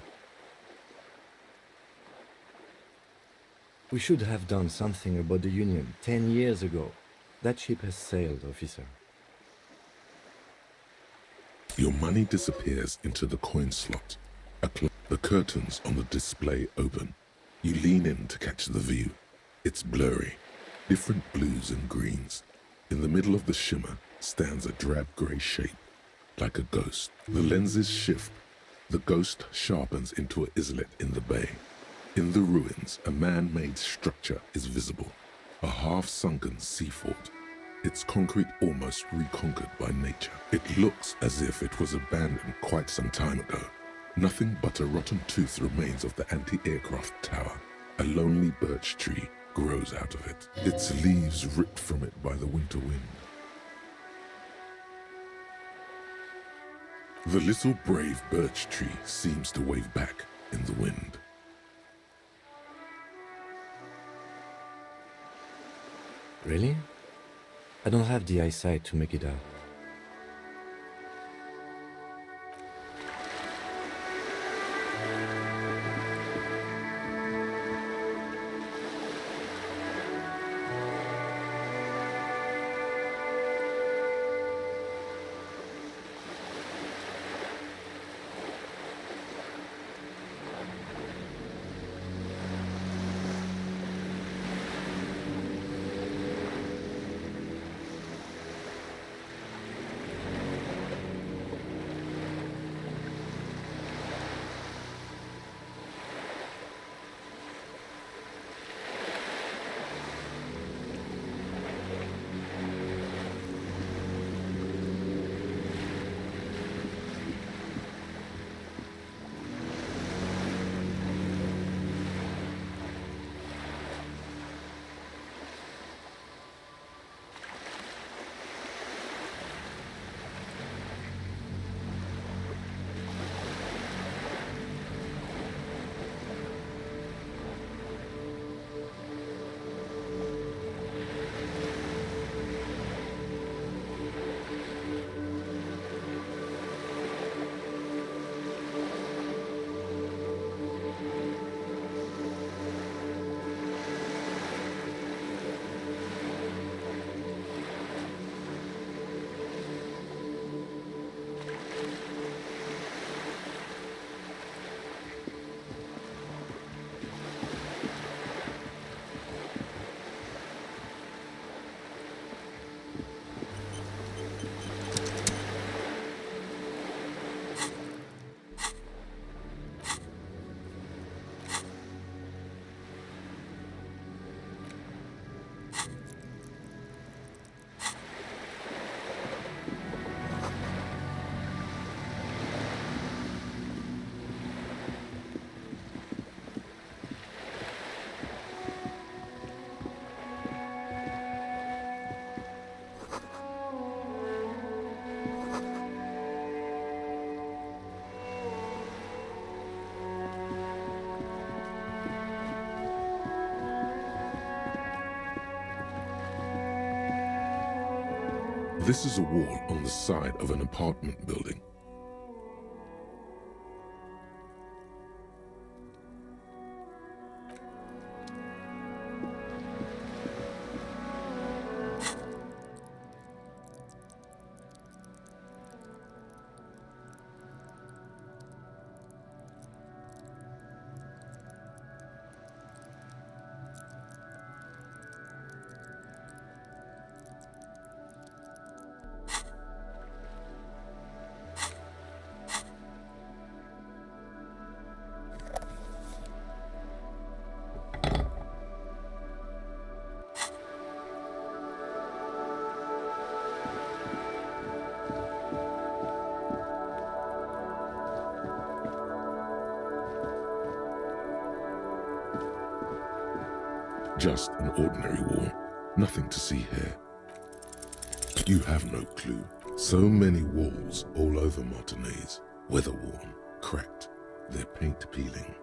We should have done something about the union 10 years ago. That ship has sailed, officer. Your money disappears into the coin slot. The curtains on the display open. You lean in to catch the view. It's blurry, different blues and greens. In the middle of the shimmer stands a drab grey shape, like a ghost. The lenses shift. The ghost sharpens into an islet in the bay. In the ruins, a man-made structure is visible, a half-sunken sea fort. Its concrete almost reconquered by nature. It looks as if it was abandoned quite some time ago. Nothing but a rotten tooth remains of the anti-aircraft tower. A lonely birch tree grows out of it, its leaves ripped from it by the winter wind. The little brave birch tree seems to wave back in the wind. Really? I don't have the eyesight to make it out. This is a wall on the side of an apartment building. Just an ordinary wall. Nothing to see here. You have no clue. So many walls all over Martinez. Weather-worn, cracked, their paint peeling.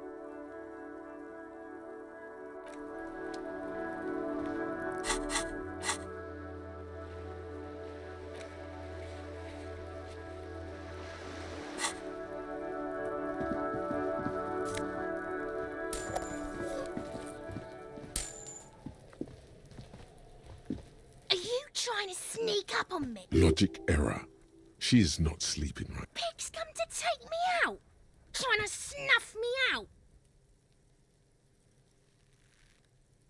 Trying to sneak up on me. Logic error. She is not sleeping right. Pig's come to take me out. Trying to snuff me out.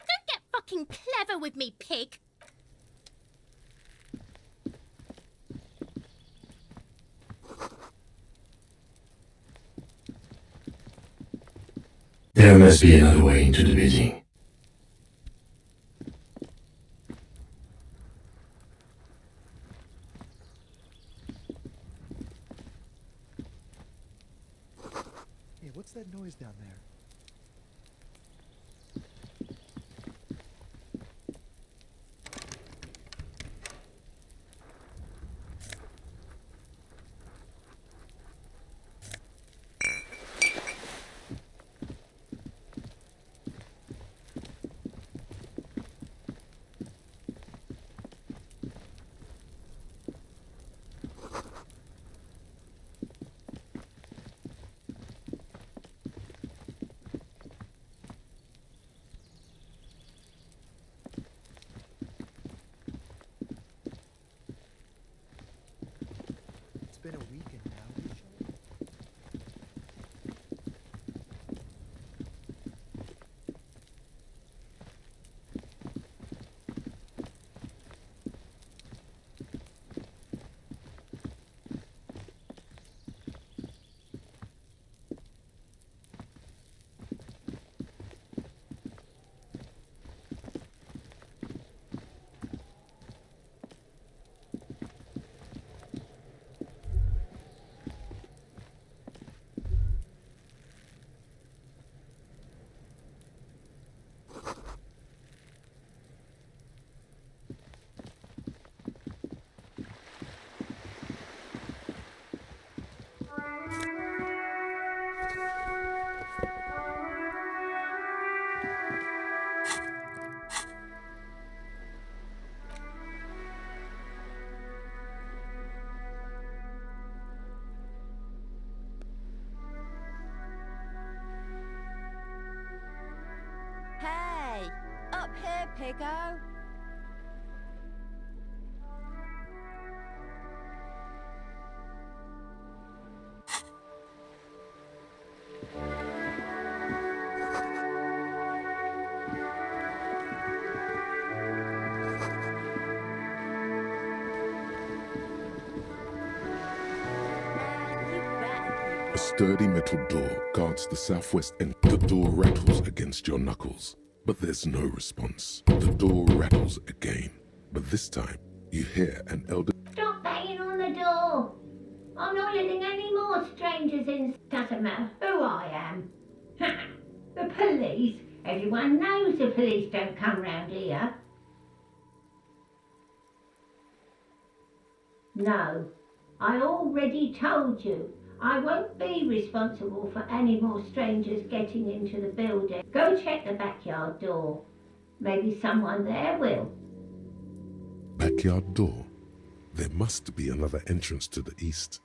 Don't get fucking clever with me, pig. There must be another way into the building. What's that noise down there? Been a weekend now. Hey, up here, Piggo. A sturdy metal door guards the southwest end. The door rattles against your knuckles, but there's no response. The door rattles again, but this time you hear an elder... Stop banging on the door! I'm not letting any more strangers in. Doesn't matter who I am. The police? Everyone knows the police don't come round here. No, I already told you. I won't be responsible for any more strangers getting into the building. Go check the backyard door. Maybe someone there will. Backyard door? There must be another entrance to the east.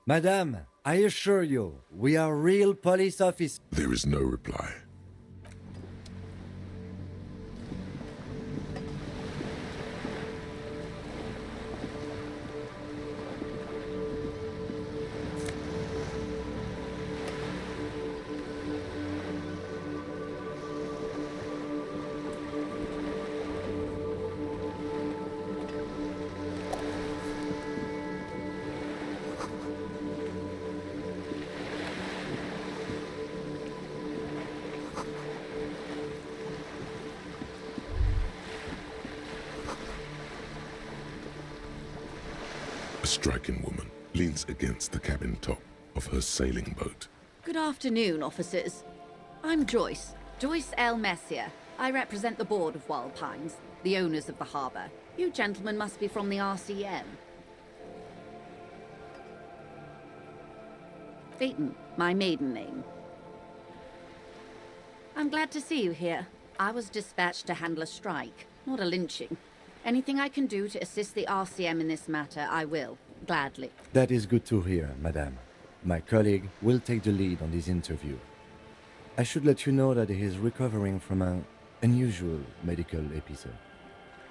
Madame, I assure you, we are real police officers. There is no reply. A striking woman leans against the cabin top of her sailing boat. Good afternoon, officers. I'm Joyce L. Messier. I represent the board of Wild Pines, the owners of the harbour. You gentlemen must be from the RCM. Phaeton, my maiden name. I'm glad to see you here. I was dispatched to handle a strike, not a lynching. Anything I can do to assist the RCM in this matter, I will, gladly. That is good to hear, madame. My colleague will take the lead on this interview. I should let you know that he is recovering from an unusual medical episode.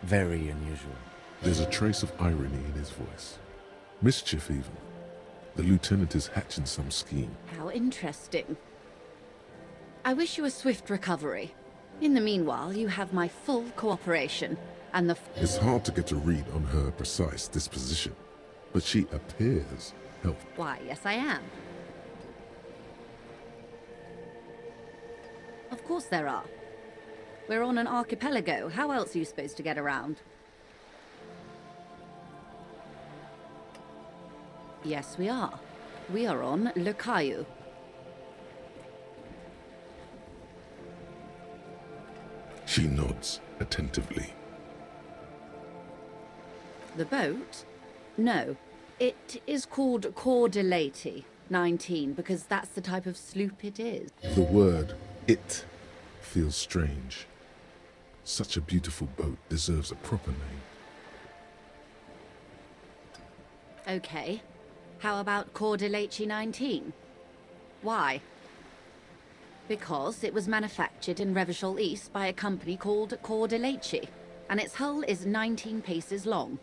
Very unusual. There's a trace of irony in his voice. Mischief, even. The lieutenant is hatching some scheme. How interesting. I wish you a swift recovery. In the meanwhile, you have my full cooperation, and the... It's hard to get a read on her precise disposition, but she appears healthy. Why, yes I am. Of course there are. We're on an archipelago. How else are you supposed to get around? Yes, we are. We are on Le Caillou. She nods attentively. The boat? No. It is called Cordelati 19 because that's the type of sloop it is. The word "it" feels strange. Such a beautiful boat deserves a proper name. Okay. How about Cordelati 19? Why? Because it was manufactured in Revachol East by a company called Cordelati, and its hull is 19 paces long.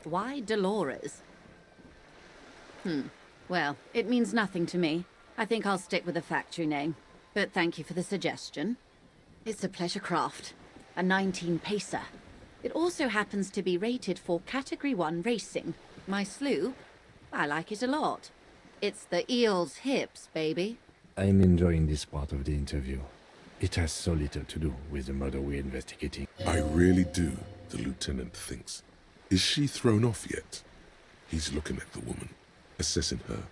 Why Dolores? Well, it means nothing to me. I think I'll stick with the factory name. But thank you for the suggestion. It's a pleasure craft. A 19-pacer. It also happens to be rated for Category 1 racing. My sloop, I like it a lot. It's the eel's hips, baby. I'm enjoying this part of the interview. It has so little to do with the murder we're investigating. I really do, the lieutenant thinks. Is she thrown off yet? He's looking at the woman, assessing her.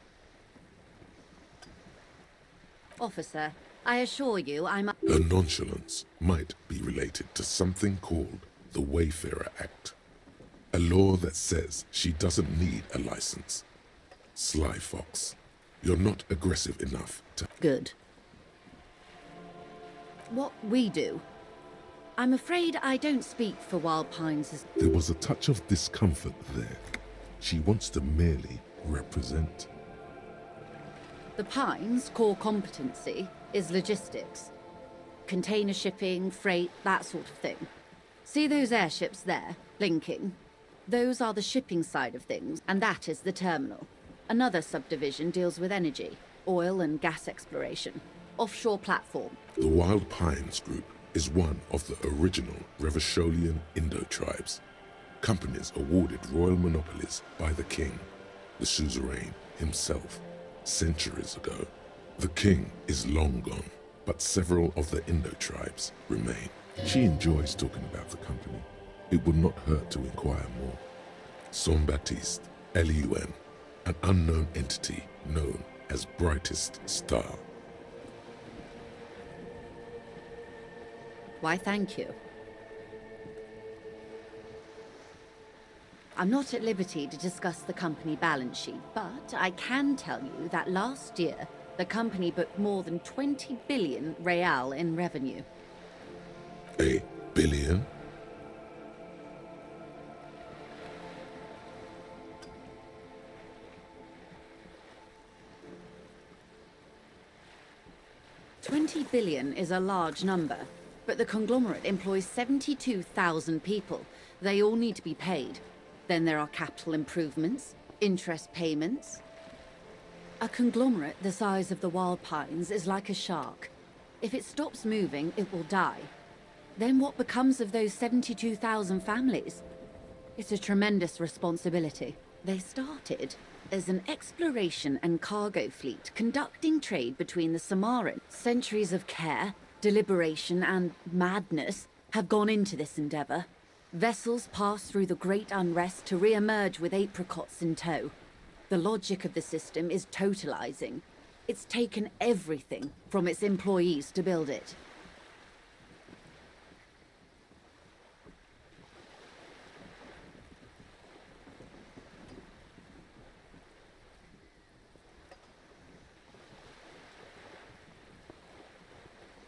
Officer, I assure you I'm... Her nonchalance might be related to something called the Wayfarer Act. A law that says she doesn't need a license. Sly fox, you're not aggressive enough to... Good. What we do? I'm afraid I don't speak for Wild Pines. There was a touch of discomfort there. She wants to merely represent. The Pines' core competency is logistics. Container shipping, freight, that sort of thing. See those airships there, blinking? Those are the shipping side of things, and that is the terminal. Another subdivision deals with energy, oil and gas exploration, offshore platform. The Wild Pines Group is one of the original Revacholian Indo-tribes. Companies awarded royal monopolies by the king, the suzerain himself, centuries ago. The king is long gone, but several of the Indo-tribes remain. She enjoys talking about the company. It would not hurt to inquire more. Saint-Baptiste, Elysium, an unknown entity known as Brightest Star. Why, thank you. I'm not at liberty to discuss the company balance sheet, but I can tell you that last year, the company booked more than 20 billion real in revenue. A billion? 20 billion is a large number, but the conglomerate employs 72,000 people. They all need to be paid. Then there are capital improvements, interest payments. A conglomerate the size of the Wild Pines is like a shark. If it stops moving, it will die. Then what becomes of those 72,000 families? It's a tremendous responsibility. They started as an exploration and cargo fleet conducting trade between the Samaran. Centuries of care, deliberation, and madness have gone into this endeavor. Vessels pass through the great unrest to re-emerge with apricots in tow. The logic of the system is totalizing. It's taken everything from its employees to build it.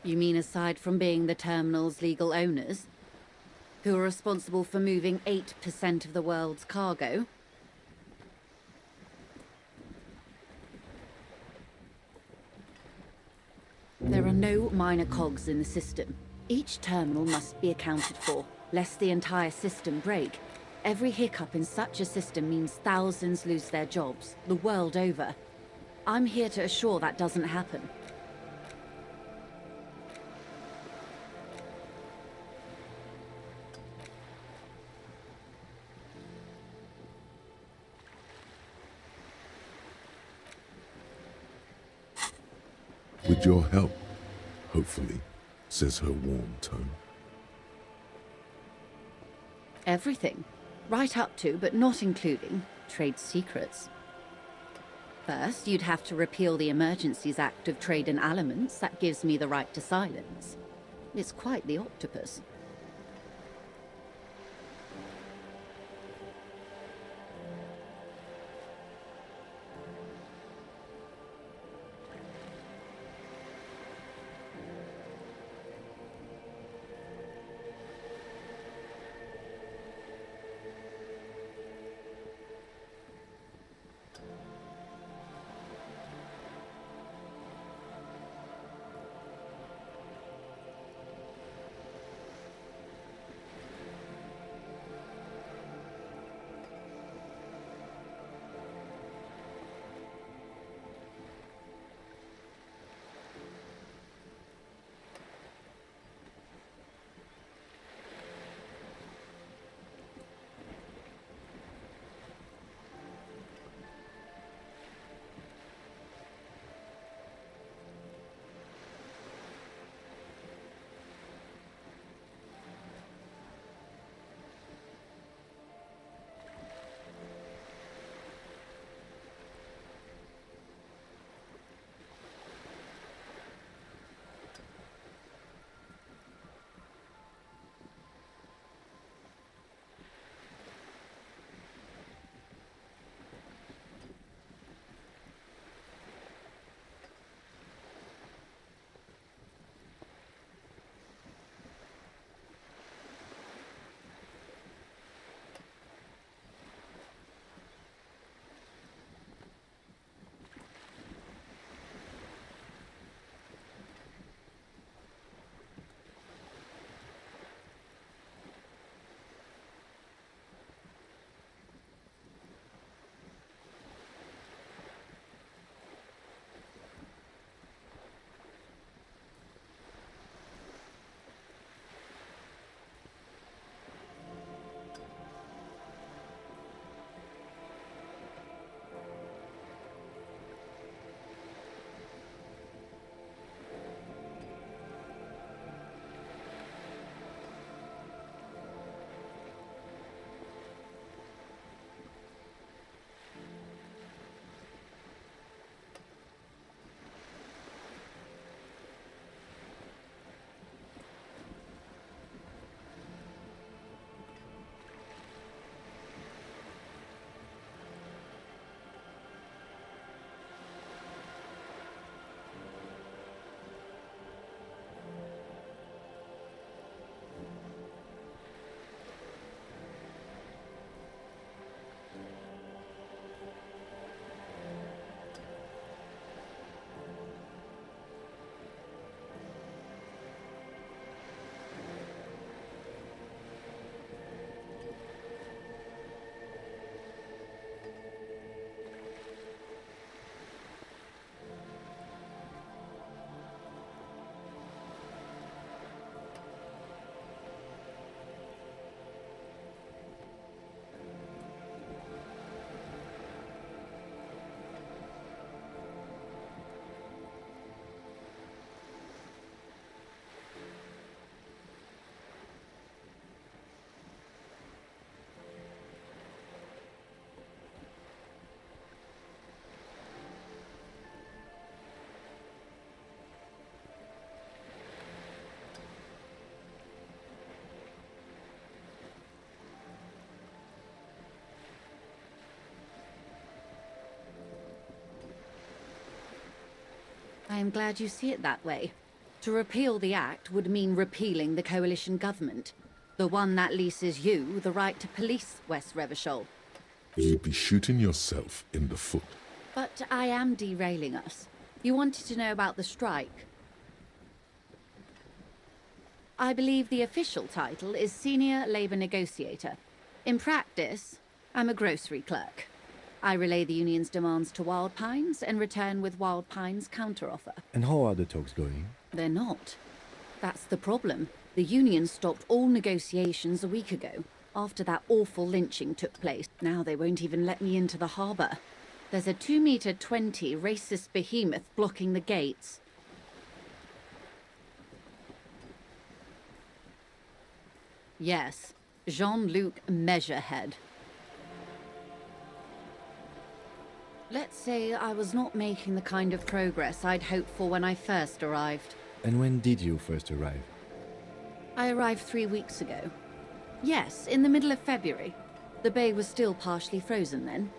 You mean aside from being the terminal's legal owners, who are responsible for moving 8% of the world's cargo? There are no minor cogs in the system. Each terminal must be accounted for, lest the entire system break. Every hiccup in such a system means thousands lose their jobs, the world over. I'm here to assure that doesn't happen. With your help, hopefully, says her warm tone. Everything. Right up to, but not including, trade secrets. First, you'd have to repeal the Emergencies Act of Trade in Aliments. That gives me the right to silence. It's quite the octopus. I am glad you see it that way. To repeal the Act would mean repealing the coalition government. The one that leases you the right to police West Revachol. You'd be shooting yourself in the foot. But I am derailing us. You wanted to know about the strike. I believe the official title is Senior Labour Negotiator. In practice, I'm a grocery clerk. I relay the union's demands to Wild Pines and return with Wild Pines' counteroffer. And how are the talks going? They're not. That's the problem. The union stopped all negotiations a week ago, after that awful lynching took place. Now they won't even let me into the harbour. There's a 2-meter-20 racist behemoth blocking the gates. Yes, Jean-Luc Measurehead. Let's say I was not making the kind of progress I'd hoped for when I first arrived. And when did you first arrive? I arrived 3 weeks ago. Yes, in the middle of February. The bay was still partially frozen then.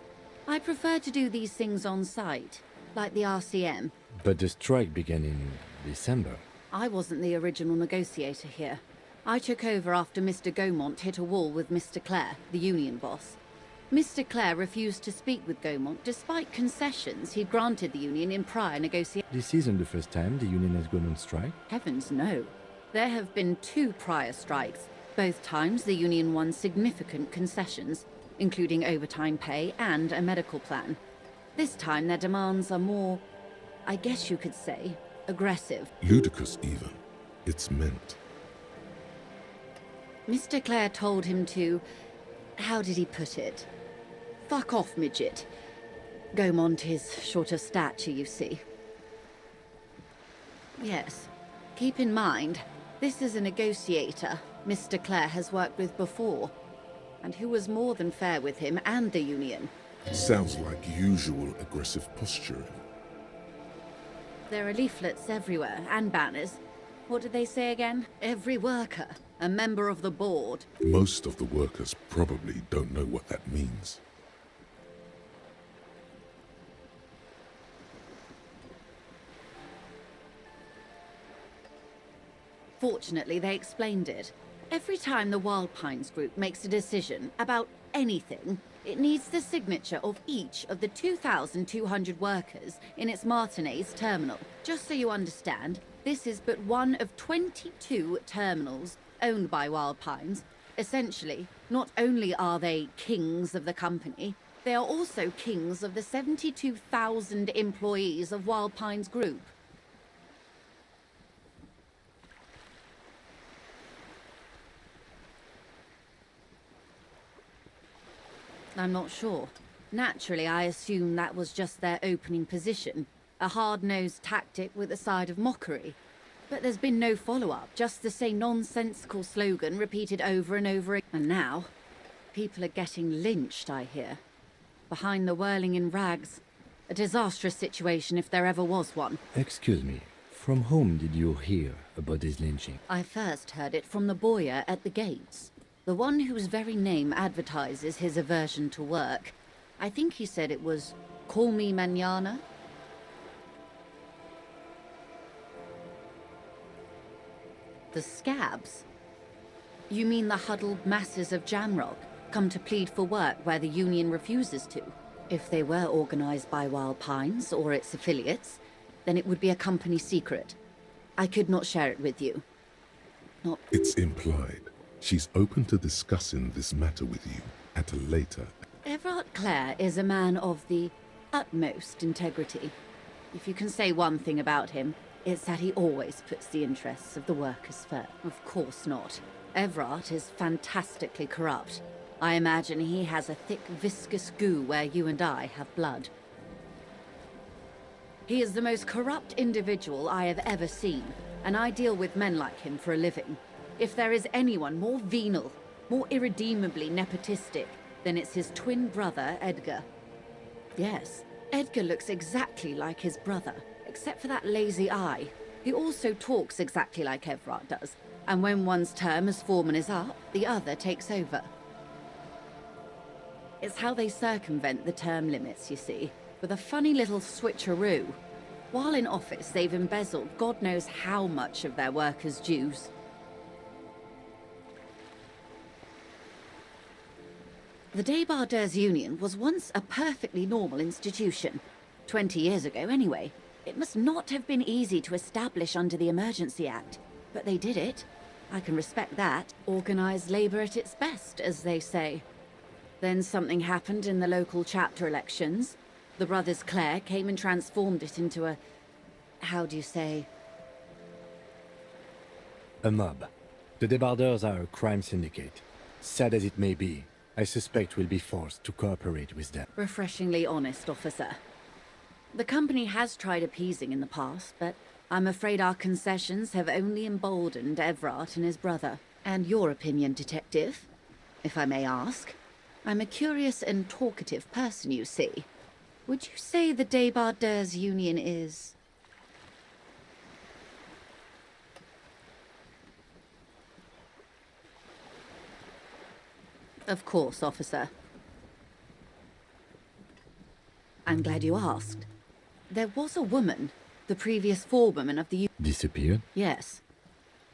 I prefer to do these things on site, like the RCM. But the strike began in December. I wasn't the original negotiator here. I took over after Mr. Gaumont hit a wall with Mr. Clare, the union boss. Mr. Clare refused to speak with Gaumont despite concessions he'd granted the union in prior negotiations. This isn't the first time the union has gone on strike? Heavens no. There have been 2 prior strikes. Both times the union won significant concessions, including overtime pay and a medical plan. This time their demands are more, I guess you could say, aggressive. Ludicrous even. It's meant. Mr. Clare told him to... how did he put it? Fuck off, midget. Gaumont is short of stature, you see. Yes. Keep in mind, this is a negotiator Mr. Clare has worked with before, and who was more than fair with him and the union. Sounds like usual aggressive posturing. There are leaflets everywhere, and banners. What did they say again? Every worker, a member of the board. Most of the workers probably don't know what that means. Fortunately, they explained it. Every time the Wild Pines group makes a decision about anything, it needs the signature of each of the 2,200 workers in its Martinez terminal. Just so you understand, this is but one of 22 terminals owned by Wild Pines. Essentially, not only are they kings of the company, they are also kings of the 72,000 employees of Wild Pines Group. I'm not sure. Naturally, I assume that was just their opening position, a hard-nosed tactic with a side of mockery. But there's been no follow-up, just the same nonsensical slogan repeated over and over again. And now, people are getting lynched, I hear. Behind the whirling in rags. A disastrous situation if there ever was one. Excuse me, from whom did you hear about this lynching? I first heard it from the boyer at the gates. The one whose very name advertises his aversion to work. I think he said it was, "Call me mañana." The scabs? You mean the huddled masses of Jamrock, come to plead for work where the union refuses to? If they were organized by Wild Pines or its affiliates, then it would be a company secret. I could not share it with you. Not... It's implied. She's open to discussing this matter with you at a later... Everard Clare is a man of the utmost integrity. If you can say one thing about him, it's that he always puts the interests of the workers first. Of course not. Everard is fantastically corrupt. I imagine he has a thick, viscous goo where you and I have blood. He is the most corrupt individual I have ever seen, and I deal with men like him for a living. If there is anyone more venal, more irredeemably nepotistic, then it's his twin brother, Edgar. Yes, Edgar looks exactly like his brother, except for that lazy eye. He also talks exactly like Everard does, and when one's term as foreman is up, the other takes over. It's how they circumvent the term limits, you see, with a funny little switcheroo. While in office, they've embezzled God knows how much of their workers' dues. The Débardeurs Union was once a perfectly normal institution. 20 years ago, anyway. It must not have been easy to establish under the Emergency Act, but they did it. I can respect that. Organised labour at its best, as they say. Then something happened in the local chapter elections. The brothers Clare came and transformed it into a... how do you say? A mob. The Débardeurs are a crime syndicate. Sad as it may be, I suspect we'll be forced to cooperate with them. Refreshingly honest, officer. The company has tried appeasing in the past, but I'm afraid our concessions have only emboldened Everard and his brother. And your opinion, Detective, if I may ask? I'm a curious and talkative person, you see. Would you say the Débardeurs Union is... Of course, officer. I'm glad you asked. There was a woman, the previous forewoman of the... Disappeared? Yes.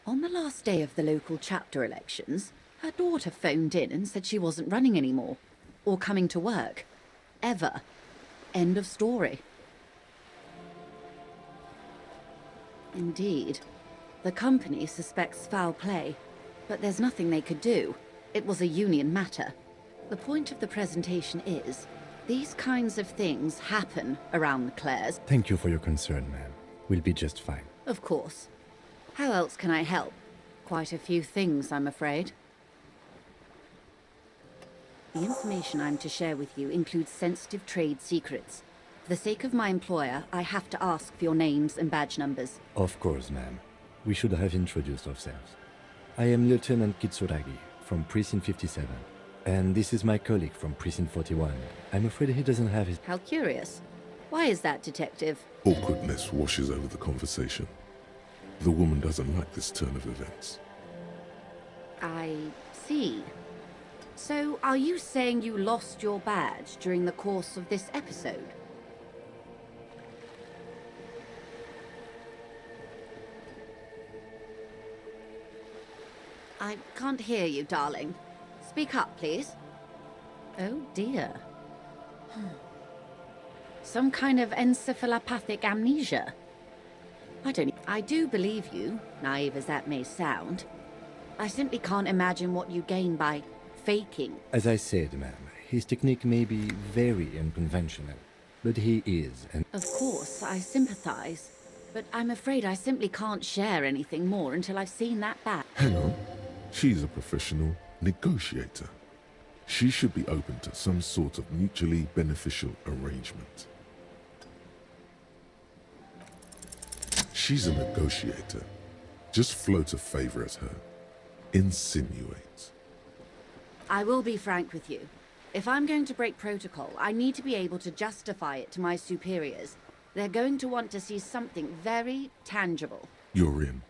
On the last day of the local chapter elections, her daughter phoned in and said she wasn't running anymore, or coming to work. Ever. End of story. Indeed. The company suspects foul play, but there's nothing they could do. It was a union matter. The point of the presentation is, these kinds of things happen around the Clares. Thank you for your concern, ma'am. We'll be just fine. Of course. How else can I help? Quite a few things, I'm afraid. The information I'm to share with you includes sensitive trade secrets. For the sake of my employer, I have to ask for your names and badge numbers. Of course, ma'am. We should have introduced ourselves. I am Lieutenant Kitsuragi, from Precinct 57. And this is my colleague from Precinct 41. I'm afraid he doesn't have his... How curious. Why is that, Detective? Awkwardness washes over the conversation. The woman doesn't like this turn of events. I see. So, are you saying you lost your badge during the course of this episode? I can't hear you, darling. Speak up, please. Oh, dear. Some kind of encephalopathic amnesia. I do believe you, naive as that may sound. I simply can't imagine what you gain by faking. As I said, ma'am, his technique may be very unconventional, but he is, and... Of course, I sympathize. But I'm afraid I simply can't share anything more until I've seen that back. Hang on. She's a professional negotiator. She should be open to some sort of mutually beneficial arrangement. She's a negotiator. Just float a favor at her. Insinuate. I will be frank with you. If I'm going to break protocol, I need to be able to justify it to my superiors. They're going to want to see something very tangible. You're in,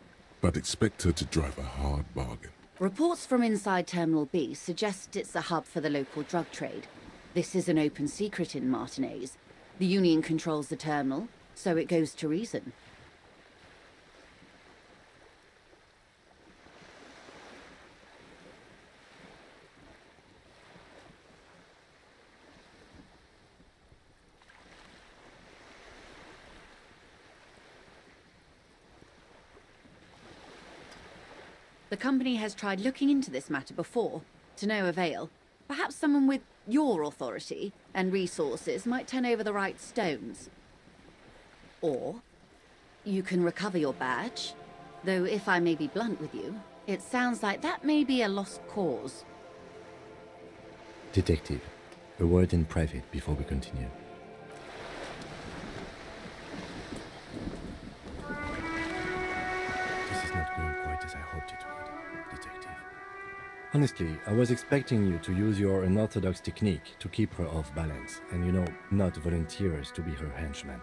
but expect her to drive a hard bargain. Reports from inside Terminal B suggest it's a hub for the local drug trade. This is an open secret in Martinez. The Union controls the terminal, so it goes to reason. The company has tried looking into this matter before, to no avail. Perhaps someone with your authority and resources might turn over the right stones. Or you can recover your badge, though if I may be blunt with you, it sounds like that may be a lost cause. Detective, a word in private before we continue. This is not going quite as I hoped it would, Detective. Honestly, I was expecting you to use your unorthodox technique to keep her off balance, and not volunteer us to be her henchman.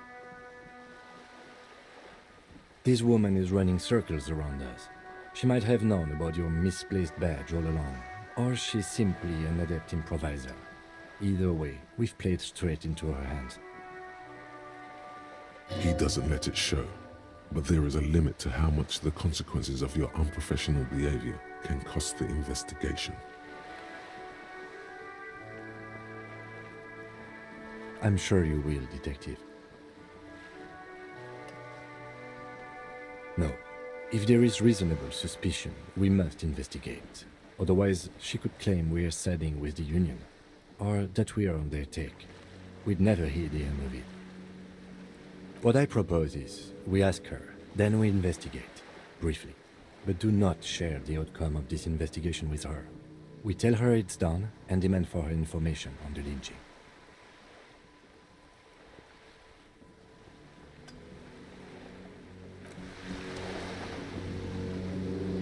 This woman is running circles around us. She might have known about your misplaced badge all along, or she's simply an adept improviser. Either way, we've played straight into her hands. He doesn't let it show, but there is a limit to how much the consequences of your unprofessional behavior can cost the investigation. I'm sure you will, Detective. No. If there is reasonable suspicion, we must investigate. Otherwise, she could claim we are siding with the Union, or that we are on their take. We'd never hear the end of it. What I propose is, we ask her, then we investigate, briefly. But do not share the outcome of this investigation with her. We tell her it's done, and demand for her information on the lynching.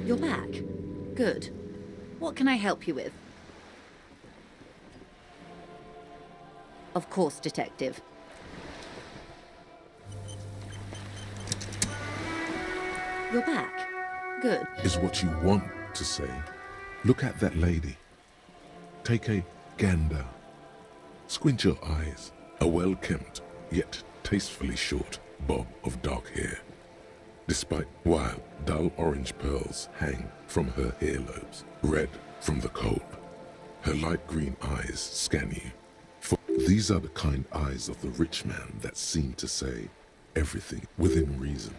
You're back. Good. What can I help you with? Of course, Detective. You're back. Good. Is what you want to say. Look at that lady. Take a gander. Squint your eyes. A well-kempt, yet tastefully short bob of dark hair. Despite while dull orange pearls hang from her earlobes, red from the cold. Her light green eyes scan you. For these are the kind eyes of the rich man that seem to say everything within reason.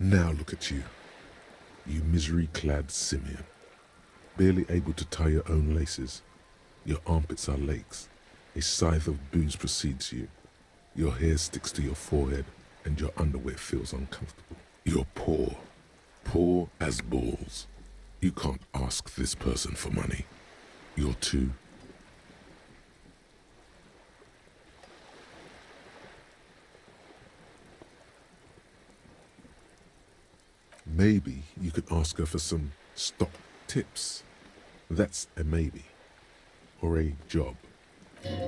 Now look at you, you misery-clad simian, barely able to tie your own laces. Your armpits are lakes. A scythe of booze precedes you. Your hair sticks to your forehead, and your underwear feels uncomfortable. You're poor, poor as balls. You can't ask this person for money. You're too. Maybe you could ask her for some stock tips. That's a maybe. Or a job.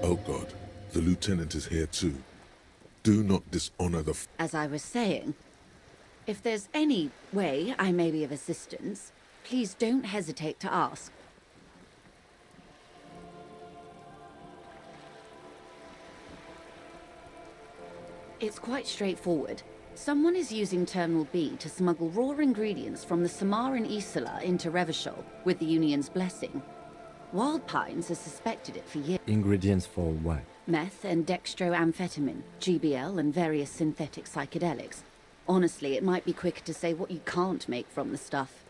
Oh God, the lieutenant is here too. Do not dishonor the As I was saying, if there's any way I may be of assistance, please don't hesitate to ask. It's quite straightforward. Someone is using Terminal B to smuggle raw ingredients from the Samaran Isola into Revachol with the Union's blessing. Wild Pines has suspected it for years. Ingredients for what? Meth and dextroamphetamine, GBL and various synthetic psychedelics. Honestly, it might be quicker to say what you can't make from the stuff.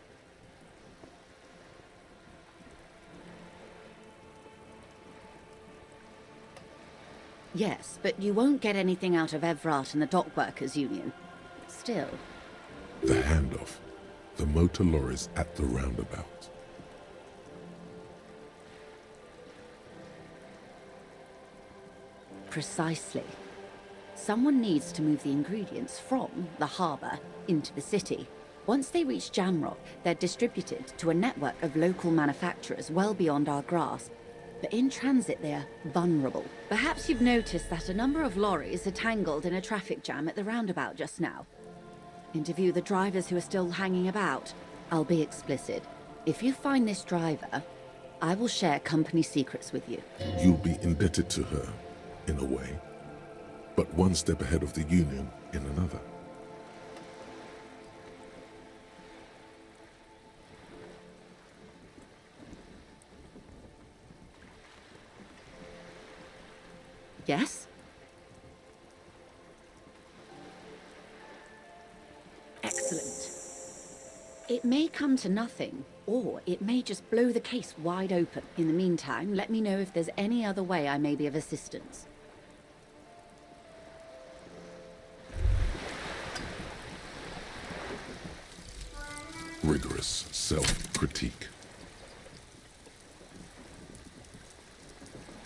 Yes, but you won't get anything out of Evrat and the Dockworkers Union. Still. The handoff. The motor lorries at the roundabout. Precisely. Someone needs to move the ingredients from the harbour into the city. Once they reach Jamrock, they're distributed to a network of local manufacturers well beyond our grasp. but in transit they are vulnerable. Perhaps you've noticed that a number of lorries are tangled in a traffic jam at the roundabout just now. Interview the drivers who are still hanging about. I'll be explicit. If you find this driver, I will share company secrets with you. You'll be indebted to her, in a way, but one step ahead of the Union in another. Yes? Excellent. It may come to nothing, or it may just blow the case wide open. In the meantime, let me know if there's any other way I may be of assistance. Rigorous self-critique.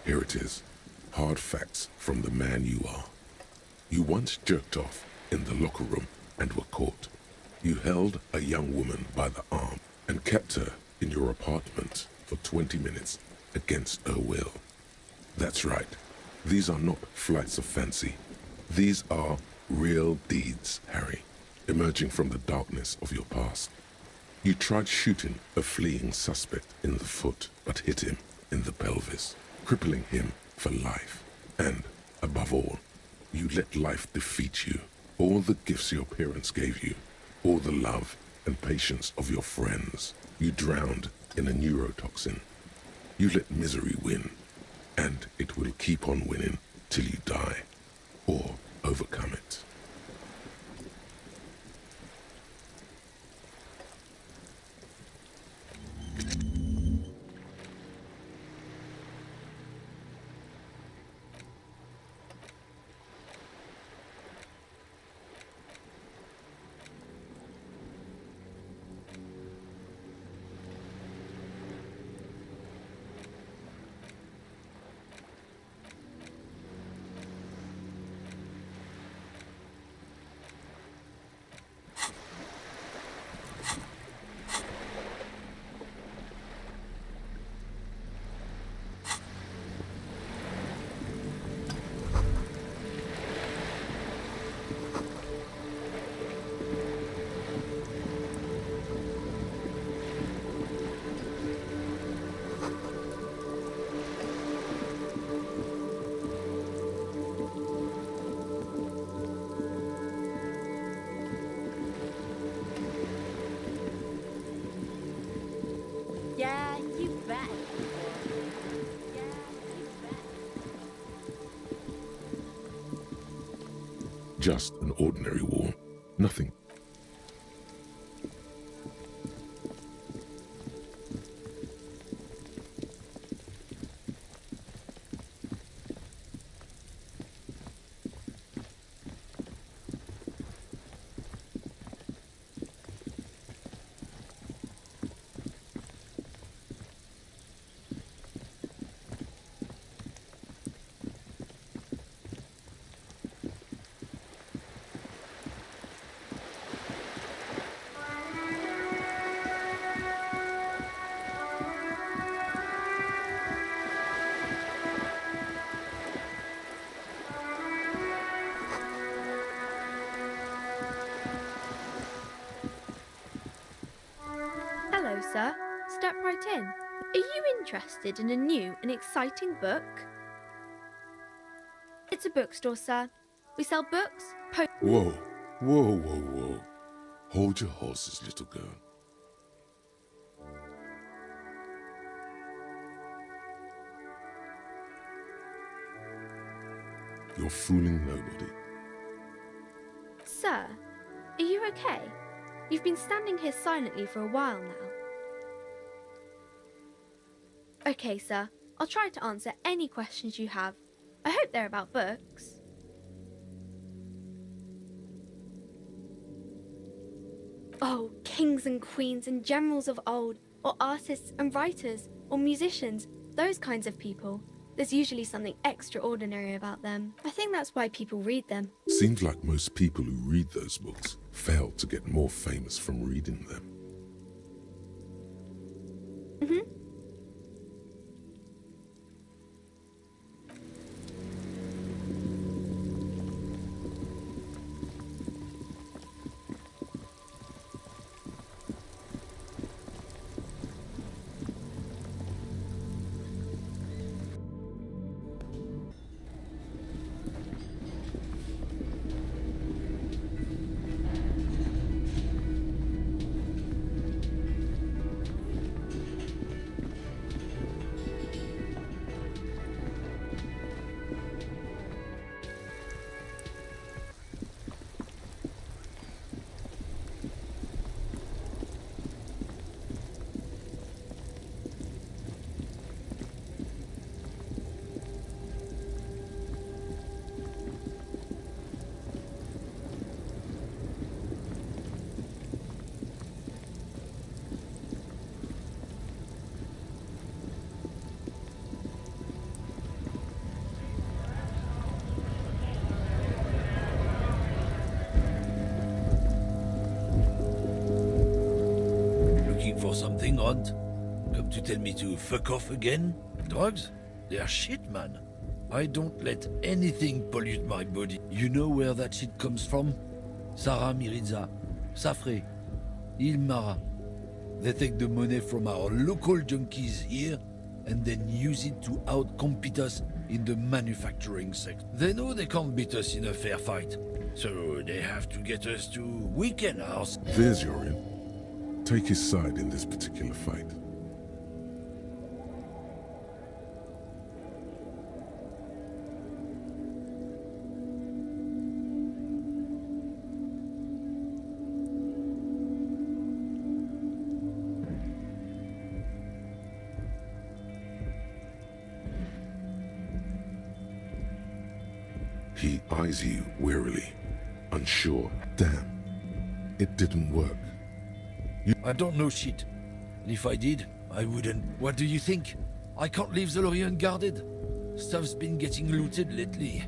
Here it is. Hard facts from the man you are. You once jerked off in the locker room and were caught. You held a young woman by the arm and kept her in your apartment for 20 minutes against her will. That's right. These are not flights of fancy. These are real deeds, Harry, emerging from the darkness of your past. You tried shooting a fleeing suspect in the foot, but hit him in the pelvis, crippling him for life. And, above all, you let life defeat you. All the gifts your parents gave you, all the love and patience of your friends, you drowned in a neurotoxin. You let misery win, and it will keep on winning till you die, or overcome it. Yeah, you bet. Just an ordinary war. Nothing. Hello, sir. Step right in. Are you interested in a new and exciting book? It's a bookstore, sir. We sell books, Whoa, whoa, whoa, whoa. Hold your horses, little girl. You're fooling nobody. Sir, are you okay? You've been standing here silently for a while now. Okay, sir. I'll try to answer any questions you have. I hope they're about books. Oh, kings and queens and generals of old, or artists and writers, or musicians, those kinds of people. There's usually something extraordinary about them. I think that's why people read them. Seems like most people who read those books fail to get more famous from reading them. for something, Hunt? Come to tell me to fuck off again? Drugs? They're shit, man. I don't let anything pollute my body. You know where that shit comes from? Sarah Miriza, Safre, Ilmara. They take the money from our local junkies here and then use it to outcompete us in the manufacturing sector. They know they can't beat us in a fair fight, so they have to get us to weaken ours. There's Yorin. Take his side in this particular fight. He eyes you wearily, unsure. Damn, it didn't work. I don't know shit. And if I did, I wouldn't. What do you think? I can't leave the lorry unguarded. Stuff's been getting looted lately.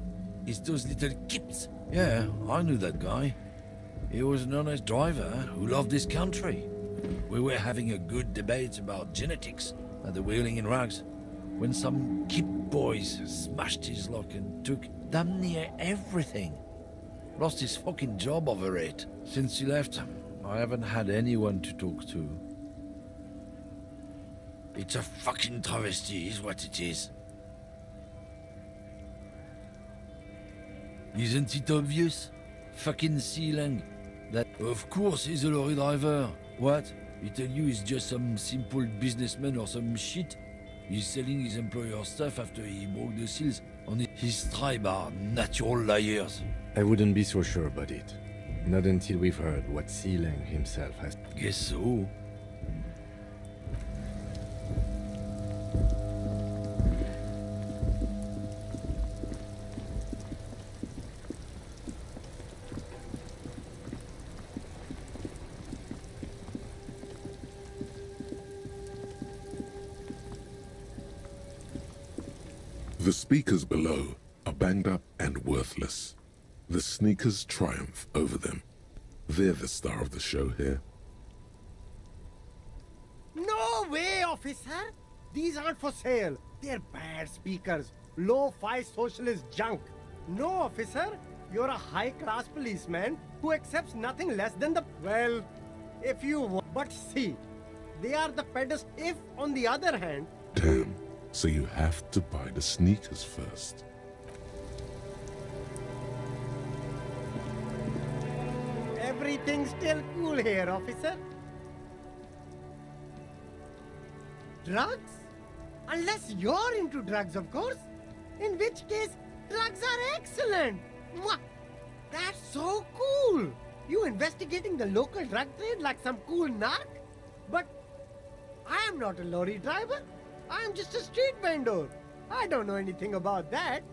It's those little kips. Yeah, I knew that guy. He was an honest driver who loved this country. We were having a good debate about genetics at the Wheeling in Rags when some kip boys smashed his lock and took damn near everything. Lost his fucking job over it. Since he left, I haven't had anyone to talk to. It's a fucking travesty, is what it is. Isn't it obvious? Fucking Sealang. That, of course, he's a lorry driver. What? He tell you he's just some simple businessman or some shit? He's selling his employer's stuff after he broke the seals. On his tribe are natural liars. I wouldn't be so sure about it. Not until we've heard what Sealang himself has. Guess so. The speakers below are banged up and worthless. The sneakers triumph over them. They're the star of the show here. No way, officer! These aren't for sale. They're bad speakers. Low-fi socialist junk. No, officer. You're a high-class policeman who accepts nothing less than the... Well, if you want... But see, they are the pedest if, on the other hand... Damn. So you have to buy the sneakers first. Everything's still cool here, officer. Drugs? Unless you're into drugs, of course. In which case, drugs are excellent. Mwah! That's so cool. You investigating the local drug trade like some cool narc? But I am not a lorry driver. I'm just a street vendor. I don't know anything about that.